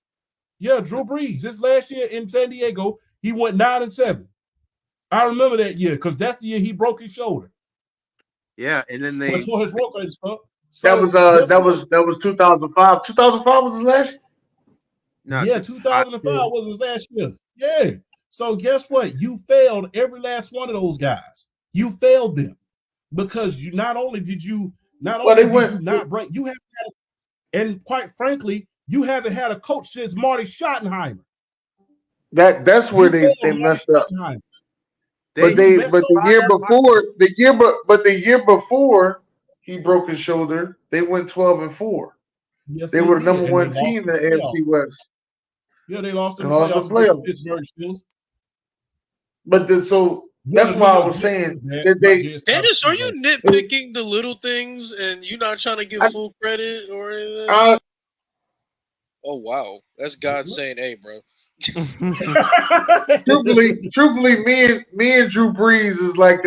Yeah, Drew Brees. This last year in San Diego, he went 9-7. I remember that year because that's the year he broke his shoulder. Yeah, and then But they tore his rotator cuff. That was 2005. 2005 was his last year? no, Yeah, 2005 was his last year. Yeah. So guess what? You failed every last one of those guys. You failed them because you not only did you not bring you haven't had and quite frankly, you haven't had a coach since Marty Schottenheimer. That's where they messed up. But the year before he broke his shoulder, they went 12-4. Yes, they were the did. number And one they lost team in the playoffs. AFC West. Yeah, they lost in the They lost playoffs the against playoffs. the Pittsburgh Steelers. But that's why I was saying that Dennis, are you nitpicking the little things and you're not trying to give full credit or anything? Oh wow, that's God saying, "Hey, bro." truthfully, me and Drew Brees is like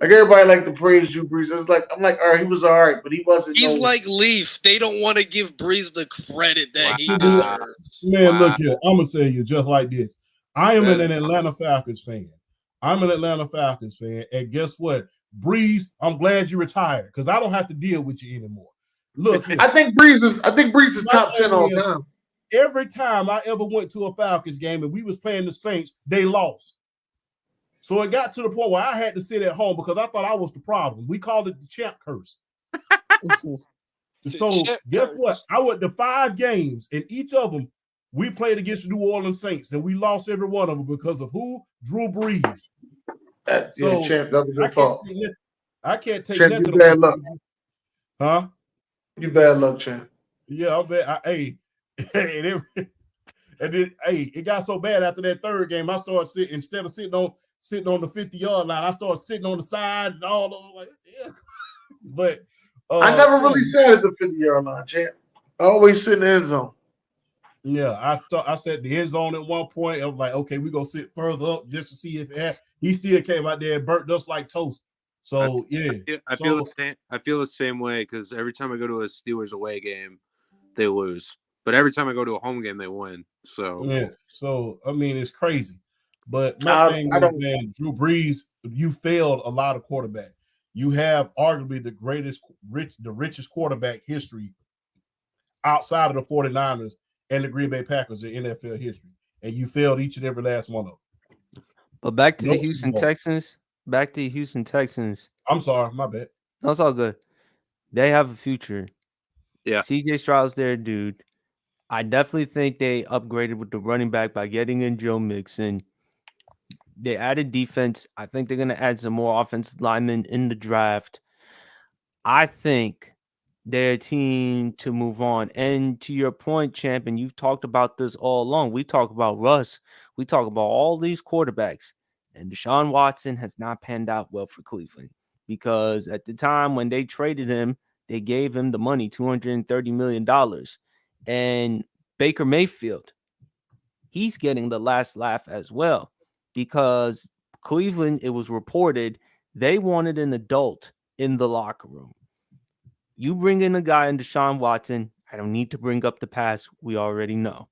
everybody like to praise Drew Brees. I'm like, all right, he was all right, but he wasn't. He's like Leaf. They don't want to give Brees the credit that he deserves. Man, look here. I'm gonna say you just like this. I am an Atlanta Falcons fan. I'm an Atlanta Falcons fan, and guess what, Brees? I'm glad you retired because I don't have to deal with you anymore. Look, here. I think Brees is top 10 all time. Every time I ever went to a Falcons game and we was playing the Saints, they lost. So it got to the point where I had to sit at home because I thought I was the problem. We called it the champ curse. So guess what? I went to 5 games, and each of them we played against the New Orleans Saints, and we lost every one of them because of who? Drew Brees. So champ, that was your fault. I can't take champ, nothing. You bad luck. Huh? You bad luck, champ. Yeah, I bet. And then, it got so bad after that third game. I started sitting instead of sitting on the 50-yard line. I started sitting on the side and all over. Like, yeah. But I never really sat at the 50-yard line, champ. I always sit in the end zone. Yeah, I sat in the end zone at one point. I was like, okay, we're gonna sit further up just to see if it had. He still came out there and burnt us like toast. So I feel the same. I feel the same way because every time I go to a Steelers away game, they lose. But every time I go to a home game, they win. So yeah. So I mean, it's crazy. But my thing is, man, Drew Brees, you failed a lot of quarterbacks. You have arguably the richest quarterback history outside of the 49ers and the Green Bay Packers in NFL history. And you failed each and every last one of them. But back to the Houston Texans. Back to the Houston Texans. I'm sorry, my bad. That's all good. They have a future. Yeah. CJ Stroud's their dude. I definitely think they upgraded with the running back by getting in Joe Mixon. They added defense. I think they're going to add some more offensive linemen in the draft. I think they're a team to move on. And to your point, Champ, and you've talked about this all along. We talk about Russ. We talk about all these quarterbacks. And Deshaun Watson has not panned out well for Cleveland because at the time when they traded him, they gave him the money, $230 million. And Baker Mayfield, he's getting the last laugh as well because Cleveland, it was reported, they wanted an adult in the locker room. You bring in a guy in Deshaun Watson, I don't need to bring up the past. We already know.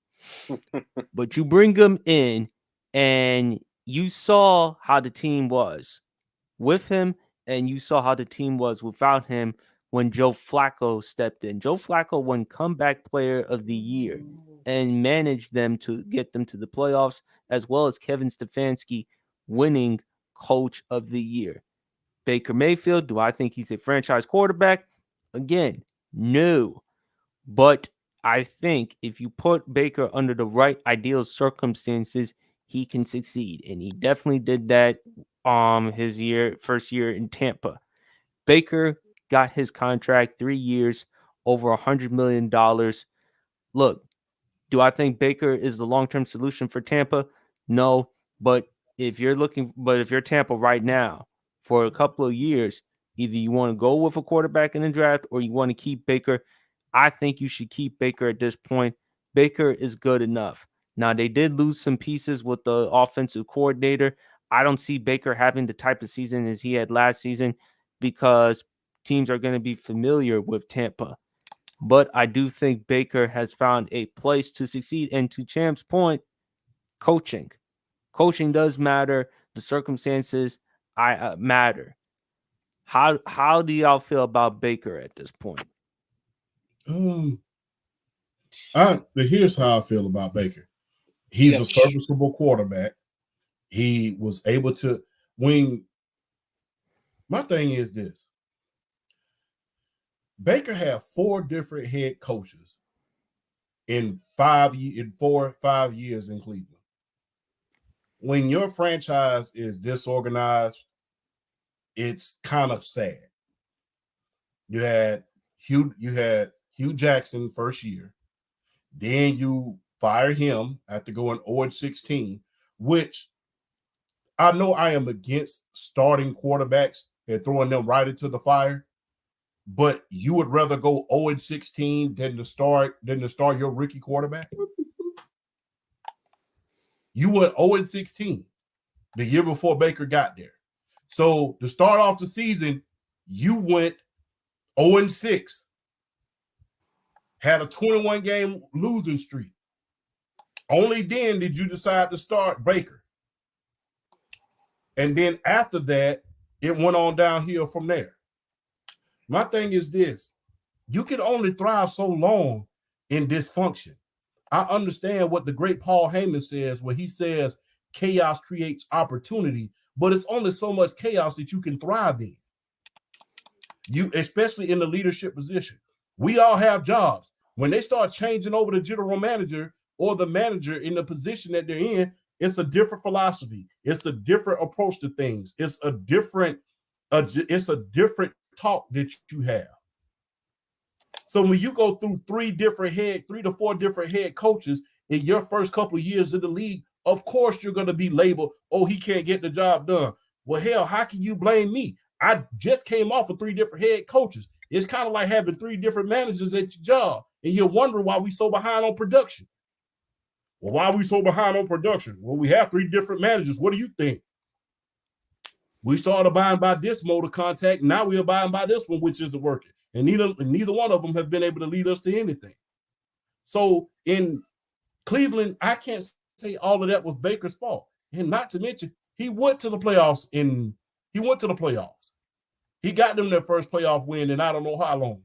But you bring him in and you saw how the team was with him and you saw how the team was without him when Joe Flacco stepped in. Joe Flacco won comeback player of the year and managed them to get them to the playoffs, as well as Kevin Stefanski winning coach of the year. Baker Mayfield, do I think he's a franchise quarterback? Again, no. But I think if you put Baker under the right ideal circumstances, he can succeed. And he definitely did that his first year in Tampa. Baker got his contract 3 years, over $100 million. Look, do I think Baker is the long-term solution for Tampa? No, but if you're Tampa right now for a couple of years, either you want to go with a quarterback in the draft or you want to keep Baker. I think you should keep Baker at this point. Baker is good enough. Now, they did lose some pieces with the offensive coordinator. I don't see Baker having the type of season as he had last season because teams are going to be familiar with Tampa. But I do think Baker has found a place to succeed. And to Champ's point, coaching. Coaching does matter. The circumstances matter. How do y'all feel about Baker at this point? Here's how I feel about Baker. He's a serviceable quarterback. He was able to win. My thing is this. Baker had 4 different head coaches in 4 or 5 years in Cleveland. When your franchise is disorganized, it's kind of sad. You had Hugh Jackson first year. Then you fire him after going 0-16, which I know I am against starting quarterbacks and throwing them right into the fire. But you would rather go 0-16 than to start your rookie quarterback? You went 0-16 the year before Baker got there. So to start off the season, you went 0-6, had a 21-game losing streak. Only then did you decide to start Baker. And then after that, it went on downhill from there. My thing is this. You can only thrive so long in dysfunction. I understand what the great Paul Heyman says when he says chaos creates opportunity, but it's only so much chaos that you can thrive in. You, especially in the leadership position. We all have jobs. When they start changing over the general manager or the manager in the position that they're in, it's a different philosophy. It's a different approach to things. It's a different talk that you have. So when you go through 3 to 4 different head coaches in your first couple of years in the league, of course you're going to be labeled, oh, he can't get the job done. Well, hell, how can you blame me? I just came off of 3 different head coaches. It's kind of like having 3 different managers at your job, and you're wondering why we so behind on production. Well, why are we so behind on production? Well, we have 3 different managers. What do you think? We started abiding by this mode of contact. Now we're abiding by this one, which isn't working. And neither one of them have been able to lead us to anything. So in Cleveland, I can't say all of that was Baker's fault. And not to mention, he went to the playoffs. He got them their first playoff win in I don't know how long.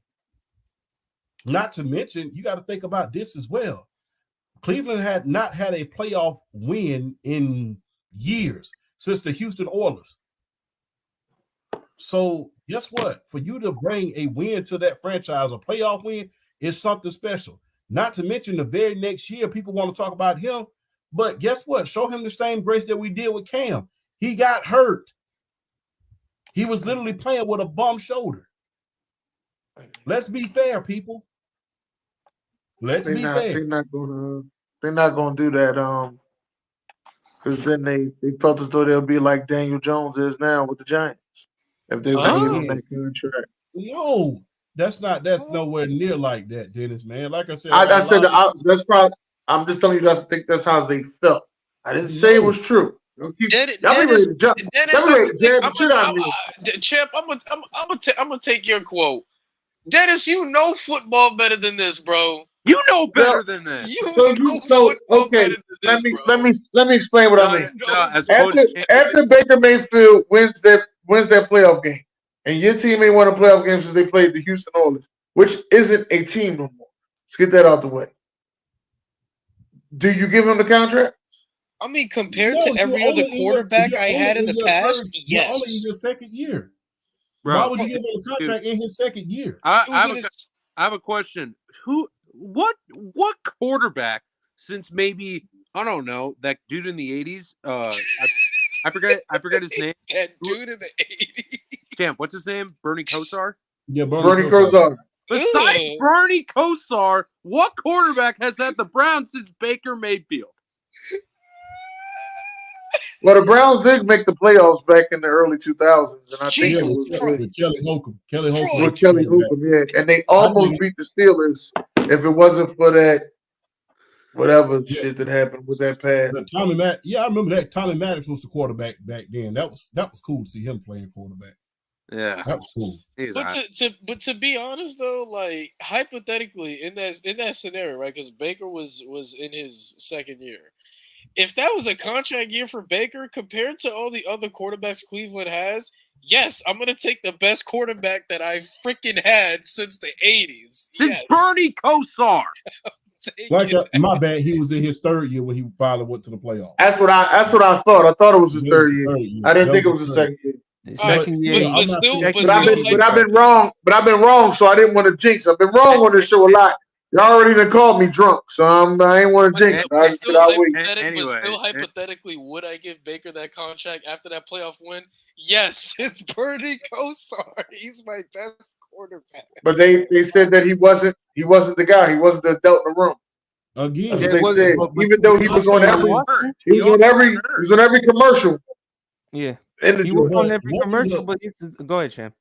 Not to mention, you got to think about this as well. Cleveland had not had a playoff win in years since the Houston Oilers. So guess what? For you to bring a win to that franchise, a playoff win, is something special. Not to mention the very next year, people want to talk about him. But guess what? Show him the same grace that we did with Cam. He got hurt. He was literally playing with a bum shoulder. Let's be fair, people. Let's be fair. They're not gonna do that. Because then they felt as though they'll be like Daniel Jones is now with the Giants. If they would give him that contract. No, that's nowhere near like that, Dennis, man. Like I said, that's probably. I'm just telling you, I think that's how they felt. I didn't say it was true. Champ, I'm gonna take your quote. Dennis, you know football better than this, bro. You know better than this. Let me explain what I mean. After Baker Mayfield wins that playoff game, and your team ain't won a playoff game since they played the Houston Oilers, which isn't a team no more. Let's get that out the way. Do you give him the contract? I mean, compared to every other quarterback I had in the past, yes. Only in your second year. Bro, why would you give him a contract in his second year? I have a question. What quarterback since maybe, I don't know, that dude in the 80s? I forget his name. That dude in the 80s. Champ, what's his name? Bernie Kosar? Yeah, Bernie Kosar. Besides Bernie Kosar, what quarterback has had the Browns since Baker Mayfield? Well, the Browns did make the playoffs back in the early 2000s, and I think it was with Kelly Holcomb. With Kelly Holcomb, yeah. And they almost beat the Steelers if it wasn't for that shit that happened with that pass. I remember that. Tommy Maddox was the quarterback back then. That was cool to see him playing quarterback. Yeah, That was cool. he's But hot. to be honest though, like hypothetically in that scenario, right? Because Baker was in his second year. If that was a contract year for Baker compared to all the other quarterbacks Cleveland has, yes, I'm gonna take the best quarterback that I freaking had since the '80s. Since Yes, Bernie Kosar. take Like it. my bad, he was in his third year when he finally went to the playoffs. That's what I thought. I thought it was his That was third the year. third year. I didn't That think it was was the his third. second year. The All right, second But year, still, I'm not still, saying- but But I've still, been, but I've been wrong. But I've been wrong, so I didn't want to jinx. I've been wrong on this show a lot. Y'all already done called me drunk, so I ain't want to jinx. I still, said I'll wait. Anyway, hypothetically, would I give Baker that contract after that playoff win? Yes, it's Bernie Kosar. He's my best quarterback. But they said that he wasn't the guy. He wasn't the adult in the room. Again, That's what There they was- said. but Even though he was on every, Watson? he was on every commercial. Yeah, In the he was on But every one thing commercial. that- But go ahead, champ.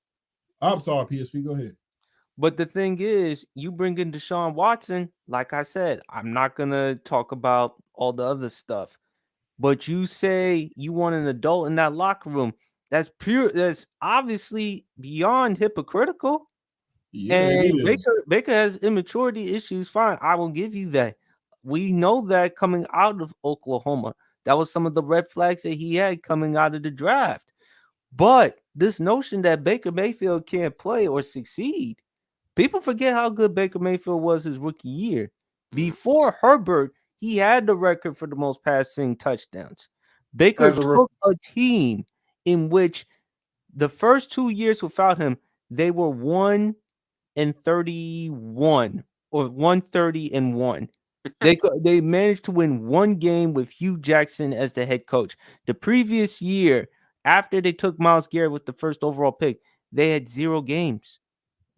I'm sorry, PSP. Go ahead. But the thing is, you bring in Deshaun Watson. Like I said, I'm not gonna talk about all the other stuff. But you say you want an adult in that locker room. That's pure. That's obviously beyond hypocritical. Yeah, And it is. Baker has immaturity issues. Fine, I will give you that. We know that coming out of Oklahoma, that was some of the red flags that he had coming out of the draft. But this notion that Baker Mayfield can't play or succeed, people forget how good Baker Mayfield was his rookie year. Before Herbert, he had the record for the most passing touchdowns. Baker As a rookie. took a team in which the first 2 years without him, they were 1-31 or 1-30-1. They managed to win one game with Hugh Jackson as the head coach. The previous year, after they took Myles Garrett with the first overall pick, they had 0 games,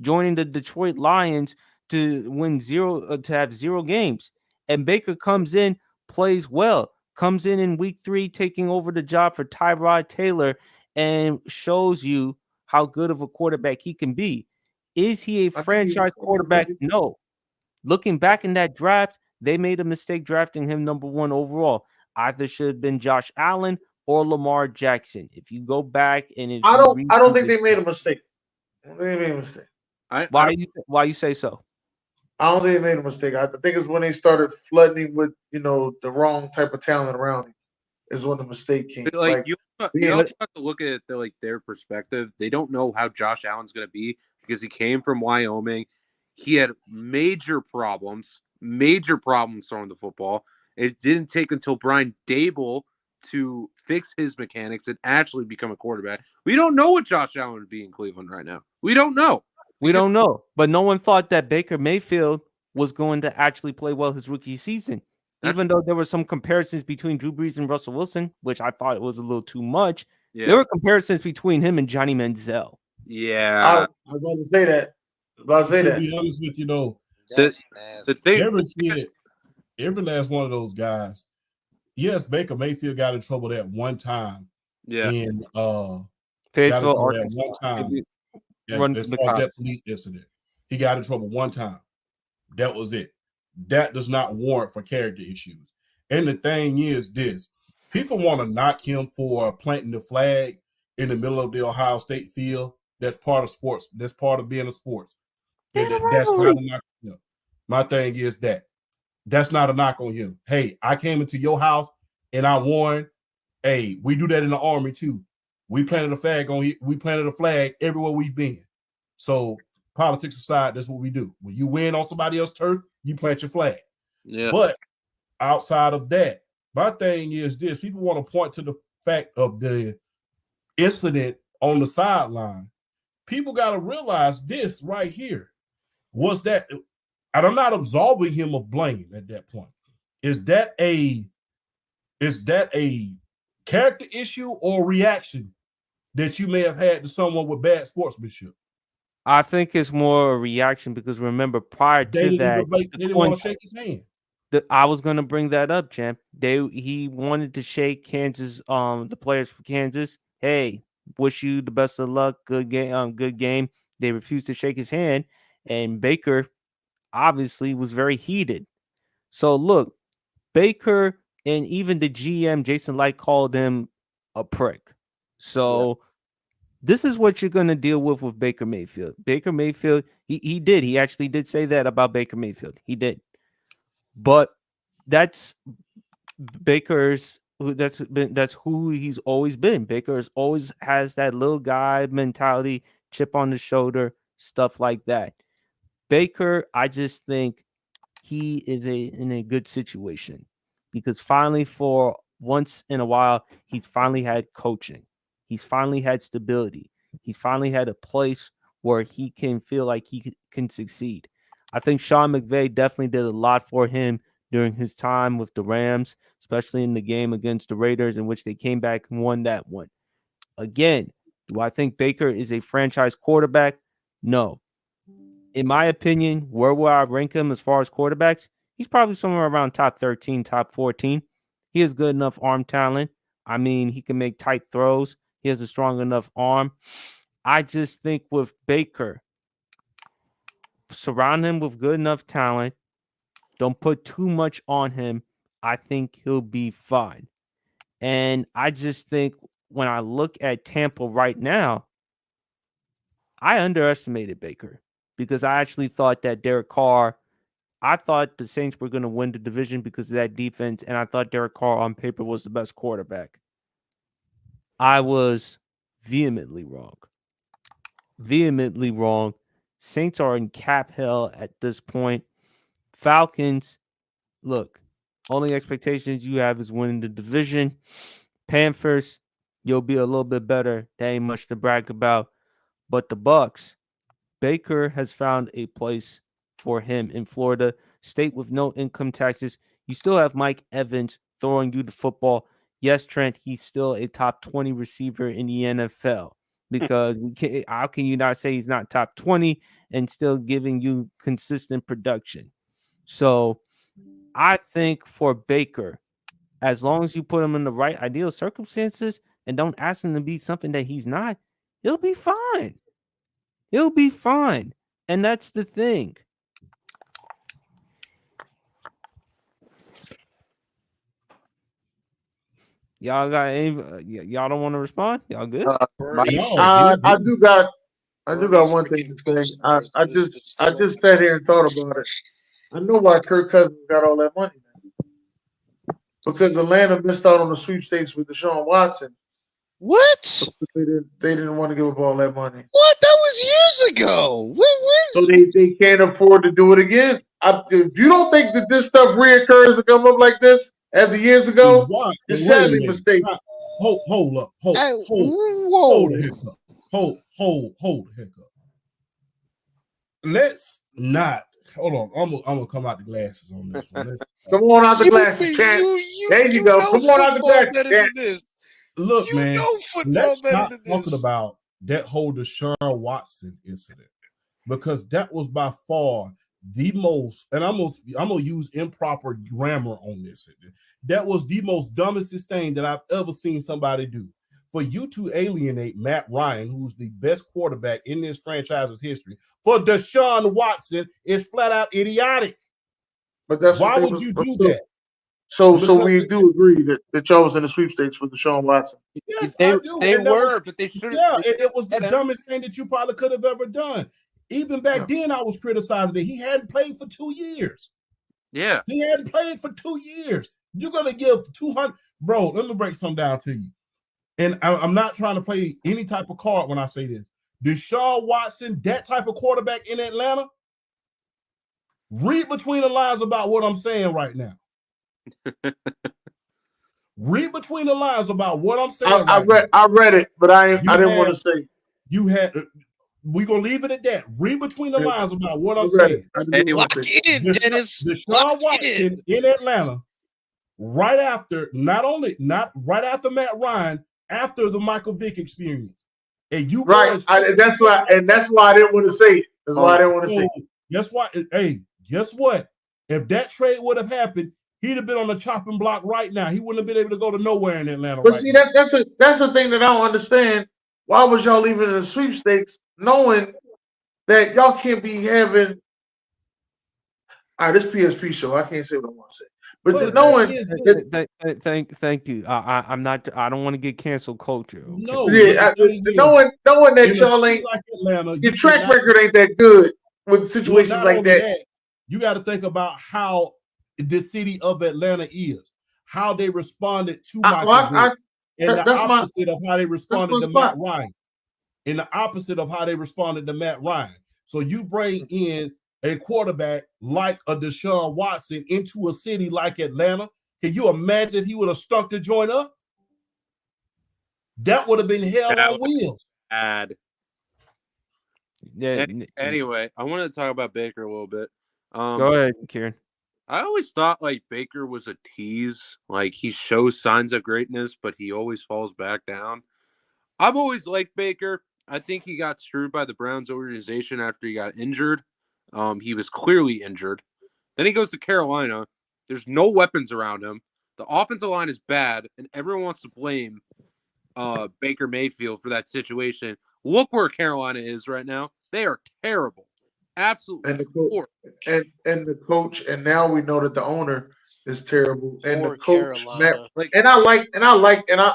joining the Detroit Lions to win to have 0 games. And Baker comes in, plays well, comes in week 3, taking over the job for Tyrod Taylor, and shows you how good of a quarterback he can be. Is he a think franchise quarterback? No. Looking back in that draft, they made a mistake drafting him number 1 overall. Either should have been Josh Allen or Lamar Jackson. If you go back and if I you don't think they made a mistake. I don't think they made a mistake. Why you say so? I don't think they made a mistake. I think it's when they started flooding with the wrong type of talent around him. Is when the mistake came. Like you also have to look at their perspective. They don't know how Josh Allen's going to be because he came from Wyoming. He had major problems throwing the football. It didn't take until Brian Dable to fix his mechanics and actually become a quarterback. We don't know what Josh Allen would be in Cleveland right now. We don't know. We don't know. But no one thought that Baker Mayfield was going to actually play well his rookie season. Even though there were some comparisons between Drew Brees and Russell Wilson, which I thought it was a little too much. Yeah. There were comparisons between him and Johnny Manziel. Yeah. I was about to say that. To be honest with you, though, the thing, every last one of those guys, yes, Baker Mayfield got in trouble that one time. Yeah. In Fayetteville, Arkansas. One time. As far as that police incident, he got in trouble one time. That was it. That does not warrant for character issues. And the thing is this, people want to knock him for planting the flag in the middle of the Ohio State field. That's part of sports. That's part of being a sports. That's not a knock on him. My thing is that's not a knock on him. Hey, I came into your house and I won. Hey, we do that in the Army too. We planted a flag everywhere we've been. So politics aside, that's what we do. When you win on somebody else's turf, you plant your flag. Yeah. But outside of that, my thing is this: people want to point to the fact of the incident on the sideline. People got to realize this right here was that, and I'm not absolving him of blame at that point. Is that a character issue or reaction that you may have had to someone with bad sportsmanship? I think it's more a reaction because remember, prior to that, they didn't want to shake his hand. I was going to bring that up, champ. He wanted to shake Kansas, the players for Kansas. Hey, wish you the best of luck. Good game. They refused to shake his hand, and Baker obviously was very heated. So look, Baker and even the GM Jason Light called him a prick. So this is what you're going to deal with Baker Mayfield. Baker Mayfield, he actually did say that about Baker Mayfield. He did. But that's Baker's that's who he's always been. Baker's always has that little guy mentality, chip on the shoulder, stuff like that. Baker, I just think he is in a good situation because finally, for once in a while, he's finally had coaching. He's finally had stability. He's finally had a place where he can feel like he can succeed. I think Sean McVay definitely did a lot for him during his time with the Rams, especially in the game against the Raiders, in which they came back and won that one. Again, do I think Baker is a franchise quarterback? No. In my opinion, where will I rank him as far as quarterbacks? He's probably somewhere around top 13, top 14. He has good enough arm talent. I mean, he can make tight throws. He has a strong enough arm. I just think with Baker, surround him with good enough talent. Don't put too much on him. I think he'll be fine. And I just think when I look at Tampa right now, I underestimated Baker because I actually thought that Derek Carr, I thought the Saints were going to win the division because of that defense, and I thought Derek Carr on paper was the best quarterback. I was vehemently wrong. Vehemently wrong. Saints are in cap hell at this point. Falcons, look, only expectations you have is winning the division. Panthers, you'll be a little bit better. There ain't much to brag about. But the Bucks, Baker has found a place for him in Florida, state with no income taxes. You still have Mike Evans throwing you the football. Yes, Trent, he's still a top 20 receiver in the NFL because how can you not say he's not top 20 and still giving you consistent production? So I think for Baker, as long as you put him in the right ideal circumstances and don't ask him to be something that he's not, he'll be fine. He'll be fine. And that's the thing. Y'all got any? Y'all don't want to respond? Y'all good? I do got one thing to say. I just sat here and thought about it. I know why Kirk Cousins got all that money now. Because Atlanta missed out on the sweepstakes with Deshaun Watson. What? They didn't want to give up all that money. What? That was years ago. So they can't afford to do it again. If you don't think that this stuff reoccurs and come up like this after years ago, it's deadly mistake. Hold up. Hold the heck up. Hold the heck up. Let's not. Hold on. I'm gonna come out the glasses on this one. Come on out the glasses, Chad. There you go. Come on out the glasses. Look, man. Let's not talking about that whole Deshaun Watson incident because that was by far the most, and I'm gonna use improper grammar on this. That was the most dumbest thing that I've ever seen somebody do. For you to alienate Matt Ryan, who's the best quarterback in this franchise's history, for Deshaun Watson is flat out idiotic. But that's why would you do that? So we do agree that y'all was in the sweepstakes for Deshaun Watson. Yes, they, I do. They were, but they should. Yeah, it was the dumbest thing that you probably could have ever done. Even back then, I was criticizing it. He hadn't played for 2 years. Yeah, he hadn't played for 2 years. You're gonna give 200, bro. Let me break something down to you. And I'm not trying to play any type of card when I say this. Deshaun Watson, that type of quarterback in Atlanta. Read between the lines about what I'm saying right now. Read between the lines about what I'm saying. I read it, but I didn't want to say. You had. We're gonna leave it at that. Read between the lines about what I'm saying. Lock in, Dennis. Deshaun Watson in Atlanta, right after, not right after Matt Ryan, after the Michael Vick experience. And you right. That's why I didn't want to say it. That's why I didn't want to say it. Guess what? Hey, guess what? If that trade would have happened, he'd have been on the chopping block right now. He wouldn't have been able to go to nowhere in Atlanta. But see, that's the thing that I don't understand. Why was y'all leaving in the sweepstakes knowing that y'all can't be having? All right, this PSP show. I can't say what I want to say. But Well, no one, is Thank you. I'm not. I don't want to get cancel culture. Okay? No, yeah, but the thing is, no one that in a y'all city ain't like Atlanta, your you track cannot. record ain't that good with Well, situations not like only that. that, you got to think about how the city of Atlanta is, how they responded to Michael Vick, and the opposite of how they responded to Matt Ryan, and the opposite of how they responded to Matt Ryan. So you bring in a quarterback like a Deshaun Watson into a city like Atlanta. Can you imagine if he would have stuck the joint up? That would have been hell on wheels. Bad. Yeah. Anyway, I wanted to talk about Baker a little bit. Go ahead, Kieran. I always thought like Baker was a tease. Like he shows signs of greatness, but he always falls back down. I've always liked Baker. I think he got screwed by the Browns organization after he got injured. He was clearly injured. Then he goes to Carolina. There's no weapons around him. The offensive line is bad, and everyone wants to blame Baker Mayfield for that situation. Look where Carolina is right now. They are terrible. Absolutely. And the coach, and now we know that the owner is terrible. And the coach, Matt,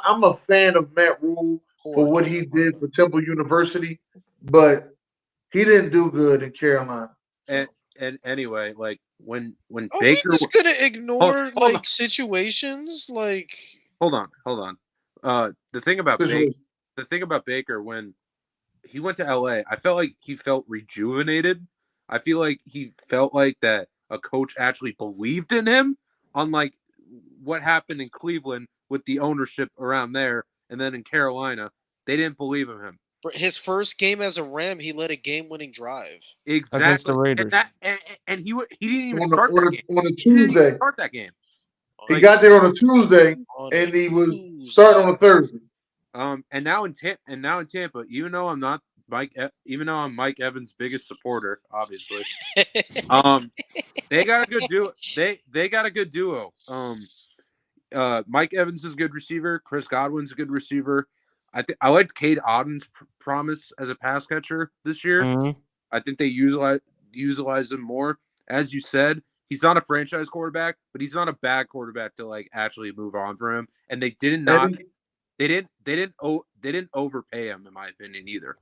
I'm a fan of Matt Rule for what he did for Temple University, but he didn't do good in Carolina. So. And anyway, like when Are Baker, we just gonna ignore hold on. situations like? Hold on. The thing about Baker, when he went to LA, I felt like he felt rejuvenated. I feel like he felt like that a coach actually believed in him, unlike what happened in Cleveland with the ownership around there, and then in Carolina, they didn't believe in him. His first game as a Ram, he led a game-winning drive Exactly against the Raiders, and he didn't even start that game. On a Tuesday. Start that game. He got there on a Tuesday, and he was starting on a Thursday. And now in Tampa, even though I'm Mike Evans' biggest supporter, obviously. They got a good duo. They got a good duo. Mike Evans is a good receiver. Chris Godwin's a good receiver. I liked Cade Otton's promise as a pass catcher this year. Mm-hmm. I think they utilize him more. As you said, he's not a franchise quarterback, but he's not a bad quarterback to like actually move on from him. And they didn't overpay him, in my opinion, either.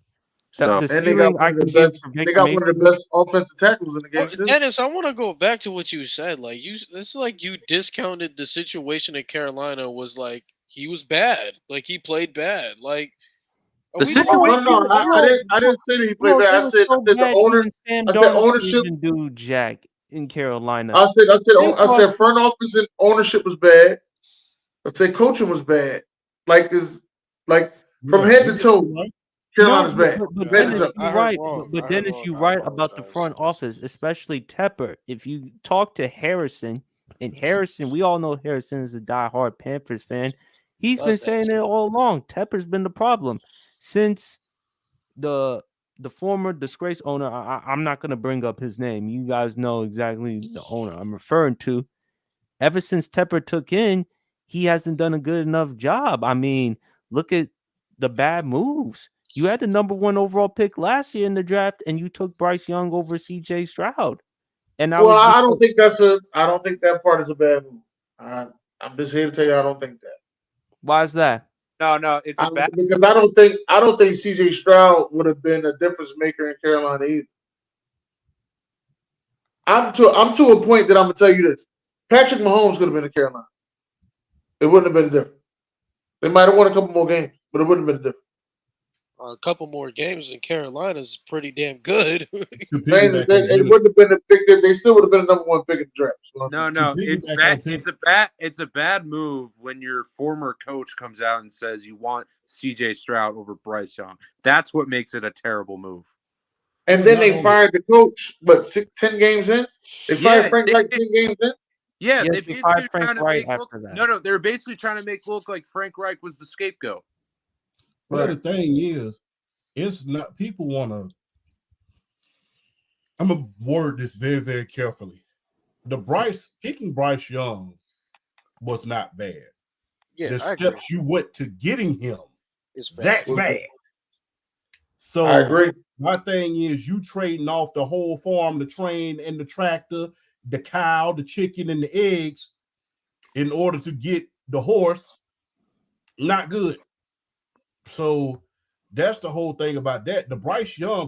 So they got one of the best offensive tackles in the game. Well, Dennis, I want to go back to what you said. Like it's like you discounted the situation in Carolina was like he was bad. Like he played bad. Like I didn't say that he played bad. I said the owner. I said ownership didn't do jack in Carolina. I said front office and ownership was bad. I said coaching was bad. From head to toe. Carolina's bad. But Dennis, you're right. But Dennis, you're right about the front office, especially Tepper. If you talk to Harrison, and Harrison, we all know Harrison is a diehard Panthers fan. He's been saying it all along. Tepper's been the problem since the former disgraced owner. I'm not going to bring up his name. You guys know exactly the owner I'm referring to. Ever since Tepper took in, he hasn't done a good enough job. I mean, look at the bad moves. You had the number 1 overall pick last year in the draft, and you took Bryce Young over CJ Stroud. And I don't think that part is a bad move. I'm just here to tell you I don't think that. Why is that? No, it's a bad because I don't think CJ Stroud would have been a difference maker in Carolina either. I'm to a point that I'm gonna tell you this. Patrick Mahomes could have been in Carolina. It wouldn't have been a difference. They might have won a couple more games, but it wouldn't have been a difference. A couple more games in Carolina is pretty damn good. It wouldn't have been a pick. They still would have been a number 1 pick in the draft. So no, it's a bad move when your former coach comes out and says you want CJ Stroud over Bryce Young. That's what makes it a terrible move. And then they fired the coach, but 10 games in? They fired Frank Reich 10 games in? Yeah, they basically trying to make look. No, they're basically trying to make look like Frank Reich was the scapegoat. Well, the thing is, it's not people want to. I'm gonna word this very, very carefully. Picking Bryce Young was not bad. Yeah, the steps you went to getting him, that's bad. So I agree. My thing is, you trading off the whole farm, the train and the tractor, the cow, the chicken, and the eggs in order to get the horse, not good. So that's the whole thing about that.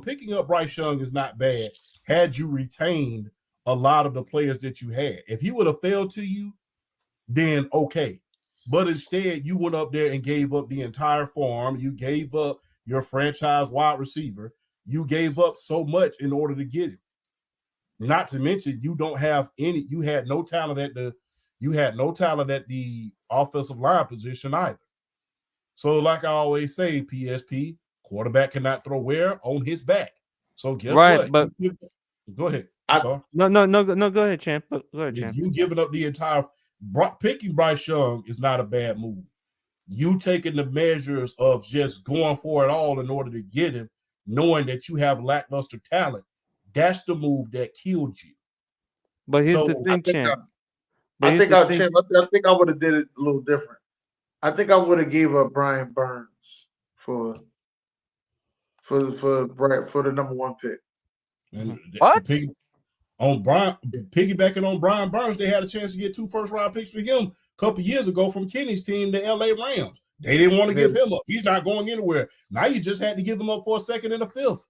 Picking up Bryce Young is not bad had you retained a lot of the players that you had. If he would have failed to you, then okay. But instead, you went up there and gave up the entire farm. You gave up your franchise wide receiver. You gave up so much in order to get him. Not to mention, you had no talent at the offensive line position either. So, like I always say, PSP, quarterback cannot throw where? On his back. So guess what? But go ahead. No, go ahead, champ. Go ahead, champ. You giving up the entire picking Bryce Young is not a bad move. You taking the measures of just going for it all in order to get him, knowing that you have lackluster talent. That's the move that killed you. But here's the thing, champ. I think I would have did it a little different. I think I would have gave up Brian Burns for the number 1 pick. And what? Piggybacking on Brian Burns, they had a chance to get 2 first-round picks for him a couple years ago from Kenny's team, the LA Rams. They didn't want to give him up. He's not going anywhere. Now you just had to give him up for a 2nd and a 5th.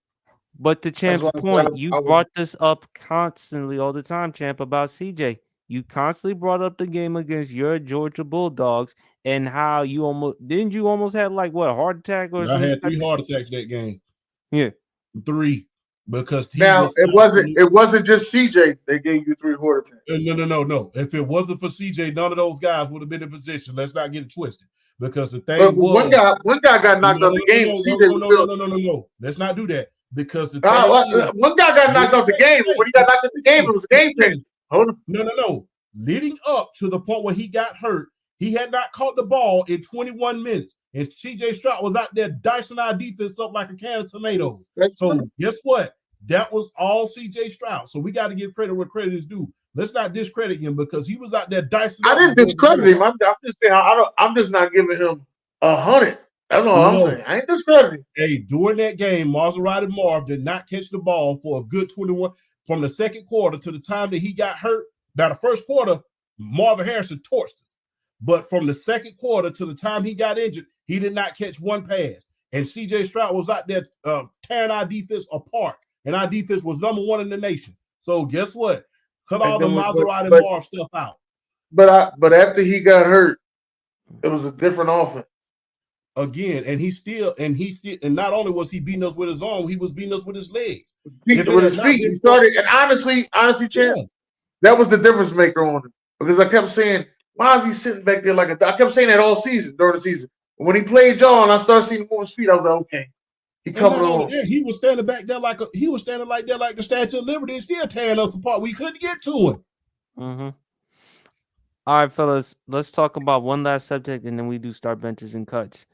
But to Champ's point, you brought this up constantly all the time, Champ, about CJ. You constantly brought up the game against your Georgia Bulldogs and how you almost had like what, a heart attack or something? I had 3 heart attacks that game. Yeah. 3. Because it wasn't just CJ. They gave you 3 heart attacks. No. If it wasn't for CJ, none of those guys would have been in position. Let's not get it twisted. Because the thing was, one guy got knocked out the game. No. Let's not do that. Because the one guy got knocked out the game. When he got knocked out the game, it was a game changer. Hold on. No. Leading up to the point where he got hurt, he had not caught the ball in 21 minutes. And CJ Stroud was out there dicing our defense up like a can of tomatoes. So guess what? That was all CJ Stroud. So we got to give credit where credit is due. Let's not discredit him because he was out there dicing. I didn't discredit him. I'm just saying I'm just not giving him 100. That's all I'm saying. I ain't discrediting. Hey, during that game, Maserati Marv did not catch the ball for a good 21 from the second quarter to the time that he got hurt. Now, the first quarter, Marvin Harrison torched us. But from the second quarter to the time he got injured, he did not catch one pass. And CJ Stroud was out there tearing our defense apart. And our defense was number 1 in the nation. So guess what? Cut all the Maserati Marv stuff out. But after he got hurt, it was a different offense. Again, and not only was he beating us with his arm, he was beating us with his legs. With his feet. He started, and honestly, Chance, that was the difference maker on him. Because I kept saying, why is he sitting back there like I kept saying that all season, during the season. When he played y'all and I started seeing him move his feet, I was like, okay. He coming on. He was standing back there like the Statue of Liberty and still tearing us apart. We couldn't get to him. Mm-hmm. All right, fellas, let's talk about one last subject and then we do start benches and cuts.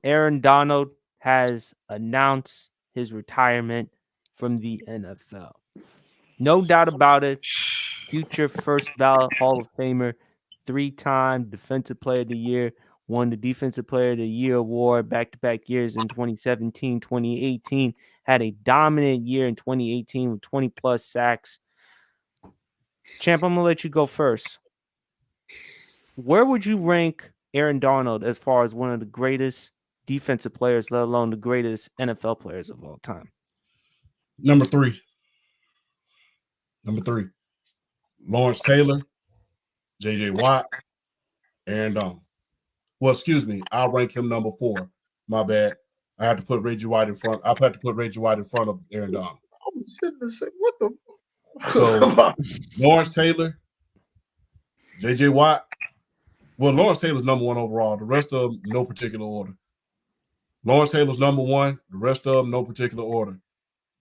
Aaron Donald has announced his retirement from the NFL. No doubt about it. Future first ballot Hall of Famer, 3-time Defensive Player of the Year, won the Defensive Player of the Year award back-to-back years in 2017, 2018, had a dominant year in 2018 with 20-plus sacks. Champ, I'm going to let you go first. Where would you rank Aaron Donald as far as one of the greatest defensive players, let alone the greatest NFL players of all time? Number 3. Lawrence Taylor, J.J. Watt, Aaron Donald. Well, excuse me. I'll rank him number 4. My bad. I had to put Reggie White in front. I've had to put Reggie White in front of Aaron Donald. I was sitting there saying, what the? So, Lawrence Taylor, J.J. Watt. Well, Lawrence Taylor's number 1 overall. The rest of them, no particular order. Lawrence Taylor's number 1. The rest of them, no particular order.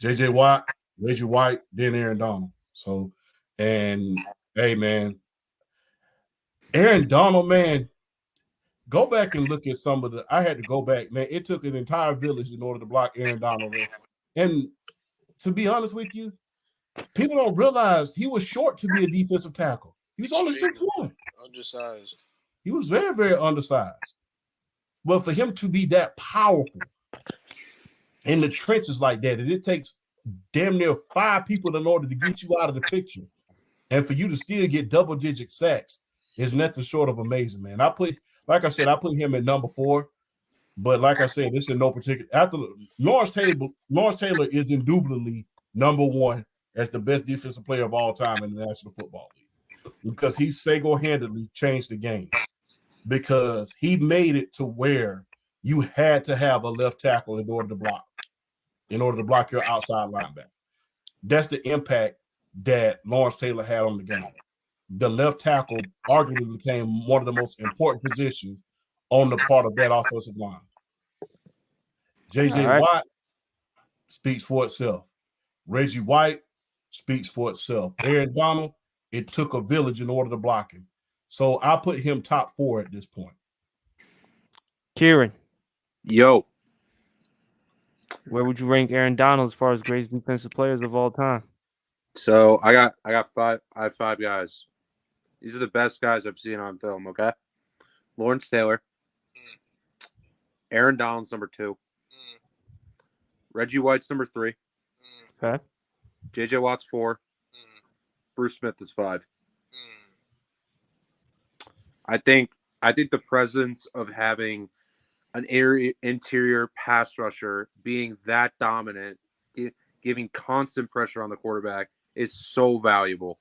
J.J. Watt, Reggie White, then Aaron Donald. So, and hey, man, Aaron Donald, man, go back and look at some of the. I had to go back, man. It took an entire village in order to block Aaron Donald. And to be honest with you, people don't realize he was short to be a defensive tackle. He was only 6'1". Undersized. He was very, very undersized. But for him to be that powerful in the trenches like that, and it takes damn near 5 people in order to get you out of the picture, and for you to still get double-digit sacks, is nothing short of amazing, man. I put him at number 4, but like I said, this is no particular. After Lawrence Taylor is indubitably number 1 as the best defensive player of all time in the National Football League because he single-handedly changed the game because he made it to where you had to have a left tackle in order to block your outside linebacker. That's the impact that Lawrence Taylor had on the game. The left tackle arguably became one of the most important positions on the part of that offensive line. J.J. Watt speaks for itself. Reggie White speaks for itself. Aaron Donald, it took a village in order to block him. So I put him top 4 at this point. Kieran, Yo, where would you rank Aaron Donald as far as greatest defensive players of all time? so I got 5. I have 5 guys. These are the best guys I've seen on film. Okay, Lawrence Taylor, Aaron Donald's number 2, Reggie White's number 3, Okay. J.J. Watt's 4, Bruce Smith is 5. I think the presence of having an interior pass rusher being that dominant, giving constant pressure on the quarterback is so valuable.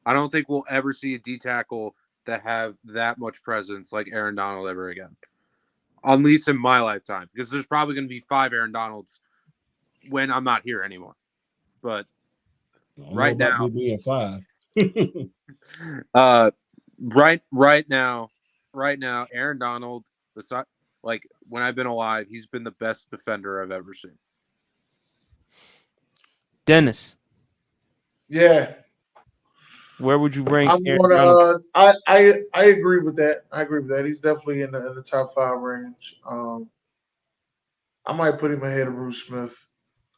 I don't think we'll ever see a D tackle that have that much presence like Aaron Donald ever again, at least in my lifetime, because there's probably going to be 5 Aaron Donalds when I'm not here anymore. But right now, being 5. right now, Aaron Donald, like when I've been alive, he's been the best defender I've ever seen. Dennis, Yeah, where would you rank I'm Aaron Donald? gonna. I agree with that. He's definitely in the top 5 range. I might put him ahead of Bruce Smith.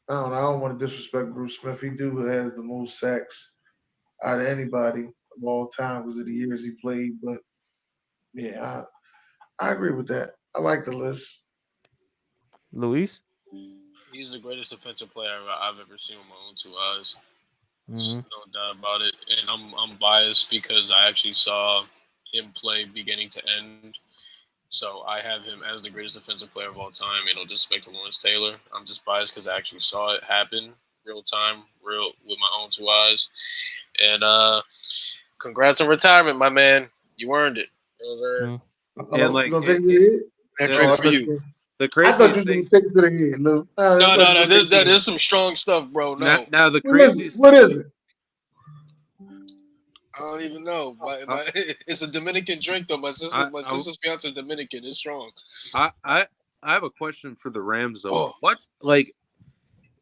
I don't want to disrespect Bruce Smith. He has the most sacks out of anybody of all time because of the years he played. But yeah, I agree with that. I like the list. Luis? He's the greatest defensive player I've ever seen with my own 2 eyes. Mhm. No doubt about it. And I'm biased because I actually saw him play beginning to end. So I have him as the greatest defensive player of all time. No disrespect to Lawrence Taylor. I'm just biased because I actually saw it happen real time, real with my own 2 eyes. And congrats on retirement, my man. You earned it. And like Gonna take it That drink for you. the I thought you craziest was thing. gonna take it to the head. Lou. No. There's some strong stuff, bro. No. Now the What is it? craziest. What is it? I don't even know. It's a Dominican drink, though. My sister's fiance is Dominican. It's strong. I have a question for the Rams though. Oh. What, like,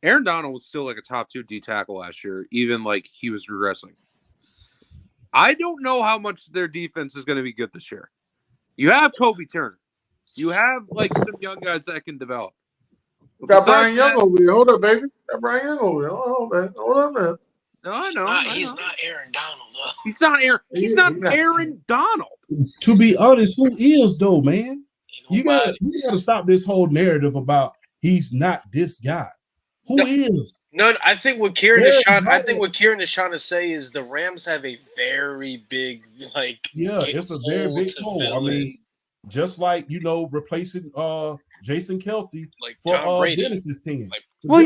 Aaron Donald was still like a top 2 D tackle last year, even like he was regressing. I don't know how much their defense is going to be good this year. You have Kobe Turner. You have like some young guys that can develop. But Got Brian besides Young over there. Hold up, baby. Got Brian Young over there. Hold on, man. Hold on, man. No, I know. He's not Aaron Donald, though. He's not Aaron. He's not Aaron Donald. To be honest, who is though, man? Ain't You nobody. gotta stop this whole narrative about he's not this guy. Who No. is? No, I think what Kieran Yeah, is trying. I no. think what Kieran is trying to say is the Rams have a very big Yeah, it's a very big to hole. I fill in. mean, just like replacing Jason Kelsey Like for Tom Brady. Dennis's team. Like- Well,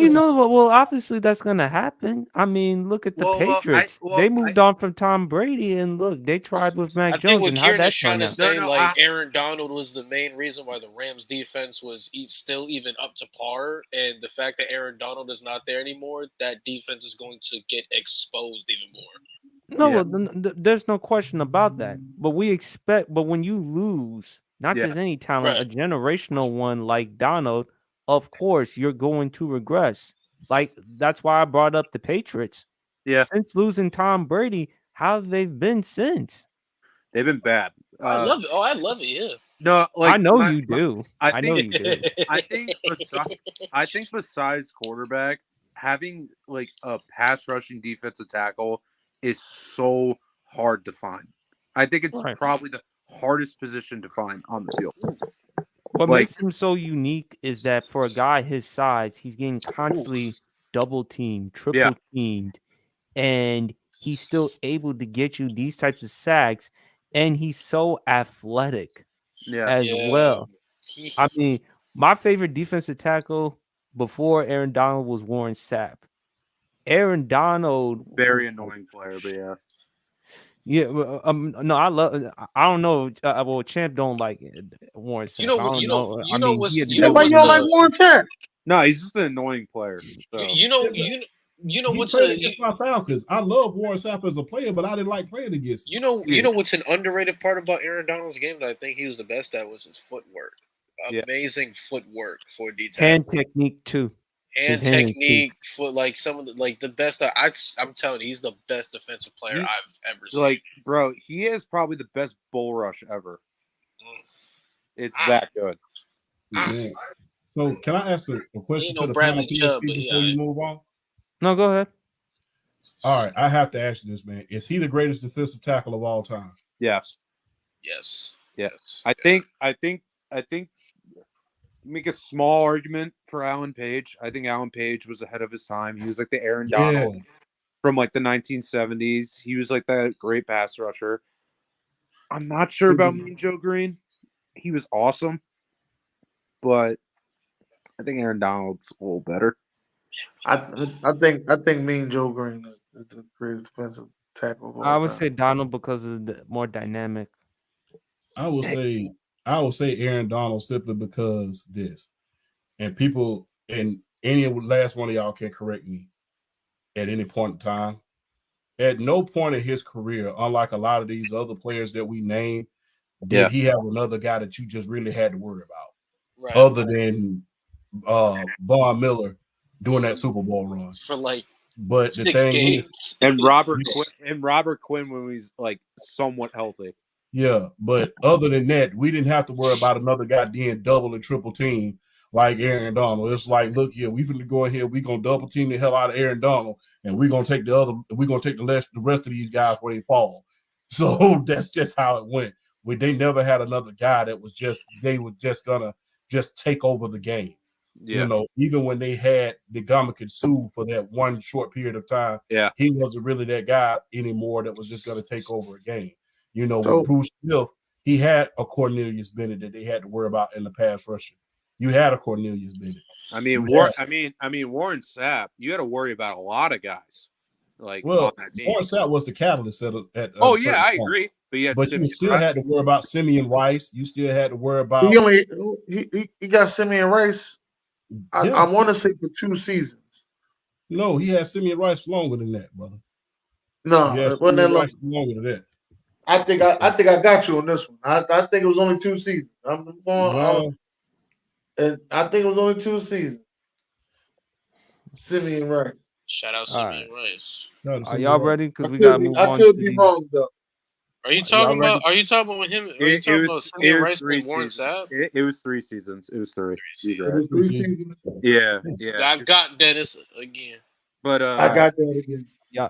well, obviously that's gonna happen. I mean, look at the Patriots. They moved on from Tom Brady, and look, they tried with Mac I think Jones, what and how'd Kieran that is trying turn to out? say, Aaron Donald was the main reason why the Rams defense was still even up to par, and the fact that Aaron Donald is not there anymore, that defense is going to get exposed even more. No, Yeah. well, there's no question about that. But when you lose, not Yeah. just any talent, a Right. generational one like Donald, of course you're going to regress. Like that's why I brought up the Patriots. Yeah. Since losing Tom Brady, how have they been since? They've been bad. I love it. Oh, I love it. Yeah. No, like I know you do. I I know think- you do. I think besides quarterback, having like a pass rushing defensive tackle is so hard to find. I think it's Right. probably the hardest position to find on the field. What Like- makes him so unique is that for a guy his size, he's getting constantly double teamed, triple teamed, and he's still able to get you these types of sacks and he's so athletic Yeah. as well. I mean, my favorite defensive tackle before Aaron Donald was Warren Sapp. Aaron Donald, Very annoying player, but yeah. yeah. No, I love. I don't know. Well, Champ don't like Warren Sapp. You know I what? don't You know. know. You I know mean, what's. he had You the know Why best what's you don't like the. Warren Sapp? No, he's just an annoying player. So. You know. Yeah, You know he what's played a. against my Falcons. I love Warren Sapp as a player, but I didn't like playing against him. You know. Yeah. You know what's an underrated part about Aaron Donald's game that I think he was the best at was his footwork. Yeah. Amazing footwork for a D hand tackle. technique too. Hand his hand technique, foot, like some of the like the best. I'm telling you, he's the best defensive player He- I've ever seen. Like, bro, he is probably the best bull rush ever. It's Ah. that good. Man. So, can I ask a question Ain't to no the Bradley panel Chubb, PSP but before you move on? No, go ahead. All right, I have to ask you this, man. Is he the greatest defensive tackle of all time? Yes. Yes. Yeah. Yes. I think make a small argument for Alan Page. I think Alan Page was ahead of his time. He was like the Aaron Donald from like the 1970s. He was like that great pass rusher. I'm not sure about Mean Joe Green. He was awesome, but I think Aaron Donald's a little better. I think Mean Joe Green is the greatest defensive tackle of all I would time. say Donald because of the more dynamic. I would say Aaron Donald simply because this, and people and any last one of y'all can correct me at any point in time. At no point in his career, unlike a lot of these other players that we named, did he have another guy that you just really had to worry about, Right. other than Von Miller doing that Super Bowl run. For like But the 6 thing is, games. And Robert Quinn when he's like somewhat healthy. yeah, but other than that, we didn't have to worry about another guy being double and triple team like Aaron Donald. It's like, look here, we finna go in here, we gonna double team the hell out of Aaron Donald, and we're gonna take the rest of these guys where they fall. So that's just how it went. They never had another guy that was they were just gonna just take over the game. Yeah. You know, even when they had Ndamukong Suh for that one short period of time, he wasn't really that guy anymore that was just gonna take over a game. You know, with Bruce Smith, he had a Cornelius Bennett that they had to worry about in the pass rushing. You had a Cornelius Bennett. I mean, Warren Sapp, you had to worry about a lot of guys. Like, on that team. Warren Sapp was the catalyst at I agree. But you still had to worry about Simeon Rice. You still had to worry about. He got Simeon Rice. I want to say for 2 seasons. No, he had Simeon Rice longer than that, brother. No, it wasn't that long. Longer than that. I think I got you on this one. I think it was only 2 seasons. I'm going. And I think it was only 2 seasons. Simeon Rice. Shout out Simeon Rice. Are y'all ready? Because we gotta move on. I could be wrong though. Are you talking about? Are you talking about him? Are you talking about Simeon Rice and Warren Sapp? It was 3 seasons. It was 3. Yeah. I got Dennis again. But I got that again.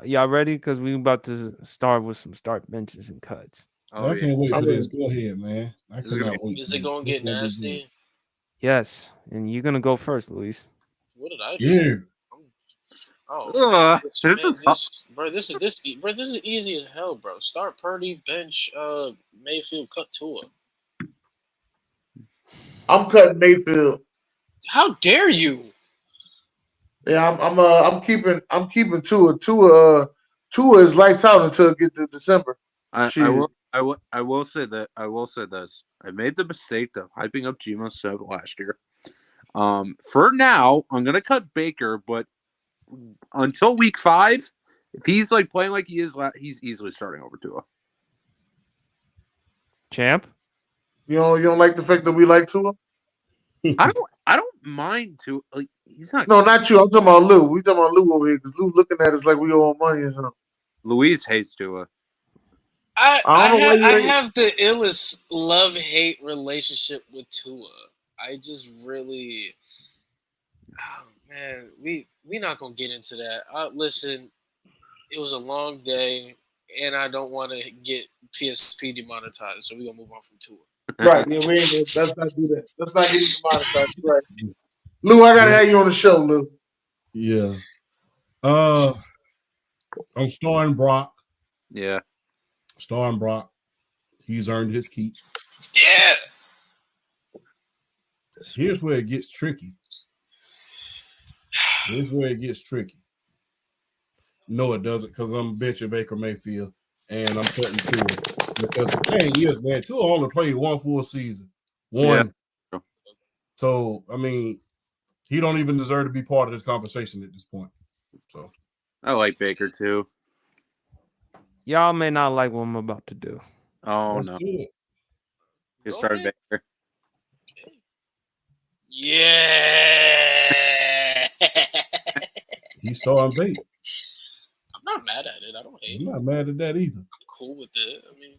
Y'all ready? Because we about to start with some start benches and cuts. I can't wait for this. Go ahead, man. I cannot wait. Is it gonna get nasty? Yes, and you're gonna go first, Luis. What did I do? Yeah. Oh, this is easy as hell, bro. Start Purdy, bench Mayfield, cut Tua. I'm cutting Mayfield. How dare you? Yeah, I'm keeping Tua. Tua is lights out until it gets to December. I will say this. I made the mistake of hyping up Geno Smith last year. For now, I'm gonna cut Baker, but until week 5, if he's like playing like he is, he's easily starting over Tua. Champ, you don't like the fact that we like Tua? I don't mind Tua. Like, he's not. No, not you. I'm talking about Lou. We talking about Lou over here because Lou looking at us like we owe him money or something. Luis hates Tua. I have the illest love-hate relationship with Tua. I just really, man, we not gonna get into that. Listen, it was a long day, and I don't want to get PSP demonetized, so we gonna move on from Tua. Right? Yeah, we ain't. Let's not do that. Let's not get demonetized. Right? Lou, I gotta have you on the show, Lou. Yeah. I'm starting Brock. Yeah. Starring Brock. He's earned his keep. Yeah. Here's where it gets tricky. No, it doesn't, because I'm benching Baker Mayfield and I'm cutting Tua. Because the thing is, man, Tua only played one full season. One. Yeah. So, I mean, he don't even deserve to be part of this conversation at this point. So I like Baker too. Y'all may not like what I'm about to do. Oh that's no, good. you Go started ahead. Baker. Yeah. He's starting Baker. I'm not mad at it. I don't hate I'm it. not mad at that either. I'm cool with it. I mean,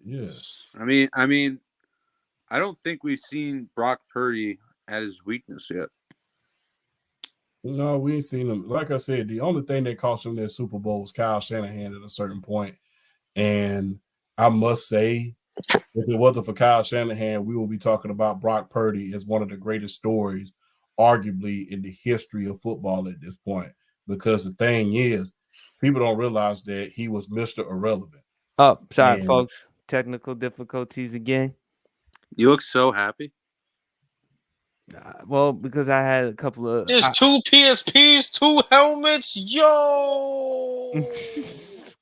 Yeah. I mean, I don't think we've seen Brock Purdy at his weakness yet. No, we ain't seen him. Like I said, the only thing that cost him that Super Bowl was Kyle Shanahan at a certain point. And I must say, if it wasn't for Kyle Shanahan, we will be talking about Brock Purdy as one of the greatest stories, arguably, in the history of football at this point. Because the thing is, people don't realize that he was Mr. Irrelevant. Oh, sorry, And- folks. Technical difficulties again. You look so happy. Well, because I had a couple of. there's 2 PSPs, 2 helmets. Yo.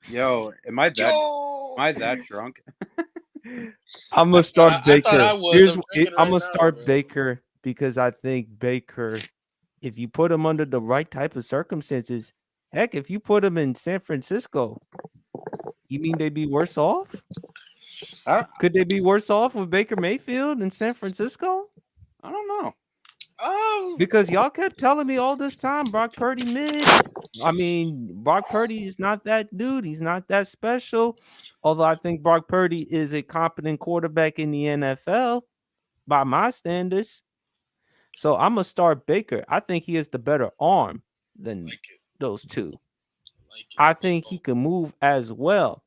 Yo, am I Yo. that drunk? I'm gonna start I Baker. thought I was. Here's I'm I'm drinking gonna right now, start man. Baker because I think Baker, if you put him under the right type of circumstances, heck, if you put him in San Francisco, you mean they'd be worse off? Could they be worse off with Baker Mayfield in San Francisco? I don't know. Because y'all kept telling me all this time, Brock Purdy mid. I mean, Brock Purdy is not that dude. He's not that special. Although I think Brock Purdy is a competent quarterback in the NFL by my standards. So I'm going to start Baker. I think he has the better arm than Like it. those two. Like it. I think he can move as well.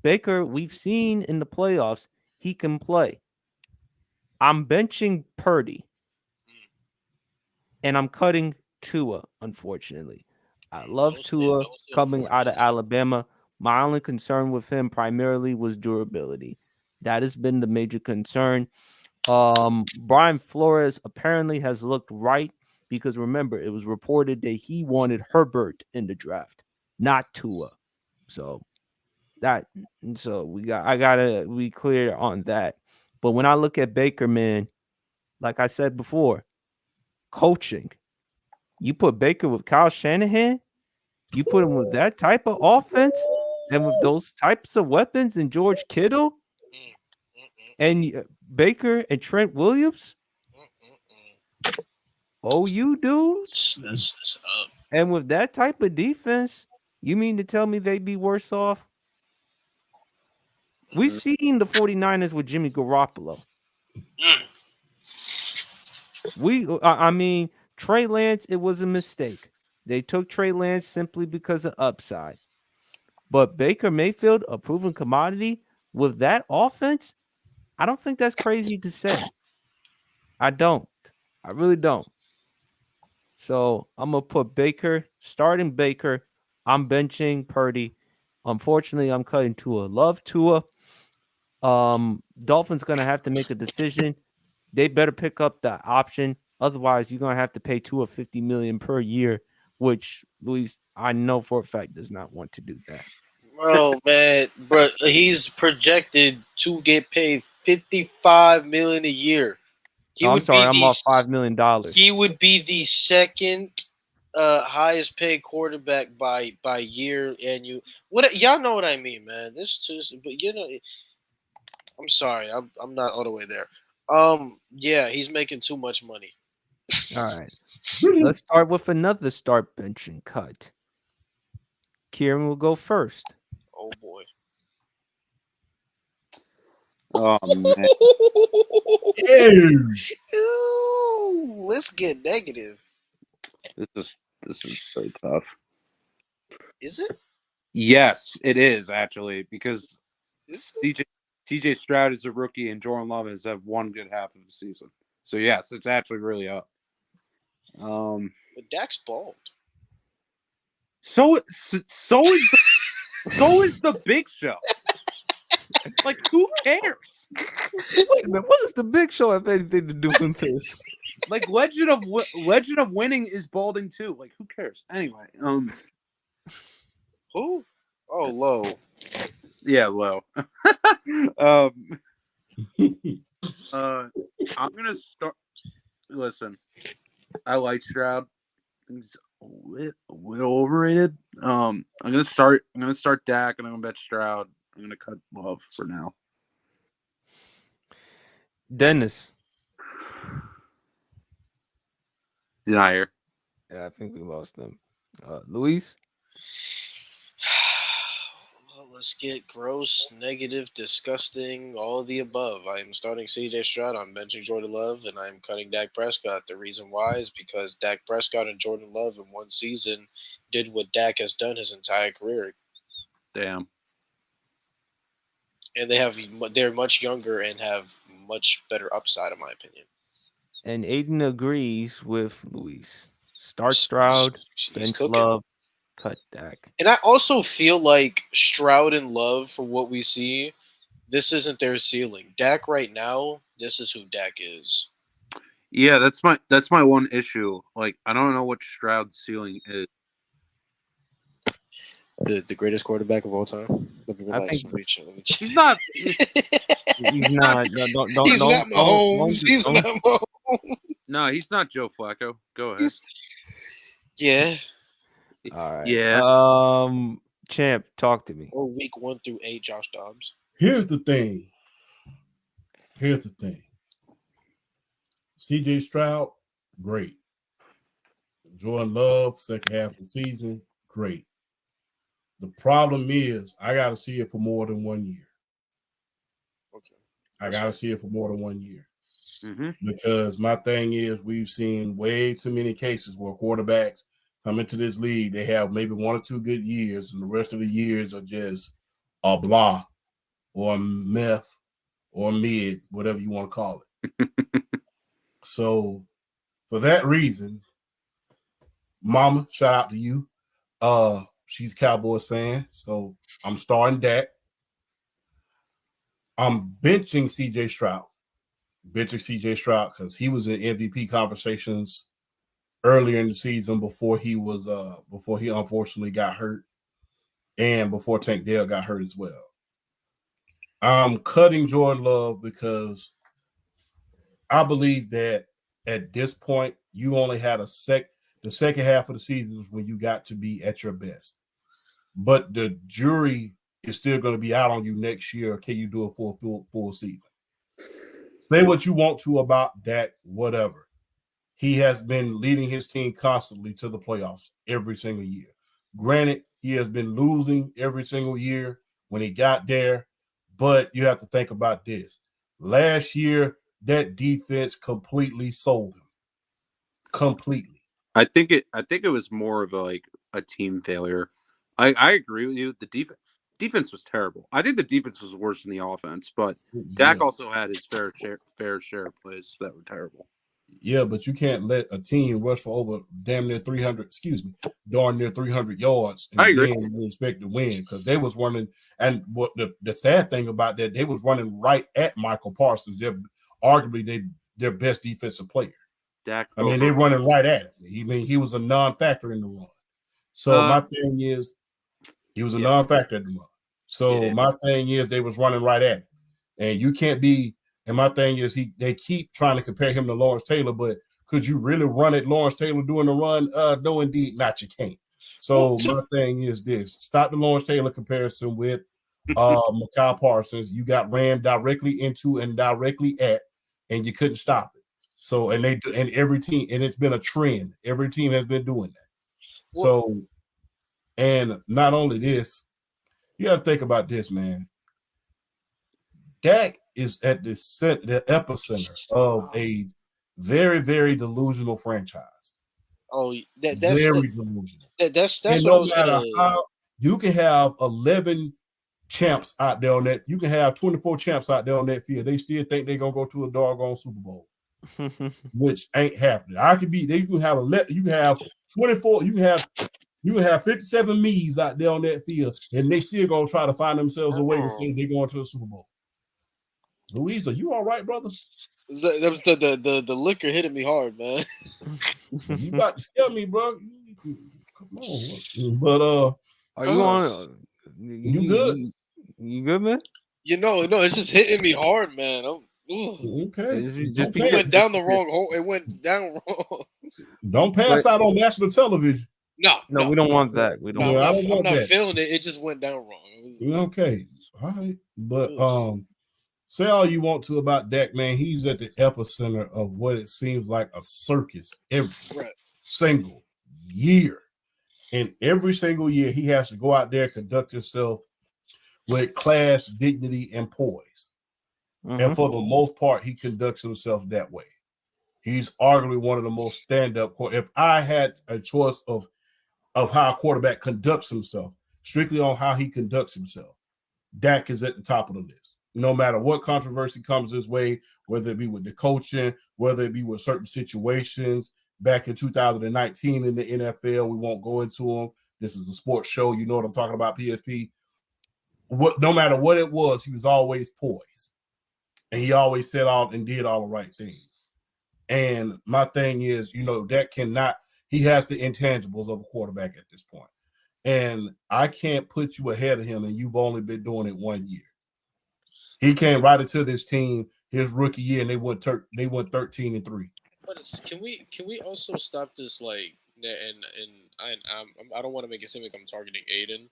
Baker, we've seen in the playoffs, he can play. I'm benching Purdy. And I'm cutting Tua, unfortunately. I love Don't say- Tua don't say coming out of unfortunately. Alabama. My only concern with him primarily was durability. That has been the major concern. Brian Flores apparently has looked right because remember, it was reported that he wanted Herbert in the draft, not Tua. So I gotta be clear on that. But when I look at Baker, man, like I said before, coaching. You put Baker with Kyle Shanahan, you put him with that type of offense and with those types of weapons and George Kittle and Baker and Trent Williams. Oh, you dudes. That's up. And with that type of defense, you mean to tell me they'd be worse off? We've seen the 49ers with Jimmy Garoppolo. I mean, Trey Lance, it was a mistake. They took Trey Lance simply because of upside. But Baker Mayfield, a proven commodity with that offense, I don't think that's crazy to say. I don't. I really don't. So I'm going to put Baker, starting Baker. I'm benching Purdy. Unfortunately, I'm cutting Tua. Love Tua. Dolphins going to have to make a decision. They better pick up the option. Otherwise, you're going to have to pay Tua $50 million per year, which Luis, I know for a fact, does not want to do that. Bro, man, bro, he's projected to get paid $55 million a year. I'm sorry, I'm off $5 million. He would be the second highest paid quarterback by year annual. What y'all know what I mean, man? This just, but you know, I'm sorry, I'm not all the way there. Yeah, he's making too much money. All right, let's start with another start, bench, and cut. Kieran will go first. Oh boy. Oh man. Ooh, let's get negative. This is so tough. Is it? Yes, it is actually because Is it? CJ Stroud is a rookie and Jordan Love has had one good half of the season. So yes, it's actually really up. But Dak's bald. So is the Big Show. Like, who cares? Wait a minute, what does the Big Show have anything to do with this? Like, Legend of Winning is balding too. Like, who cares? Anyway, Who? Oh, Low. yeah, low. I'm gonna start. Listen, I like Stroud. He's a little overrated. I'm gonna start Dak, and I'm gonna bet Stroud. I'm gonna cut Love for now. Dennis. He's not here. Yeah, I think we lost them. Luis. Well, let's get gross, negative, disgusting, all of the above. I am starting CJ Stroud. I'm benching Jordan Love, and I'm cutting Dak Prescott. The reason why is because Dak Prescott and Jordan Love in one season did what Dak has done his entire career, Damn. and they're much younger and have much better upside, in my opinion. And Aiden agrees with Luis. Start Stroud, He's bench cooking. Love, cut Dak. And I also feel like Stroud and Love, for what we see, this isn't their ceiling. Dak right now, this is who Dak is. Yeah, that's my one issue. Like, I don't know what Stroud's ceiling is. The greatest quarterback of all time. Let me I relax. think- Let me chill. Let me chill. He's not. He's not. No, don't, He's don't, not Mahomes. He's don't- not Mahomes. No, he's not Joe Flacco. Go ahead. Yeah. All right. Yeah. Champ, talk to me. Or week 1 through 8, Josh Dobbs. Here's the thing. CJ Stroud, great. Jordan Love, second half of the season, great. The problem is I got to see it for more than 1 year. Okay. I got to see it for more than 1 year. Mm-hmm. Because my thing is we've seen way too many cases where quarterbacks come into this league, they have maybe 1 or 2 good years, and the rest of the years are just a blah or meth or mid, whatever you want to call it. So for that reason, Mama, shout out to you. She's a Cowboys fan, so I'm starting Dak. I'm benching CJ Stroud. Because he was in MVP conversations earlier in the season before he unfortunately got hurt, and before Tank Dell got hurt as well. I'm cutting Jordan Love because I believe that at this point you only had the second half of the season is when you got to be at your best. But the jury is still going to be out on you next year. Can you do it for a full season? Say what you want to about Dak, whatever. He has been leading his team constantly to the playoffs every single year. Granted, he has been losing every single year when he got there, but you have to think about this. Last year, that defense completely sold him. Completely. I think it was more of a team failure. I agree with you. The defense was terrible. I think the defense was worse than the offense, but Dak also had his fair share of plays that were terrible. Yeah, but you can't let a team rush for over darn near 300 yards and I agree. then you expect to win because they was running. And what the sad thing about that, they was running right at Michael Parsons. They're arguably their best defensive player. Dak. I mean, they running right at him. He was a non-factor in the run. So my thing is, he was a non-factor in the run. So my thing is, they was running right at him, and you can't be. And my thing is, they keep trying to compare him to Lawrence Taylor, but could you really run at Lawrence Taylor doing the run? No, indeed not. You can't. So my thing is this: stop the Lawrence Taylor comparison with Micah Parsons. You got ran directly into and directly at, and you couldn't stop it. So and every team, and it's been a trend. Every team has been doing that. So, and not only this, you got to think about this, man. Dak is at the epicenter of a very, very delusional franchise. Oh, that's very delusional. That's and what I was matter gonna. how you can have 11 champs out there on that. You can have 24 champs out there on that field. They still think they're gonna go to a doggone Super Bowl, which ain't happening. You can have 11. You can have 24. You can have You would have 57 me's out there on that field, and they still gonna try to find themselves a way to say they're going to a Super Bowl. Louise, are you all right, brother? That was the liquor hitting me hard, man. You about to scare me, bro. Come on. But Are you on? You good? You good, man? No, it's just hitting me hard, man. Okay. Just It went down the wrong hole. It went down wrong. Don't pass out on national television. No, we don't want that. We don't. I'm not feeling it. It just went down wrong. Okay. All right. But say all you want to about Dak, man. He's at the epicenter of what it seems like a circus every single year. And every single year, he has to go out there and conduct himself with class, dignity, and poise. And for the most part, he conducts himself that way. He's arguably one of the most stand-up. If I had a choice of how a quarterback conducts himself, strictly on how he conducts himself, Dak is at the top of the list. No matter what controversy comes his way, whether it be with the coaching, whether it be with certain situations. Back in 2019 in the NFL, we won't go into them. This is a sports show. You know what I'm talking about, PSP. No matter what it was, he was always poised. And he always said all and did all the right things. And my thing is, that he has the intangibles of a quarterback at this point. And I can't put you ahead of him, and you've only been doing it 1 year. He came right into this team his rookie year, and they went 13-3. But can we also stop this, like, and I don't want to make it seem like I'm targeting Aiden,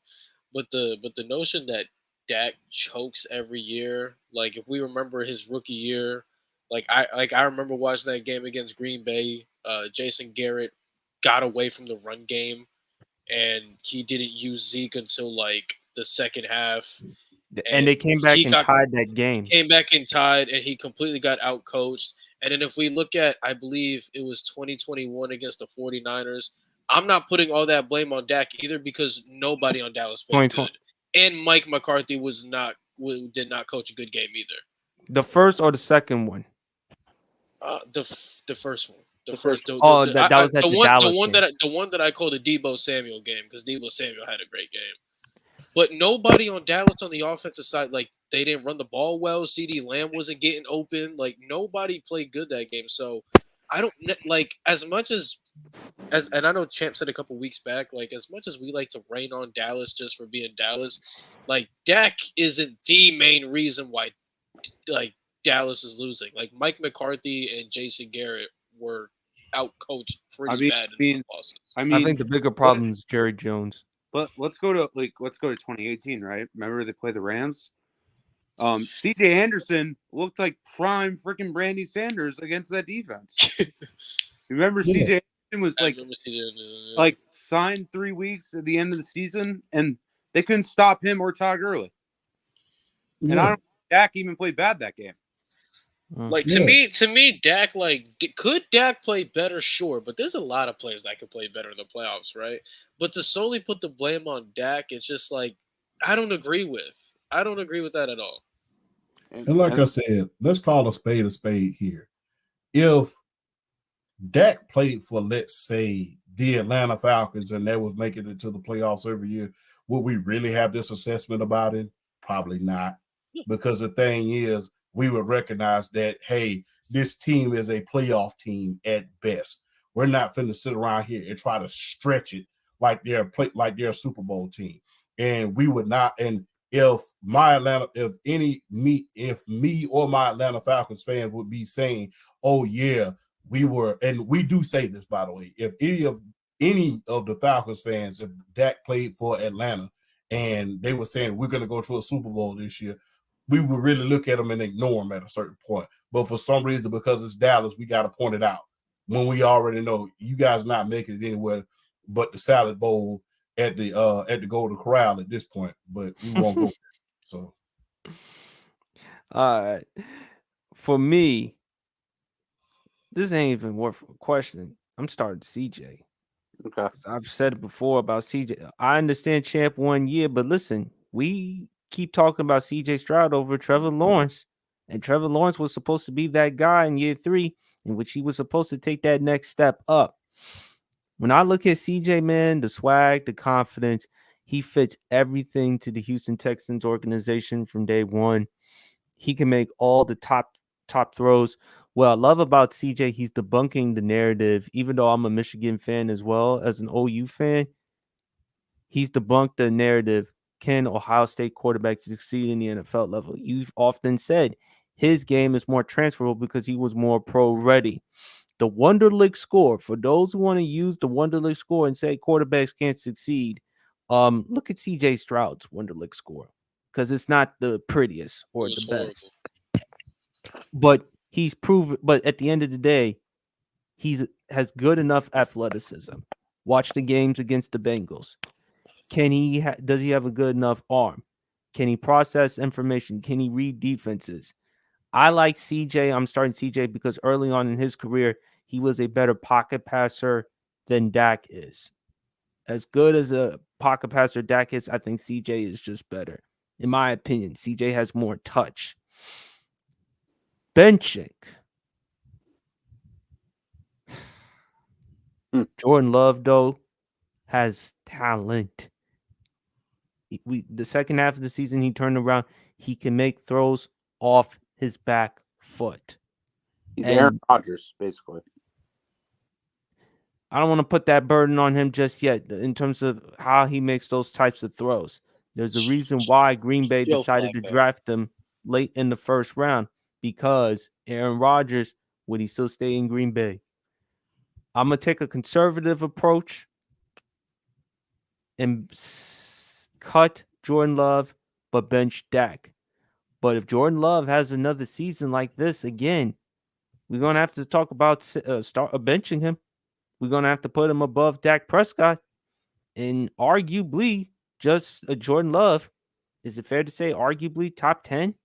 but the notion that Dak chokes every year, like if we remember his rookie year, I remember watching that game against Green Bay. Jason Garrett got away from the run game, and he didn't use Zeke until like the second half. And they came back and tied that game. Came back and tied, and he completely got outcoached. And then if we look at, I believe it was 2021 against the 49ers, I'm not putting all that blame on Dak either, because nobody on Dallas played good. And Mike McCarthy did not coach a good game either. The first or the second one? The first one. That was at the Dallas game. The one that I call the Deebo Samuel game, because Deebo Samuel had a great game. But nobody on Dallas on the offensive side, like, they didn't run the ball well. CeeDee Lamb wasn't getting open. Like, nobody played good that game. So I don't like, as much as and I know Champ said a couple weeks back, like, as much as we like to rain on Dallas just for being Dallas, like, Dak isn't the main reason why, like, Dallas is losing. Like, Mike McCarthy and Jason Garrett were outcoached pretty bad in some losses. I think the bigger problem is Jerry Jones. But let's go to 2018, right? Remember they played the Rams? CJ Anderson looked like prime freaking Brandy Sanders against that defense. Remember CJ Anderson was like signed 3 weeks at the end of the season, and they couldn't stop him or Todd Gurley. And I don't think Dak even played bad that game. Like, to me, Dak, like, could Dak play better? Sure, but there's a lot of players that could play better in the playoffs, right? But to solely put the blame on Dak, it's just like, I don't agree with that at all. And like I said, let's call a spade here. If Dak played for, let's say, the Atlanta Falcons, and they was making it to the playoffs every year, would we really have this assessment about it? Probably not. Because the thing is, we would recognize that, hey, this team is a playoff team at best. We're not finna sit around here and try to stretch it like they're a Super Bowl team. And we would not. And if me or my Atlanta Falcons fans would be saying, oh yeah, we were, and we do say this, by the way, if any of the Falcons fans, if Dak played for Atlanta and they were saying we're going to go to a Super Bowl this year, we would really look at them and ignore them at a certain point. But for some reason, because it's Dallas, we got to point it out when we already know you guys not making it anywhere but the Salad Bowl at the Golden Corral at this point. But we won't go there. So, all right, for me, this ain't even worth questioning. I'm starting CJ. Okay, I've said it before about CJ. I understand Champ 1 year, but listen, we keep talking about CJ Stroud over Trevor Lawrence, and Trevor Lawrence was supposed to be that guy in year 3, in which he was supposed to take that next step up. When I look at CJ, man, the swag, the confidence, he fits everything to the Houston Texans organization from day one. He can make all the top throws. What I love about CJ, he's debunking the narrative. Even though I'm a Michigan fan as well as an OU fan, he's debunked the narrative. Can Ohio State quarterbacks succeed in the NFL level? You've often said his game is more transferable because he was more pro ready. The Wonderlic score, for those who want to use the Wonderlic score and say quarterbacks can't succeed, look at CJ Stroud's Wonderlic score because it's not the prettiest or It the was best. horrible. But he's proven. But at the end of the day, has good enough athleticism. Watch the games against the Bengals. Does he have a good enough arm? Can he process information? Can he read defenses? I like CJ. I'm starting CJ because early on in his career, he was a better pocket passer than Dak is. As good as a pocket passer Dak is, I think CJ is just better. In my opinion, CJ has more touch. Benching. Jordan Love, though, has talent. The second half of the season, he turned around. He can make throws off his back foot. He's And Aaron Rodgers, basically. I don't want to put that burden on him just yet in terms of how he makes those types of throws. There's a reason why Green Bay Joe decided to Flacco. draft him late in the first round because Aaron Rodgers, would he still stay in Green Bay? I'm going to take a conservative approach and cut Jordan Love, but bench Dak. But if Jordan Love has another season like this again, we're going to have to talk about benching him. We're going to have to put him above Dak Prescott and arguably just Jordan Love. Is it fair to say arguably top 10?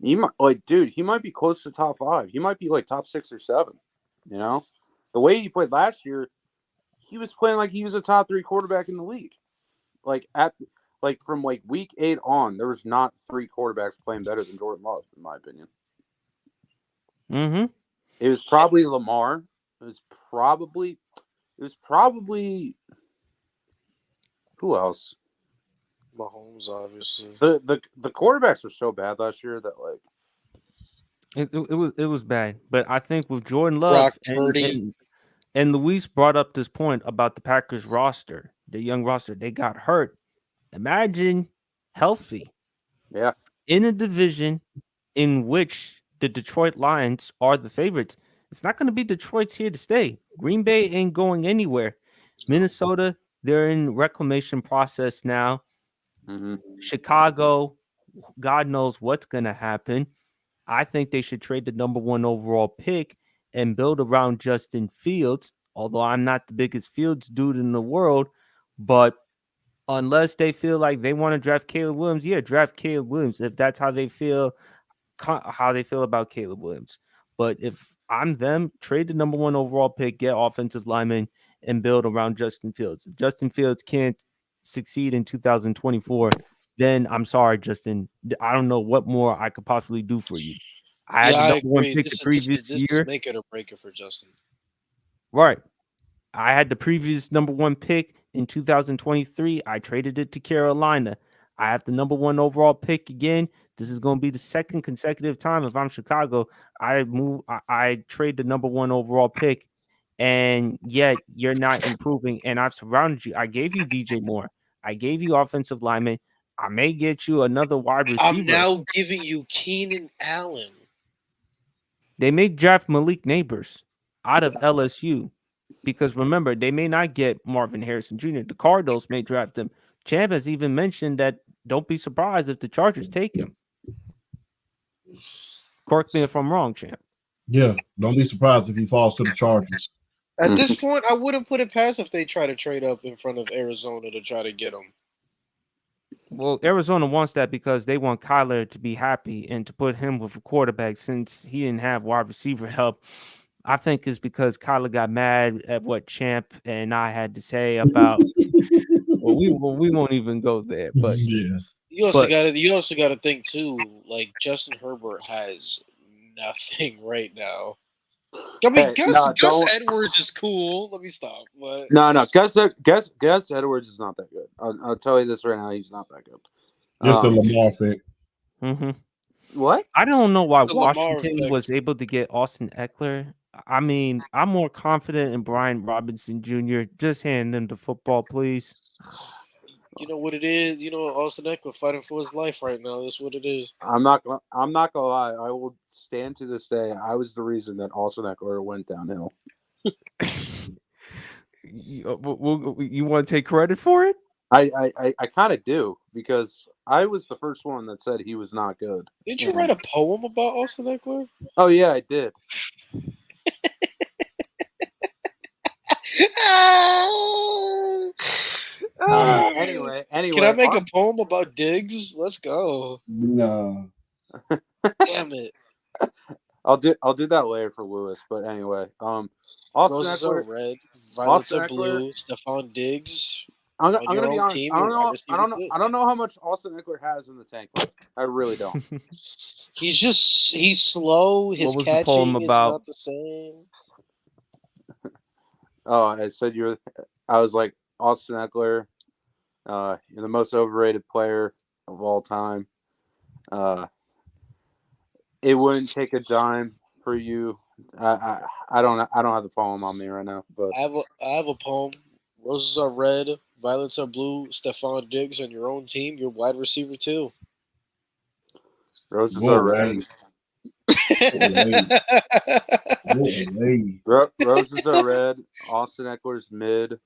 He might, he might be close to top 5. He might be like top 6 or 7. You know, the way he played last year, he was playing like he was a top 3 quarterback in the league. From week 8 on, there was not 3 quarterbacks playing better than Jordan Love, in my opinion. Mm-hmm. It was probably Lamar. It was probably who else? Mahomes, obviously. The quarterbacks were so bad last year that It was bad, but I think with Jordan Love Brock Purdy. and Luis brought up this point about the Packers roster, the young roster, they got hurt. Imagine healthy, yeah, in a division in which the Detroit Lions are the favorites. It's not going to be Detroit's here to stay. Green Bay ain't going anywhere. Minnesota, they're in reclamation process now. mm-hmm. Chicago, God knows what's going to happen. I think they should trade the number 1 overall pick and build around Justin Fields, although I'm not the biggest Fields dude in the world, but unless they feel like they want to draft Caleb Williams, draft Caleb Williams if that's how they feel about Caleb Williams. But if I'm them, trade the number 1 overall pick, get offensive linemen, and build around Justin Fields. If Justin Fields can't succeed in 2024, then I'm sorry, Justin. I don't know what more I could possibly do for you. I had the number 1 pick the previous year. This is make it or break it for Justin. Right. I had the previous number 1 pick in 2023. I traded it to Carolina. I have the number 1 overall pick again. This is going to be the second consecutive time if I'm Chicago. I trade the number 1 overall pick, and yet you're not improving. And I've surrounded you. I gave you DJ Moore. I gave you offensive lineman. I may get you another wide receiver. I'm now giving you Keenan Allen. They may draft Malik Neighbors out of LSU because remember, they may not get Marvin Harrison Jr. The Cardinals may draft him. Champ has even mentioned that don't be surprised if the Chargers take him. Correct me if I'm wrong, Champ. Yeah, don't be surprised if he falls to the Chargers. At this point, I wouldn't put it past if they try to trade up in front of Arizona to try to get him. Well, Arizona wants that because they want Kyler to be happy and to put him with a quarterback since he didn't have wide receiver help. I think it's because Kyler got mad at what Champ and I had to say about. Well, we won't even go there, but yeah. You also got to think too. Like Justin Herbert has nothing right now. I mean, Hey, Gus, no, Gus don't- Edwards is cool. Let me stop. But No. Gus Edwards is not that good. I'll tell you this right now. He's not that good. Just the Lamar effect. Mm-hmm. What? I don't know why The Lamar Washington effect. was able to get Austin Eckler. I mean, I'm more confident in Brian Robinson Jr. Just hand him the football, please. you know what it is. You know, Austin Eckler fighting for his life right now. That's what it is. I'm not gonna lie. I will stand to this day. I was the reason that Austin Eckler went downhill. You want to take credit for it? I kind of do because I was the first one that said he was not good. Didn't you write a poem about Austin Eckler? Oh yeah, I did. Anyway, Can I make a poem about Diggs? Let's go. No. Damn it. I'll do that later for Lewis. But anyway, Austin Roses are Eckler. red, violets Austin are blue. Stephon Diggs. I'm on your gonna be own honest. team, I you're don't wide know. receiver too. I don't know how much Austin Eckler has in the tank. I really don't. He's slow. His was the poem catching is about? not the same. Oh, I said I was like Austin Eckler. You're the most overrated player of all time. It wouldn't take a dime for you. I don't have the poem on me right now, but I have a poem. Roses are red, violets are blue. Stephon Diggs on your own team, you're wide receiver too. roses Go are red. away. Go away. Roses are red. Austin Eckler's mid.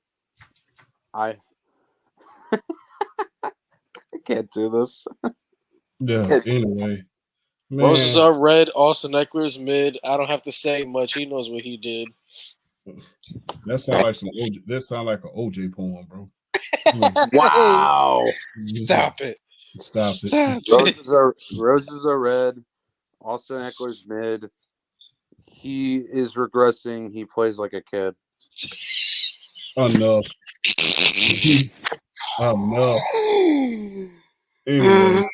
I can't do this. Yeah, anyway. Man, Roses are red. Austin Eckler's mid. I don't have to say much. He knows what he did. that sound like some OJ, that sound like an OJ poem, bro. Wow. Stop it. Stop it. Stop it. Roses are red. Austin Eckler's mid. He is regressing. He plays like a kid. Enough. Enough. Anyway.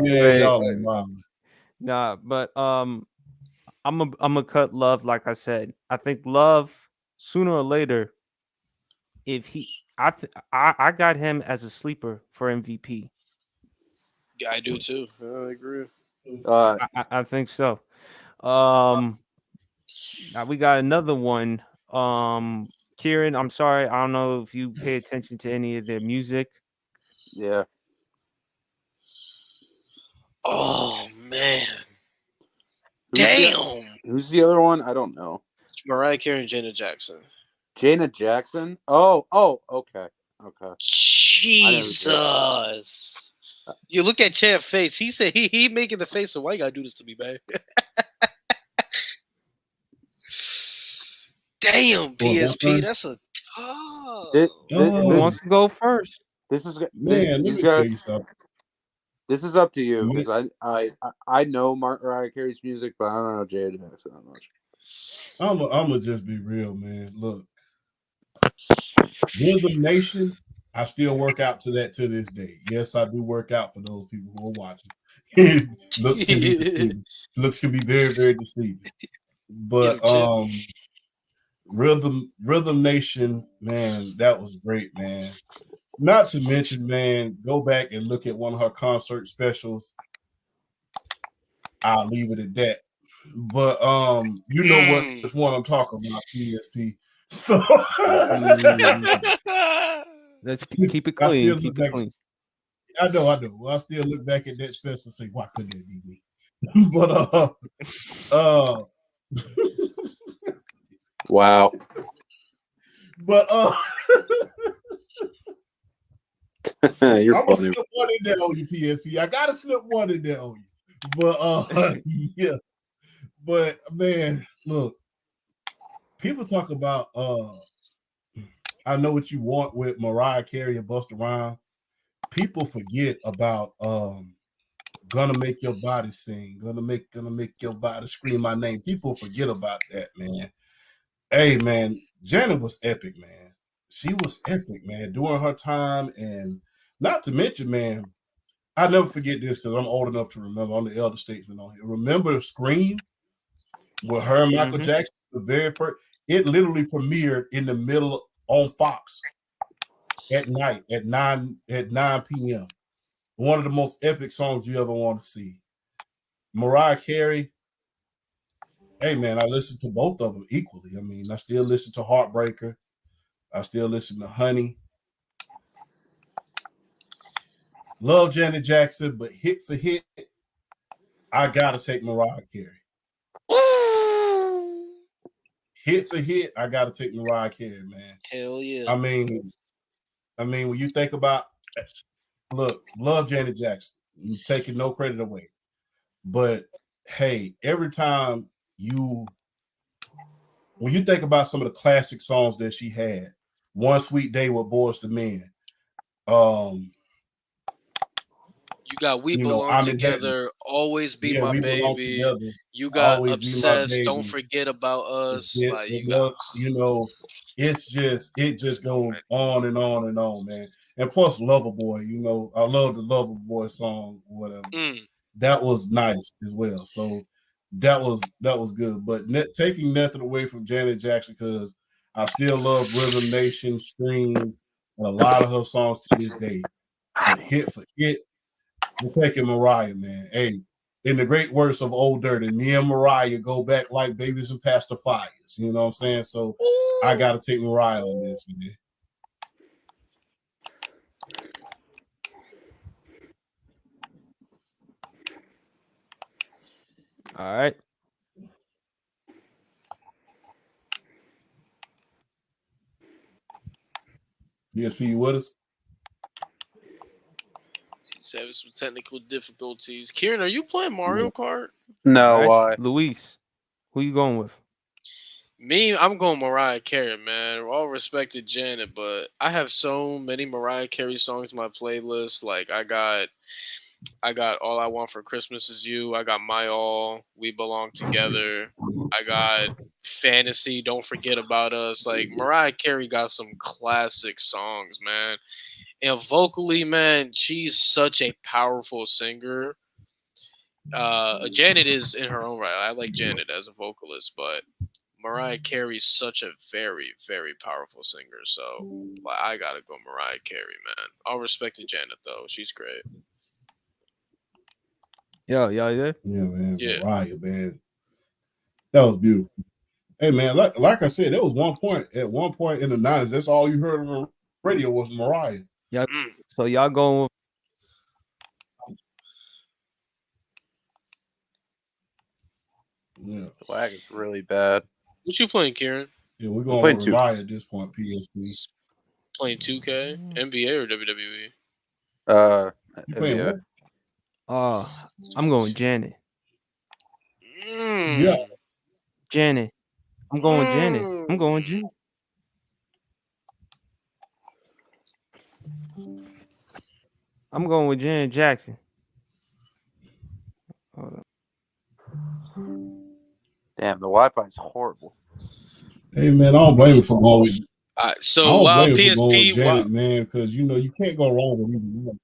Yeah, y'all are wild. Nah, but I'm gonna cut Love. Like I said, I think Love sooner or later, if he, I got him as a sleeper for MVP. Yeah, I do too. I agree. I think so. Now we got another one. Kieran, I'm sorry, I don't know if you pay attention to any of their music. Yeah. Oh man. Damn. Who's the other one? I don't know. It's Mariah Carey and Janet Jackson. Janet Jackson? Oh, okay. Jesus. You look at Champ's face. He said he making the face of why you gotta do this to me, man. Damn, PSP, that's a tough. Who wants to go first? This is Man, let me tell you something. This is up to you because I know Mariah Carey's music, but I don't know Janet Jackson that much. I'm gonna just be real, man. Look, Rhythm Nation, I still work out to that to this day. Yes, I do work out for those people who are watching. Looks can be deceiving. Looks can be very, very deceiving. But Rhythm Nation, man, that was great, man. Not to mention, man, go back and look at one of her concert specials. I'll leave it at that. But you know what? Which one I'm talking about, PSP. So let's keep it clean. Keep it clean. I know. I still look back at that special and say, why couldn't it be me? But wow. But You're I'm gonna funny. slip one in there on you, PSP. I gotta slip one in there on you. But yeah. But man, look, people talk about I Know What You Want with Mariah Carey and Busta Rhymes. People forget about Gonna Make Your Body Sing, gonna make your body scream my name. People forget about that, man. Hey man, Janet was epic, man. She was epic, man, during her time. And not to mention, man, I never forget this because I'm old enough to remember. I'm the elder statesman on here. Remember Scream? with her and Michael Mhm. Jackson, the very first, it literally premiered in the middle on Fox at night at 9 p.m. One of the most epic songs you ever want to see. Mariah Carey, hey man, I listen to both of them equally. I mean, I still listen to Heartbreaker. I still listen to Honey. Love Janet Jackson, but hit for hit, I gotta take Mariah Carey. Hit for hit, I gotta take Mariah Carey, man. Hell yeah. I mean, when you think about, look, love Janet Jackson, I'm taking no credit away, but hey, every time when you think about some of the classic songs that she had, One Sweet Day with Boyz II Men, You got We you know, Belong I'm in heaven. Together, Always Be Yeah, My we belong Baby. together. You got Always be my Obsessed, Don't baby. Forget About Us. It, Like it you got was, you know, it just goes on and on and on, man. And plus Loverboy, you know, I love the Loverboy song, whatever. That was nice as well. So that was good. But taking nothing away from Janet Jackson, because I still love Rhythm Nation, Scream, and a lot of her songs to this day. But hit for hit, we're taking Mariah, man. Hey, in the great words of Old Dirty, me and Mariah go back like babies and pacifiers. You know what I'm saying? So I got to take Mariah on this, man. All right. PSP, you with us? He's having some technical difficulties. Kieran, are you playing Mario Kart? No, All right. why? Luis, who you going with? Me, I'm going Mariah Carey, man. All respect to Janet, but I have so many Mariah Carey songs in my playlist. Like I got All I Want for Christmas Is You. I got My All, We Belong Together. I got Fantasy, Don't Forget About Us. Like Mariah Carey got some classic songs, man. And vocally, man, she's such a powerful singer. Janet is in her own right. I like Janet as a vocalist, but Mariah Carey's such a very, very powerful singer. So I gotta go Mariah Carey, man. All respect to Janet though. She's great. Y'all there? Yeah, man. Yeah. Mariah, man. That was beautiful. Hey, man, like I said, there was one point in the 90s, that's all you heard on the radio was Mariah. Yeah. So y'all going with Yeah. The lag is really bad. What you playing, Kieran? Yeah, we're going playing with two. Mariah at this point, PSP. Playing 2K, NBA or WWE? You playing NBA. what? I'm going Janet. Yeah. Janet. I'm going Janet. I'm going Janet. I'm going with Janet Jackson. Hold on. Damn, the Wi-Fi is horrible. Hey, man, I don't blame him for going with I So don't while blame him for going with PSP, Janet, man, because you know you can't go wrong with either one.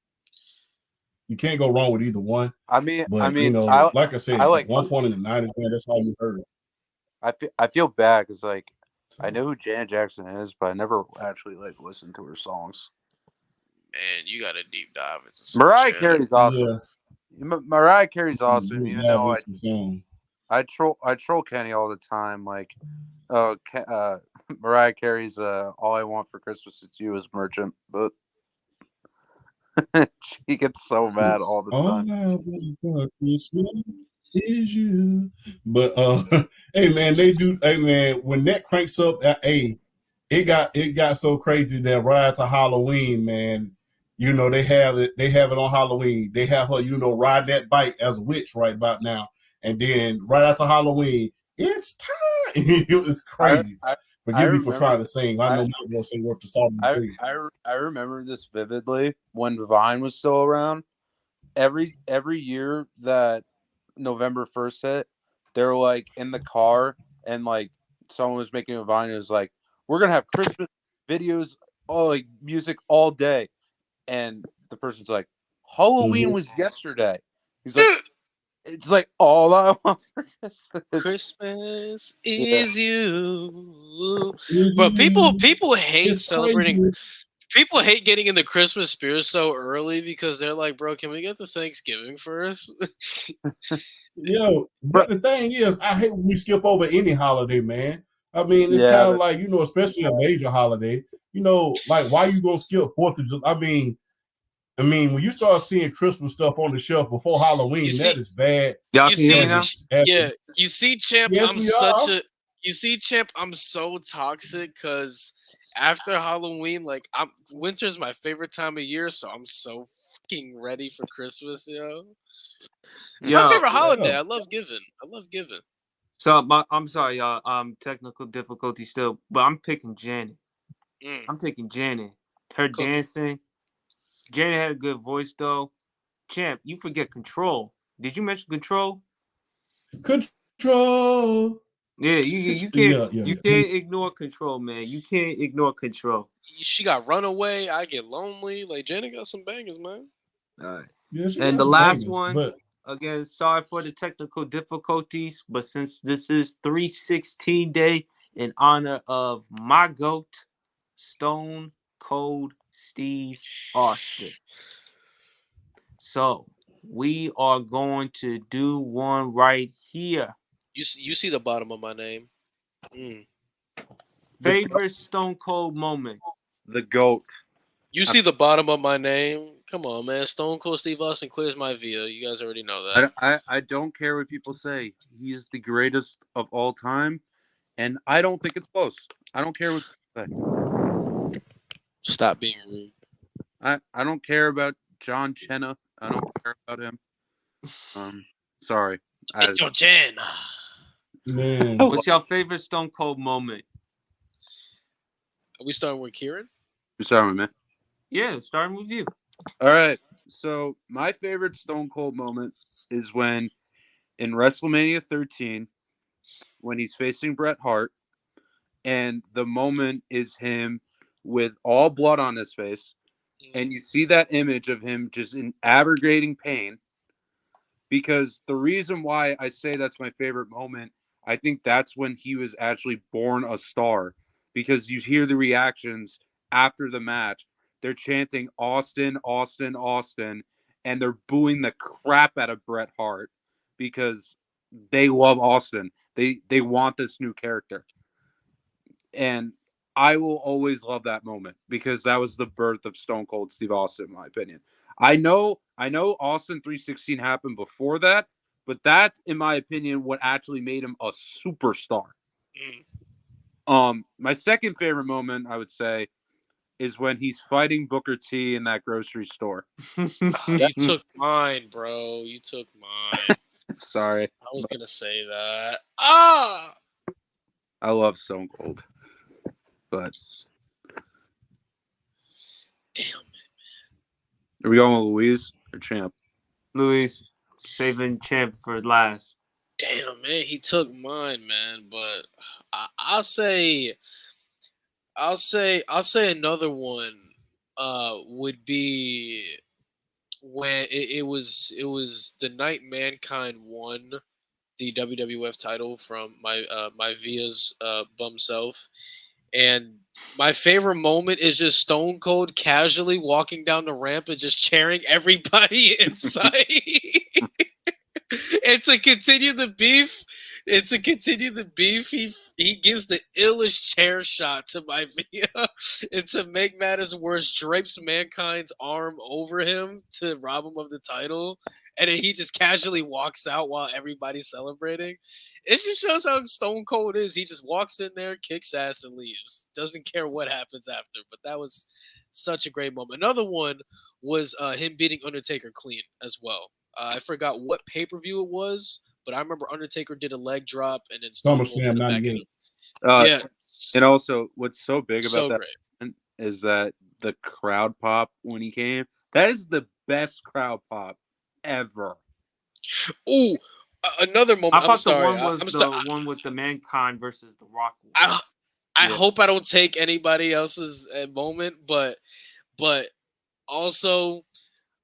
You can't go wrong with either one. I mean, But you know, like I said, I like at one point in the 90s, man, that's all you heard. I feel bad because like I know who Janet Jackson is, but I never actually like listened to her songs. man, you got a deep dive into some Mariah Janet. Carey's awesome. Yeah. Mariah Carey's awesome. You Even have though this song. I troll Kenny all the time. Like, Mariah Carey's "All I Want for Christmas Is You" is Merchant, but she gets so mad all the time. All I want for Christmas is you. But hey man, hey man, when that cranks up, hey, it got so crazy that right after Halloween, man, you know, they have it on Halloween. They have her, you know, riding that bike as a witch right about now. And then right after Halloween, it's time. It was crazy. Forgive me for trying to sing. I know I'm not going to say worth the salt. I remember this vividly when Vine was still around. Every year that November 1st hit, they were like in the car and like someone was making a Vine. It was like, we're gonna have Christmas videos, all like music all day, and the person's like, Halloween was yesterday. He's like, It's like all I want for Christmas. Christmas Yeah. is you. But people hate It's celebrating. crazy. People hate getting in the Christmas spirit so early because they're like, bro, can we get to Thanksgiving first? But the thing is, I hate when we skip over any holiday, man. I mean, it's Yeah, kind of like, especially a major holiday, like why you gonna skip 4th of July? I mean, when you start seeing Christmas stuff on the shelf before Halloween, that is bad. Y'all You can hear me see, now? yeah, you see, Champ, Yes, I'm we such are. a. You see, Champ, I'm so toxic because after Halloween, like, winter's my favorite time of year, so I'm so fucking ready for Christmas, yo. It's my Yo, favorite holiday. Yeah. I love giving. so I'm sorry, y'all. Technical difficulty still, but I'm picking Janet. Mm. I'm taking Janet. Her Cookie. dancing. Janet had a good voice though. Champ, you forget Control. Did you mention Control? Control. Yeah, you can't you can't ignore Control, man. You can't ignore Control. She got Runaway. I Get Lonely. Like, Janet got some bangers, man. All right. Yeah, she And got the some last bangers, one, but again, sorry for the technical difficulties, but since this is 316 Day in honor of my GOAT, Stone Cold Steve Austin. So we are going to do one right here. You see the bottom of my name. Mm. Favorite Stone Cold moment. the GOAT. You see the bottom of my name? Come on, man. Stone Cold Steve Austin clears my via. You guys already know that. I don't care what people say. He's the greatest of all time, and I don't think it's close. I don't care what people say. Stop being rude. I don't care about John Cena. I don't care about him. Sorry. It's your Jen. man, What's your favorite Stone Cold moment? Are we starting with Kieran? You're sorry, man. Yeah, starting with you. All right. So my favorite Stone Cold moment is when in WrestleMania 13, when he's facing Bret Hart, and the moment is him with all blood on his face, and you see that image of him just in abrogating pain. Because the reason why I say that's my favorite moment, I think that's when he was actually born a star. Because you hear the reactions after the match. They're chanting Austin, Austin, Austin, and they're booing the crap out of Bret Hart because they love Austin. They want this new character. And I will always love that moment because that was the birth of Stone Cold Steve Austin, in my opinion. I know Austin 316 happened before that, but that's, in my opinion, what actually made him a superstar. My second favorite moment, I would say, is when he's fighting Booker T in that grocery store. You took mine, bro. You took mine. Sorry. I was gonna say that. Ah! I love Stone Cold. But damn it. Are we going with Louise or Champ? Louise, saving Champ for last. Damn, man, he took mine, man. But I'll say another one. Would be when it was the night Mankind won the WWF title from my Via's bum self. And my favorite moment is just Stone Cold casually walking down the ramp and just cheering everybody in sight. And to continue the beef, he gives the illest chair shot to my Via. And to make matters worse, drapes Mankind's arm over him to rob him of the title. And then he just casually walks out while everybody's celebrating. It just shows how Stone Cold is. He just walks in there, kicks ass, and leaves. Doesn't care what happens after. But that was such a great moment. Another one was him beating Undertaker clean as well. I forgot what pay-per-view it was, but I remember Undertaker did a leg drop and then Stone Cold put it back in. Yeah. And also, what's so big about So that is that the crowd pop when he came, that is the best crowd pop ever. Ooh, another moment. I thought I'm sorry. the one was the one with the Mankind versus the Rock. I hope I don't take anybody else's moment, but also,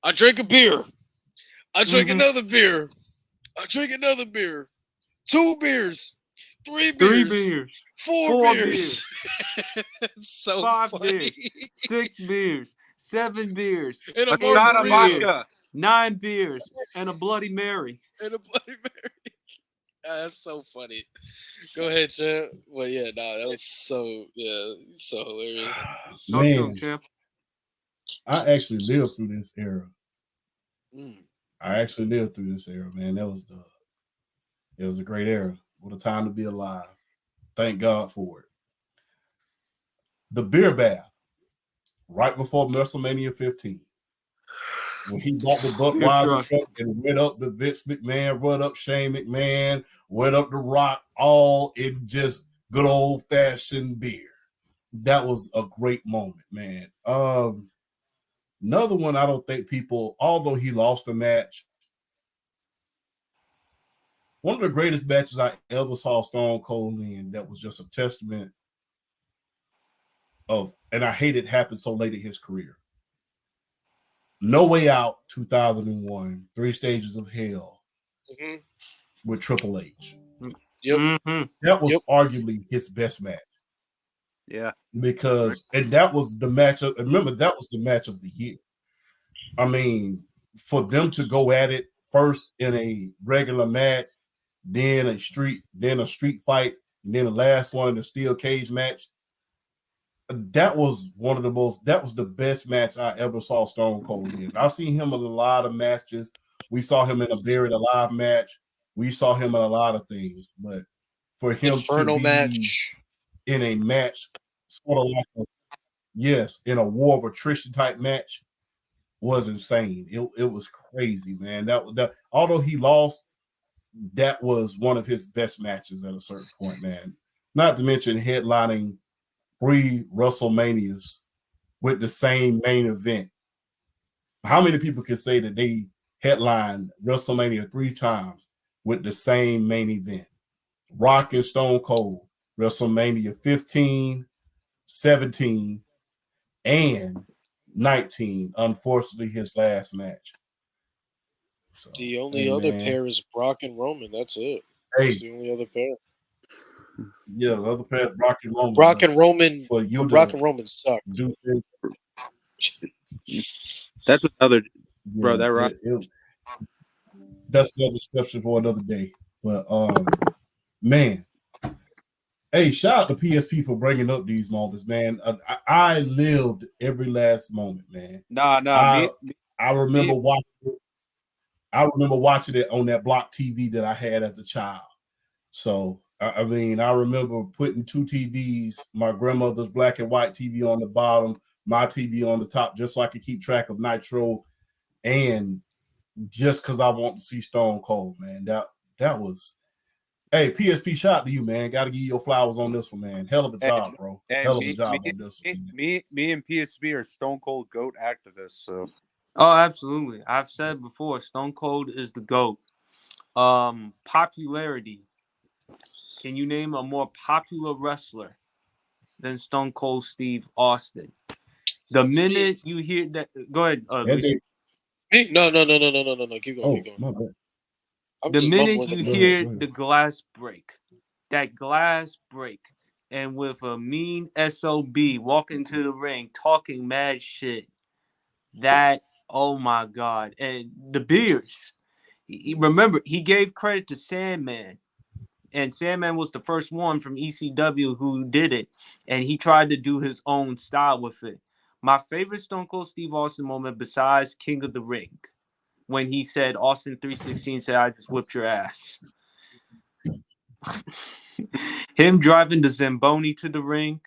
I drank a beer. I drank another beer. I drink another beer, 2 beers, 3 3 beers, beers, 4 4 beers. It's so 5 funny. beers, 6 beers, 7 beers, And a A 8 shot of margarita beers, vodka. 9 beers, and a Bloody Mary. and a Bloody Mary. That's so funny. Go ahead, champ. Well, yeah, that was so hilarious. Talk to him, Man, champ. I actually lived through this era. Mm. Man. It was a great era. What a time to be alive. Thank God for it. The beer bath, right before WrestleMania 15. When he bought the Budweiser truck and went up to Vince McMahon, went up Shane McMahon, went up the Rock, all in just good old fashioned beer. That was a great moment, man. Another one, I don't think people, although he lost the match, one of the greatest matches I ever saw Stone Cold in, that was just a testament of, and I hate it happened so late in his career. No Way Out 2001, 3 Stages of Hell with Triple H. Yep. Mm-hmm. That was arguably his best match. Yeah. Because, and that was the match of, remember, that was the match of the year. I mean, for them to go at it first in a regular match, then a street fight, and then the last one in the steel cage match. That was the best match I ever saw Stone Cold in. I've seen him in a lot of matches. We saw him in a Buried Alive match. We saw him in a lot of things, but for him Inferno to be match in a match, sort of like in a war of attrition type match, was insane. It was crazy, man. That although he lost, that was one of his best matches at a certain point, man. Not to mention headlining 3 WrestleManias with the same main event. How many people can say that they headlined WrestleMania 3 times with the same main event? Rock and Stone Cold, WrestleMania 15, 17, and 19. Unfortunately, his last match. So, the only other pair is Brock and Roman. That's it. That's the only other pair. Yeah, the other pair is Brock and Roman. Brock and Roman. For you, Brock and Roman suck. That's another, bro. That right. That's another discussion for another day. But man, hey, shout out to PSP for bringing up these moments, man. I lived every last moment, man. I remember watching it. I remember watching it on that block TV that I had as a child. So I mean, I remember putting 2 TVs, my grandmother's black and white TV on the bottom, my TV on the top, just so I could keep track of Nitro, and just because I want to see Stone Cold, man. That was, hey, PSP, shout out to you, man. Got to give you your flowers on this one, man. Hell of a job, bro. Hell of a job on this one. Me and PSP are Stone Cold GOAT activists, so. Oh, absolutely. I've said before, Stone Cold is the GOAT. Popularity. Can you name a more popular wrestler than Stone Cold Steve Austin? The minute you hear that, go ahead. No. Keep going. Keep going. My bad. The minute you hear the glass break, that glass break, and with a mean SOB walking to the ring talking mad shit, that, oh my God. And the beers. Remember, he gave credit to Sandman. And Sandman was the first one from ECW who did it. And he tried to do his own style with it. My favorite Stone Cold Steve Austin moment besides King of the Ring, when he said, Austin 316 said, I just whipped your ass. Him driving the Zamboni to the ring.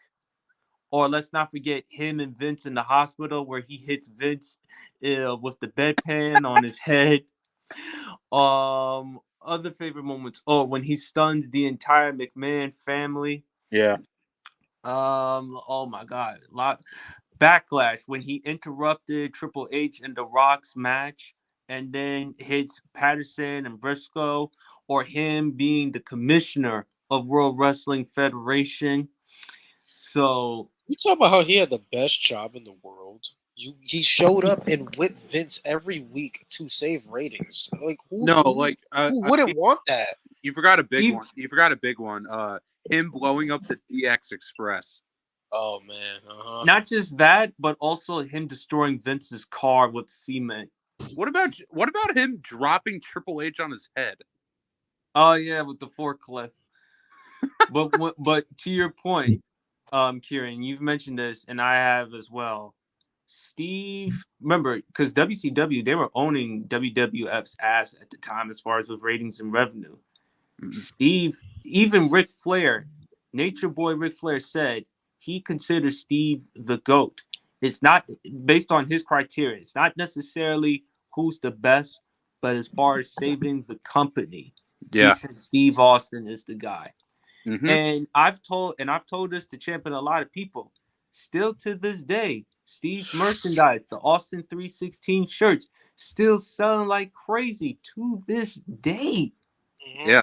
Or let's not forget him and Vince in the hospital where he hits Vince with the bedpan on his head. Other favorite moments. Oh, when he stuns the entire McMahon family. Yeah. Oh my God. Backlash when he interrupted Triple H and The Rock's match and then hits Patterson and Briscoe, or him being the commissioner of World Wrestling Federation. So you talk about how he had the best job in the world. He showed up and whipped Vince every week to save ratings. Like who? No, who, like who wouldn't want that? you forgot a big Eve- one. You forgot a big one. Him blowing up the DX Express. Oh man. Uh-huh. Not just that, but also him destroying Vince's car with cement. What about him dropping Triple H on his head? Oh yeah, with the forklift. but to your point, Kieran, you've mentioned this, and I have as well. Steve, remember, because WCW, they were owning WWF's ass at the time as far as with ratings and revenue. Steve, even Ric Flair, Nature Boy Ric Flair said he considers Steve the GOAT. It's not based on his criteria. It's not necessarily who's the best, but as far as saving the company, he said Steve Austin is the guy. Mhm. And I've told this to Champ and a lot of people. Still to this day, Steve's merchandise, the Austin 316 shirts, still selling like crazy to this day. Mhm. Yeah.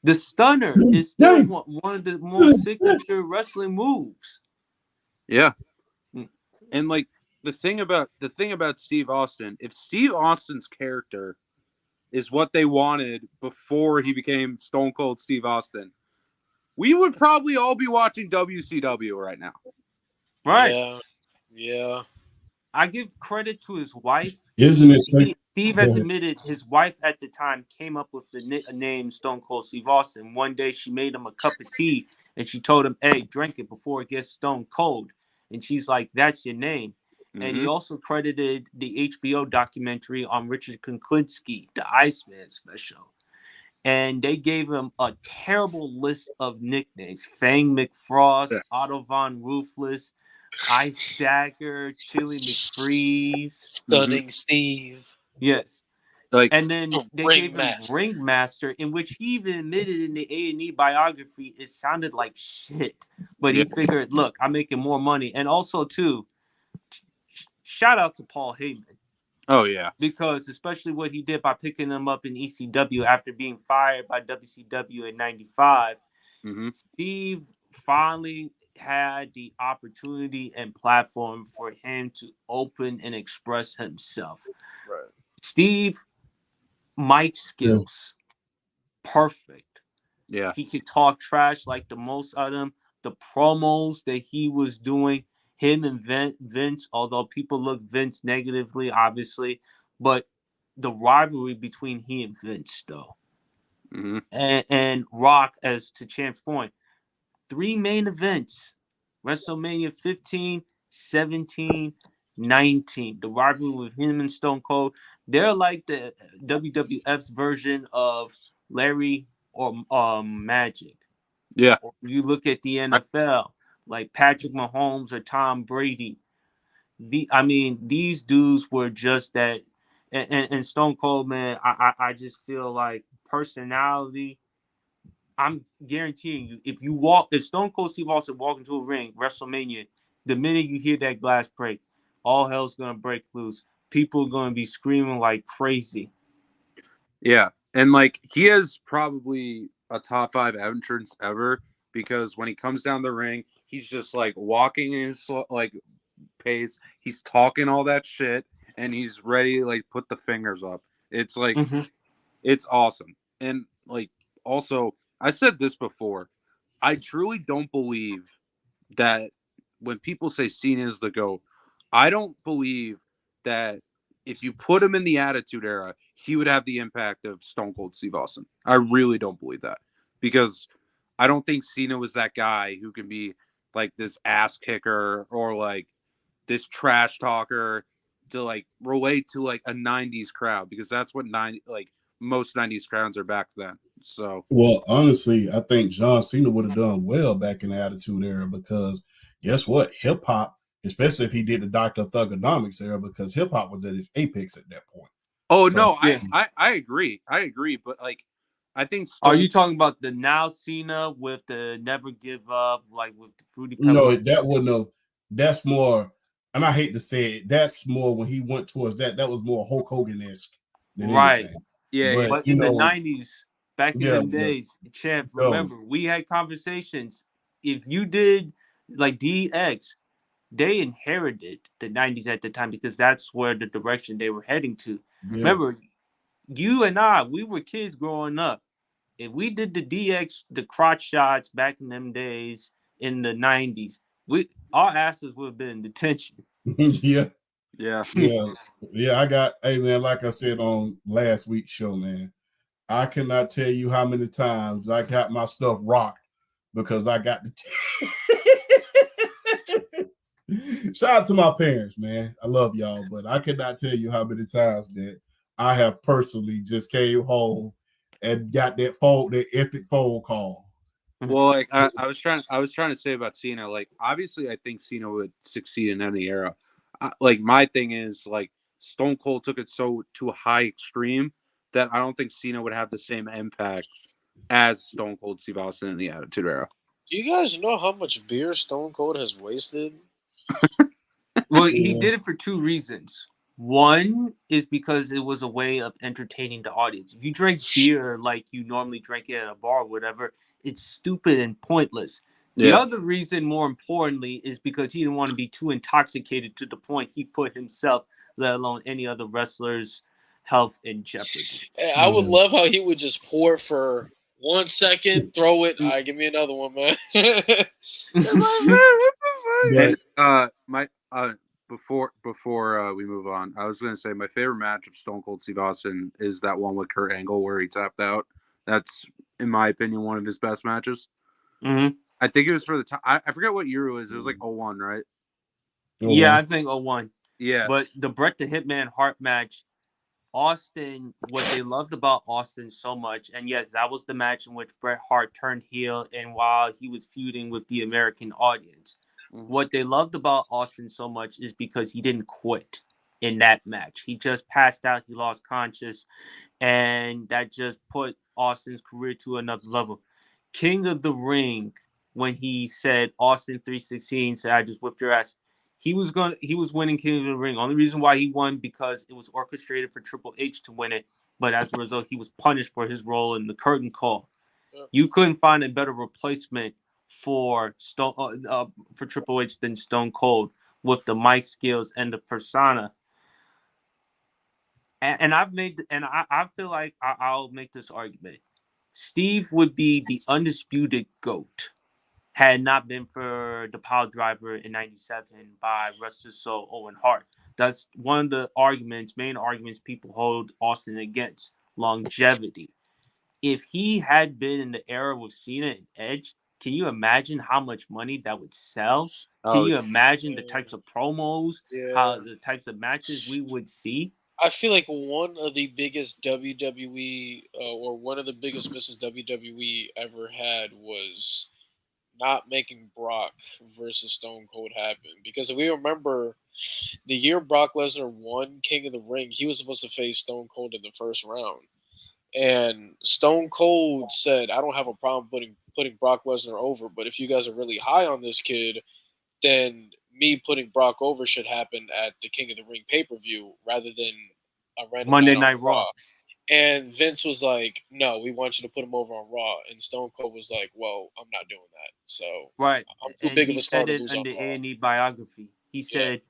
The stunner is still one of the most signature wrestling moves. Yeah. Mm. And like the thing about Steve Austin, if Steve Austin's character is what they wanted before he became Stone Cold Steve Austin, we would probably all be watching WCW right now. Right. Yeah. Yeah. I give credit to his wife. Isn't it? Steve has admitted his wife at the time came up with the name Stone Cold Steve Austin. One day she made him a cup of tea and she told him, "Hey, drink it before it gets stone cold." And she's like, "That's your name." And he also credited the HBO documentary on Richard Kuklinski, the Iceman special. And they gave him a terrible list of nicknames: Fang McFrost, Otto Von Ruthless, Ice Dagger, Chili McFreeze. Stunning Steve. Yes. Like, and then they gave him Ringmaster. Ringmaster, in which he even admitted in the A&E biography it sounded like shit. But he figured, look, I'm making more money. And also, too, shout out to Paul Heyman. Oh, yeah. Because especially what he did by picking him up in ECW after being fired by WCW in 95, Steve finally had the opportunity and platform for him to open and express himself. Right. Steve, mic skills, perfect. Yeah. He could talk trash like the most of them. The promos that he was doing, him and Vince, although people look Vince negatively, obviously, but the rivalry between he and Vince, though. And Rock, as to Champ's point, 3 main events: WrestleMania 15, 17, 19. The rivalry with him and Stone Cold. They're like the WWF's version of Larry or Magic. Yeah. Or you look at the NFL, like Patrick Mahomes or Tom Brady. These dudes were just that. And Stone Cold, man, I just feel like personality. I'm guaranteeing you, if Stone Cold Steve Austin walk into a ring, WrestleMania, the minute you hear that glass break, all hell's gonna break loose. People are gonna be screaming like crazy. Yeah, and like he has probably a top 5 entrance ever, because when he comes down the ring, he's just like walking in his like pace. He's talking all that shit, and he's ready to like put the fingers up. It's like it's awesome. And like also, I said this before, I truly don't believe that when people say Cena is the GOAT, I don't believe that if you put him in the Attitude Era, he would have the impact of Stone Cold Steve Austin. I really don't believe that, because I don't think Cena was that guy who can be like this ass kicker or like this trash talker to like relate to like a 90s crowd, because that's what most 90s crowds are back then. So, well, honestly, I think John Cena would have done well back in the Attitude Era, because guess what? Hip hop, especially if he did the Dr. Thugonomics era, because hip hop was at its apex at that point. Oh, so, no, I agree. But like, I think. Are you talking about the now Cena with the never give up, like with the Fruity Pebbles? No, that wouldn't have. That's more, and I hate to say it, that's more when he went towards that. That was more Hulk Hogan-esque than anything. Yeah, but in the 90s, back in them days, Champ, remember, we had conversations. If you did like DX, they inherited the 90s at the time because that's where the direction they were heading to. Yeah. Remember, you and I, we were kids growing up. If we did the DX, the crotch shots back in them days in the 90s, our asses would have been in detention. Yeah. Yeah. Yeah. Hey man, like I said on last week's show, man, I cannot tell you how many times I got my stuff rocked because I got the shout out to my parents, man. I love y'all, but I cannot tell you how many times that I have personally just came home and got that epic phone call. Well, like I was trying to say about Cena, like obviously I think Cena would succeed in any era. Like my thing is like Stone Cold took it so to a high extreme that I don't think Cena would have the same impact as Stone Cold Steve Austin in the Attitude Era. Do you guys know how much beer Stone Cold has wasted? Well, he did it for two reasons. One is because it was a way of entertaining the audience. If you drink beer like you normally drink it at a bar or whatever, it's stupid and pointless. The other reason, more importantly, is because he didn't want to be too intoxicated to the point he put himself, let alone any other wrestler's health in jeopardy. I would love how he would just pour it for 1 second, throw it. All right, give me another one, man. And before we move on, I was gonna say my favorite match of Stone Cold Steve Austin is that one with Kurt Angle where he tapped out. That's, in my opinion, one of his best matches. Mm-hmm. I think it was for the time. I forget what year it was. It was like 01, right? Yeah, I think 01. Yeah. But the Bret the Hitman Hart match, Austin, what they loved about Austin so much, and yes, that was the match in which Bret Hart turned heel and while he was feuding with the American audience. What they loved about Austin so much is because he didn't quit in that match. He just passed out, he lost conscious, and that just put Austin's career to another level. King of the Ring, when he said Austin 316 said, "I just whipped your ass." He was winning King of the Ring. Only reason why he won because it was orchestrated for Triple H to win it, but as a result, he was punished for his role in the curtain call. You couldn't find a better replacement for Triple H than Stone Cold with the mic skills and the persona. And I feel like I'll make this argument. Steve would be the undisputed GOAT had not been for the pile driver in 97 by Wrestler Soul Owen Hart. That's one of the main arguments people hold Austin against, longevity. If he had been in the era with Cena and Edge, can you imagine how much money that would sell? Can you imagine the types of promos, how the types of matches we would see? I feel like one of the biggest WWE or one of the biggest misses WWE ever had was not making Brock versus Stone Cold happen. Because if we remember, the year Brock Lesnar won King of the Ring, he was supposed to face Stone Cold in the first round. And Stone Cold said, "I don't have a problem putting Brock Lesnar over, but if you guys are really high on this kid, then me putting Brock over should happen at the King of the Ring pay-per-view rather than a random Monday Night Raw." And Vince was like, "No, we want you to put him over on Raw." And Stone Cold was like, "Well, I'm not doing that. So right, I'm too big of a star to lose in on the Raw." A&E biography. He said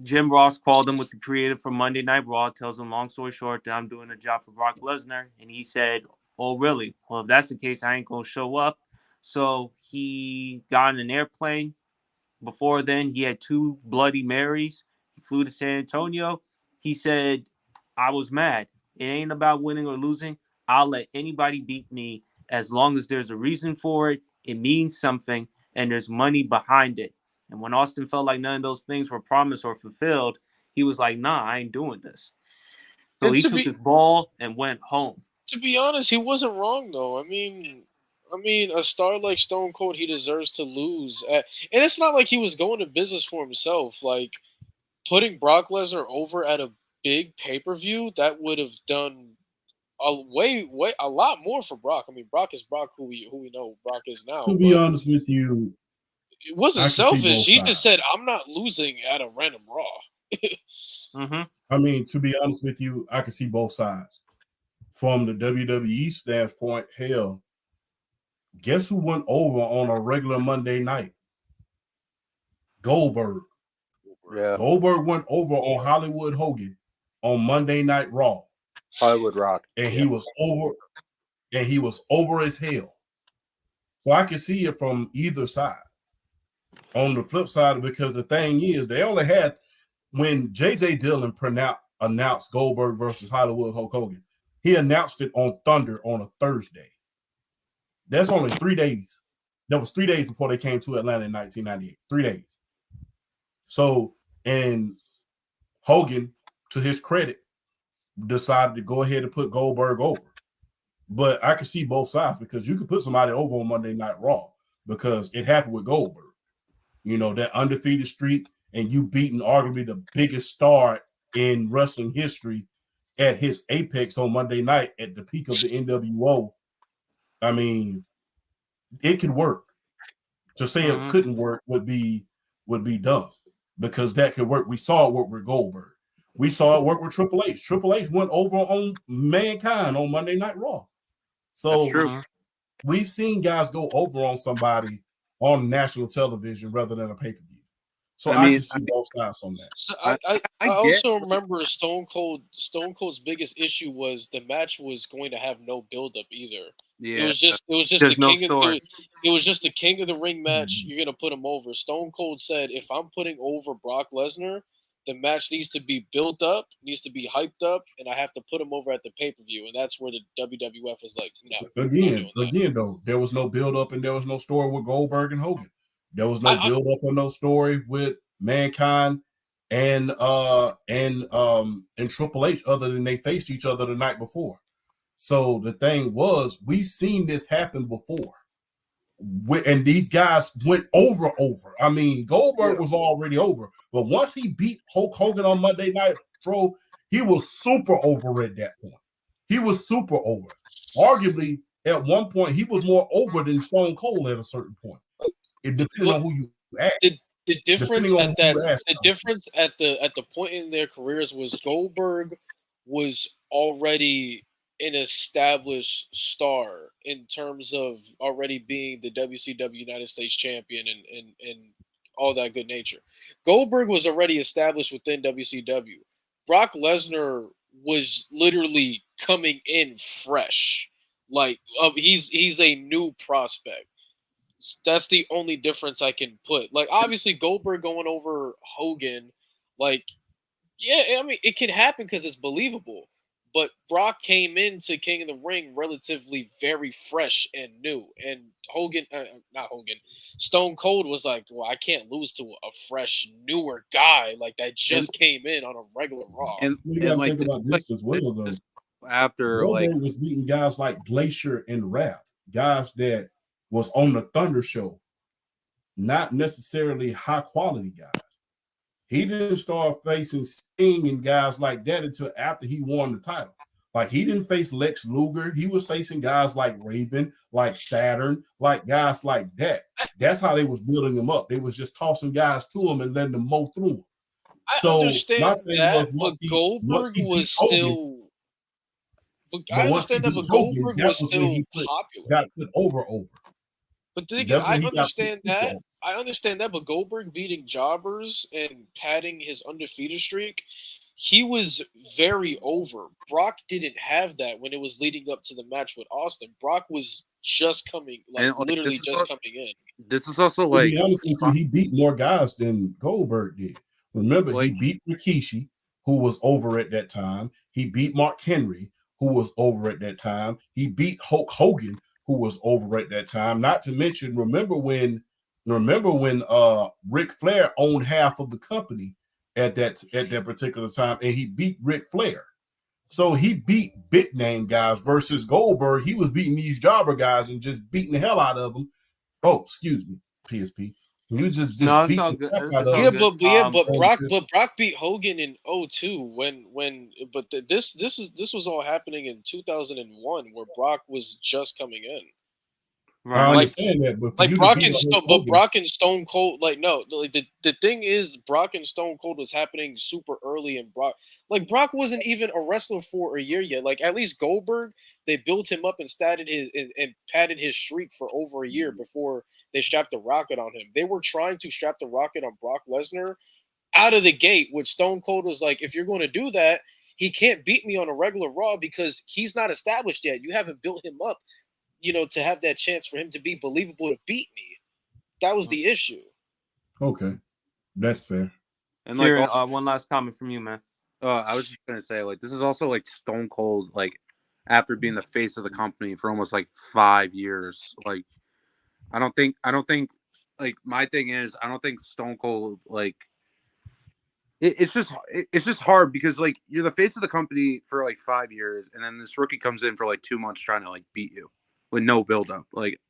Jim Ross called him with the creative for Monday Night Raw, tells him, long story short, that I'm doing a job for Brock Lesnar. And he said, "Oh, really? Well, if that's the case, I ain't going to show up." So he got on an airplane. Before then, he had 2 Bloody Marys. He flew to San Antonio. He said, "I was mad. It ain't about winning or losing. I'll let anybody beat me as long as there's a reason for it, it means something, and there's money behind it." And when Austin felt like none of those things were promised or fulfilled, he was like, "Nah, I ain't doing this." So he took his ball and went home. To be honest, he wasn't wrong though. I mean, a star like Stone Cold, he deserves to lose. And it's not like he was going to business for himself. Like putting Brock Lesnar over at a big pay-per-view, that would have done a lot more for Brock. I mean, Brock is Brock, who we know Brock is now. To be honest with you, it wasn't selfish. He just said, "I'm not losing at a random Raw." I mean, to be honest with you, I can see both sides. From the WWE standpoint, hell, guess who went over on a regular Monday night? Goldberg. Yeah, Goldberg went over on Hollywood Hogan on Monday Night Raw, Hollywood Rock. and he was over as hell. So I can see it from either side. On the flip side, because the thing is, they only had when J.J. Dillon announced Goldberg versus Hollywood Hulk Hogan, he announced it on Thunder on a Thursday. That's only 3 days. That was 3 days before they came to Atlanta in 1998. 3 days. So, and Hogan, to his credit, decided to go ahead and put Goldberg over. But I can see both sides because you could put somebody over on Monday Night Raw because it happened with Goldberg. You know, that undefeated streak, and you beating arguably the biggest star in wrestling history at his apex on Monday night at the peak of the NWO. I mean, it could work. To say it couldn't work would be dumb because that could work. We saw it work with Goldberg. We saw it work with Triple H. Triple H went over on Mankind on Monday Night Raw. So we've seen guys go over on somebody on national television rather than a pay-per-view. So I can see both sides on that. So I also remember Stone Cold's biggest issue was the match was going to have no buildup either. Yeah, It was just there's the no king of story. it was just the king of the ring match. You're gonna put him over. Stone Cold said, if I'm putting over Brock Lesnar, the match needs to be built up, needs to be hyped up, and I have to put him over at the pay-per-view. And that's where the WWF is like, no. Again, though, there was no build-up and there was no story with Goldberg and Hogan. There was no build-up and no story with Mankind and Triple H other than they faced each other the night before. So the thing was, we've seen this happen before. And these guys went over. I mean, Goldberg was already over, but once he beat Hulk Hogan on Monday Night Raw, he was super over at that point. He was super over. Arguably, at one point, he was more over than Stone Cold at a certain point. It depended on who you asked. The difference at the point in their careers was Goldberg was already an established star in terms of already being the WCW United States champion and all that good nature. Goldberg was already established within WCW. Brock Lesnar was literally coming in fresh. Like he's a new prospect. That's the only difference I can put. Like obviously Goldberg going over Hogan, like yeah, I mean it can happen because it's believable. But Brock came into King of the Ring relatively very fresh and new. And Stone Cold was like, well, I can't lose to a fresh, newer guy like that just came in on a regular Raw. And you got to think about this as well, though. After Goldberg was beating guys like Glacier and Wrath, guys that was on the Thunder show, not necessarily high quality guys. He didn't start facing Sting and guys like that until after he won the title. Like he didn't face Lex Luger. He was facing guys like Raven, like Saturn, like guys like that. That's how they was building him up. They was just tossing guys to him and letting them mow through him. I understand that, but Goldberg was still. I understand that, but Goldberg was still popular. Got put over. But I understand that. I understand that, but Goldberg beating jobbers and padding his undefeated streak, he was very over. Brock didn't have that when it was leading up to the match with Austin. Brock was just coming, literally just coming in. This is also like, to be honest with you, he beat more guys than Goldberg did. Remember, he beat Rikishi, who was over at that time. He beat Mark Henry, who was over at that time. He beat Hulk Hogan, who was over at that time. Not to mention, remember when Ric Flair owned half of the company at that particular time, and he beat Ric Flair. So he beat big name guys versus Goldberg. He was beating these jobber guys and just beating the hell out of them. Oh, excuse me, PSP. He was just no, it's beating all good. But Brock beat Hogan in 2002 this was all happening in 2001 where Brock was just coming in. I Right. understand that, but for Like you to Brock be and a Hulk Stone, but Hogan, Brock and Stone Cold, like no, like the thing is, Brock and Stone Cold was happening super early, and Brock wasn't even a wrestler for a year yet. Like at least Goldberg, they built him up and started and padded his streak for over a year before they strapped the rocket on him. They were trying to strap the rocket on Brock Lesnar out of the gate, which Stone Cold was like, if you're going to do that, he can't beat me on a regular Raw because he's not established yet. You haven't built him up, to have that chance for him to be believable to beat me. That was the issue. okay, that's fair. And like, Kieran, one last comment from you, man. I was just gonna say, like, this is also like Stone Cold, like, after being the face of the company for almost like 5 years. Like, I don't think, like, my thing is, I don't think Stone Cold, like, it's just hard because like you're the face of the company for like 5 years, and then this rookie comes in for like 2 months trying to like beat you with no build up. Like,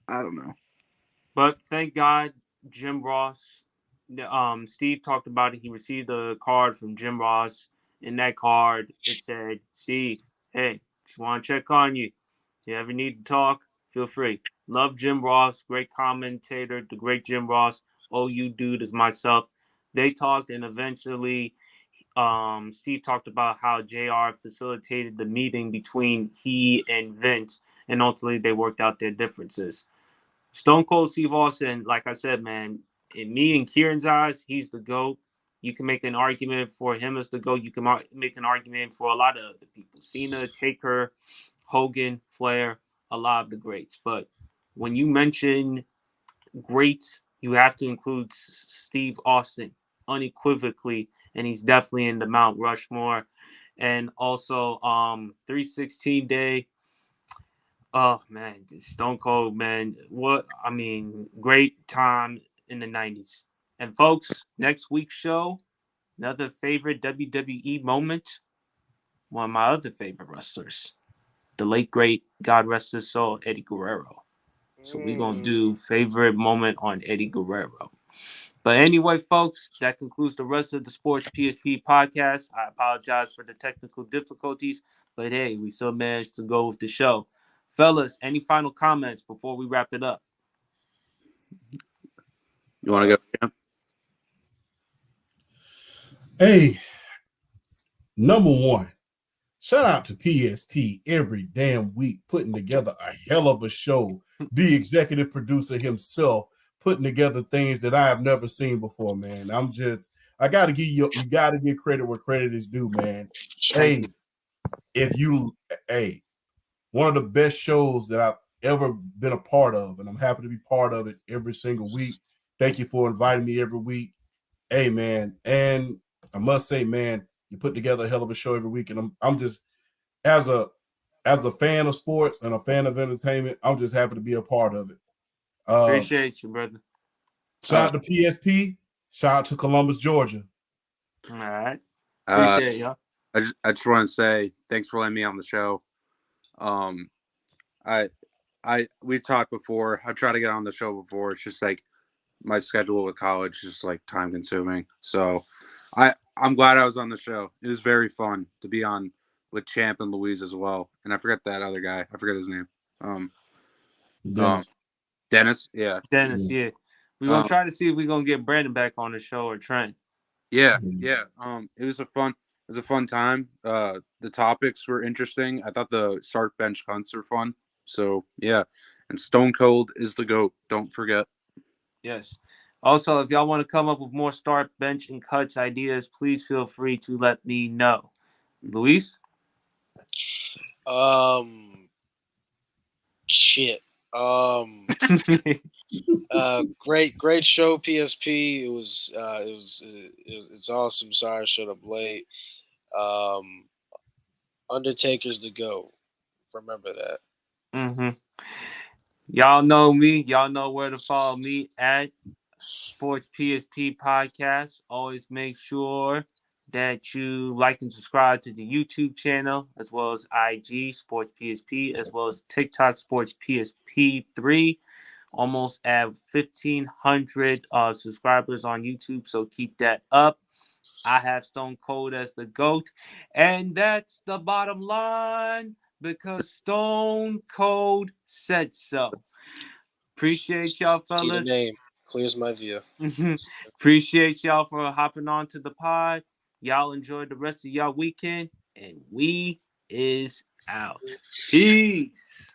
I don't know. But thank God, Jim Ross. Steve talked about it. He received a card from Jim Ross. In that card, it said, "Steve, hey, just want to check on you. If you ever need to talk, feel free. Love Jim Ross, great commentator, the great Jim Ross. OU dude is myself." They talked, and eventually, Steve talked about how JR facilitated the meeting between he and Vince, and ultimately they worked out their differences. Stone Cold Steve Austin, like I said, man, in me and Kieran's eyes, he's the GOAT. You can make an argument for him as the GOAT. You can make an argument for a lot of other people. Cena, Taker, Hogan, Flair, a lot of the greats. But when you mention greats, you have to include Steve Austin unequivocally, and he's definitely in the Mount Rushmore. And also, 316 Day. Oh man, Stone Cold, man. Great time in the 90s. And folks, next week's show, another favorite WWE moment, one of my other favorite wrestlers, the late great, God rest his soul, Eddie Guerrero. So we're gonna do favorite moment on Eddie Guerrero. But anyway, folks, that concludes the rest of the Sports PSP podcast. I apologize for the technical difficulties, but hey, we still managed to go with the show. Fellas, any final comments before we wrap it up? You want to go? Cam? Hey, number one, shout out to PSP every damn week putting together a hell of a show. The executive producer himself putting together things that I have never seen before, man. I got to give you got to give credit where credit is due, man. Hey, one of the best shows that I've ever been a part of, and I'm happy to be part of it every single week. Thank you for inviting me every week. Hey, man, and I must say, man, you put together a hell of a show every week, and I'm just as a fan of sports and a fan of entertainment, I'm just happy to be a part of it. Appreciate you, brother. Shout out to PSP. Shout out to Columbus, Georgia. All right. Appreciate y'all. I just want to say thanks for letting me on the show. We talked before. I tried to get on the show before. It's just like my schedule with college is just like time consuming. So I'm glad I was on the show. It was very fun to be on with Champ and Louise as well. And I forget that other guy. I forget his name. Dennis. Yeah. Dennis, yeah. We're gonna try to see if we're gonna get Brandon back on the show or Trent. Yeah. It was a fun time. The topics were interesting. I thought the Sark bench cunts were fun. So yeah. And Stone Cold is the GOAT. Don't forget. Yes. Also, if y'all want to come up with more start, bench, and cuts ideas, please feel free to let me know. Luis? Shit. Great show, PSP. It's awesome. Sorry I showed up late. Undertaker's the GOAT. Remember that. Mm-hmm. Y'all know me. Y'all know where to follow me at Sports PSP Podcast. Always make sure that you like and subscribe to the YouTube channel, as well as IG Sports PSP, as well as TikTok Sports PSP3. Almost at 1,500 subscribers on YouTube, so keep that up. I have Stone Cold as the GOAT, and that's the bottom line. because Stone Cold said so. Appreciate y'all, See the fellas. name clears my view. Appreciate y'all for hopping on to the pod. Y'all enjoy the rest of y'all weekend, and we is out. Peace.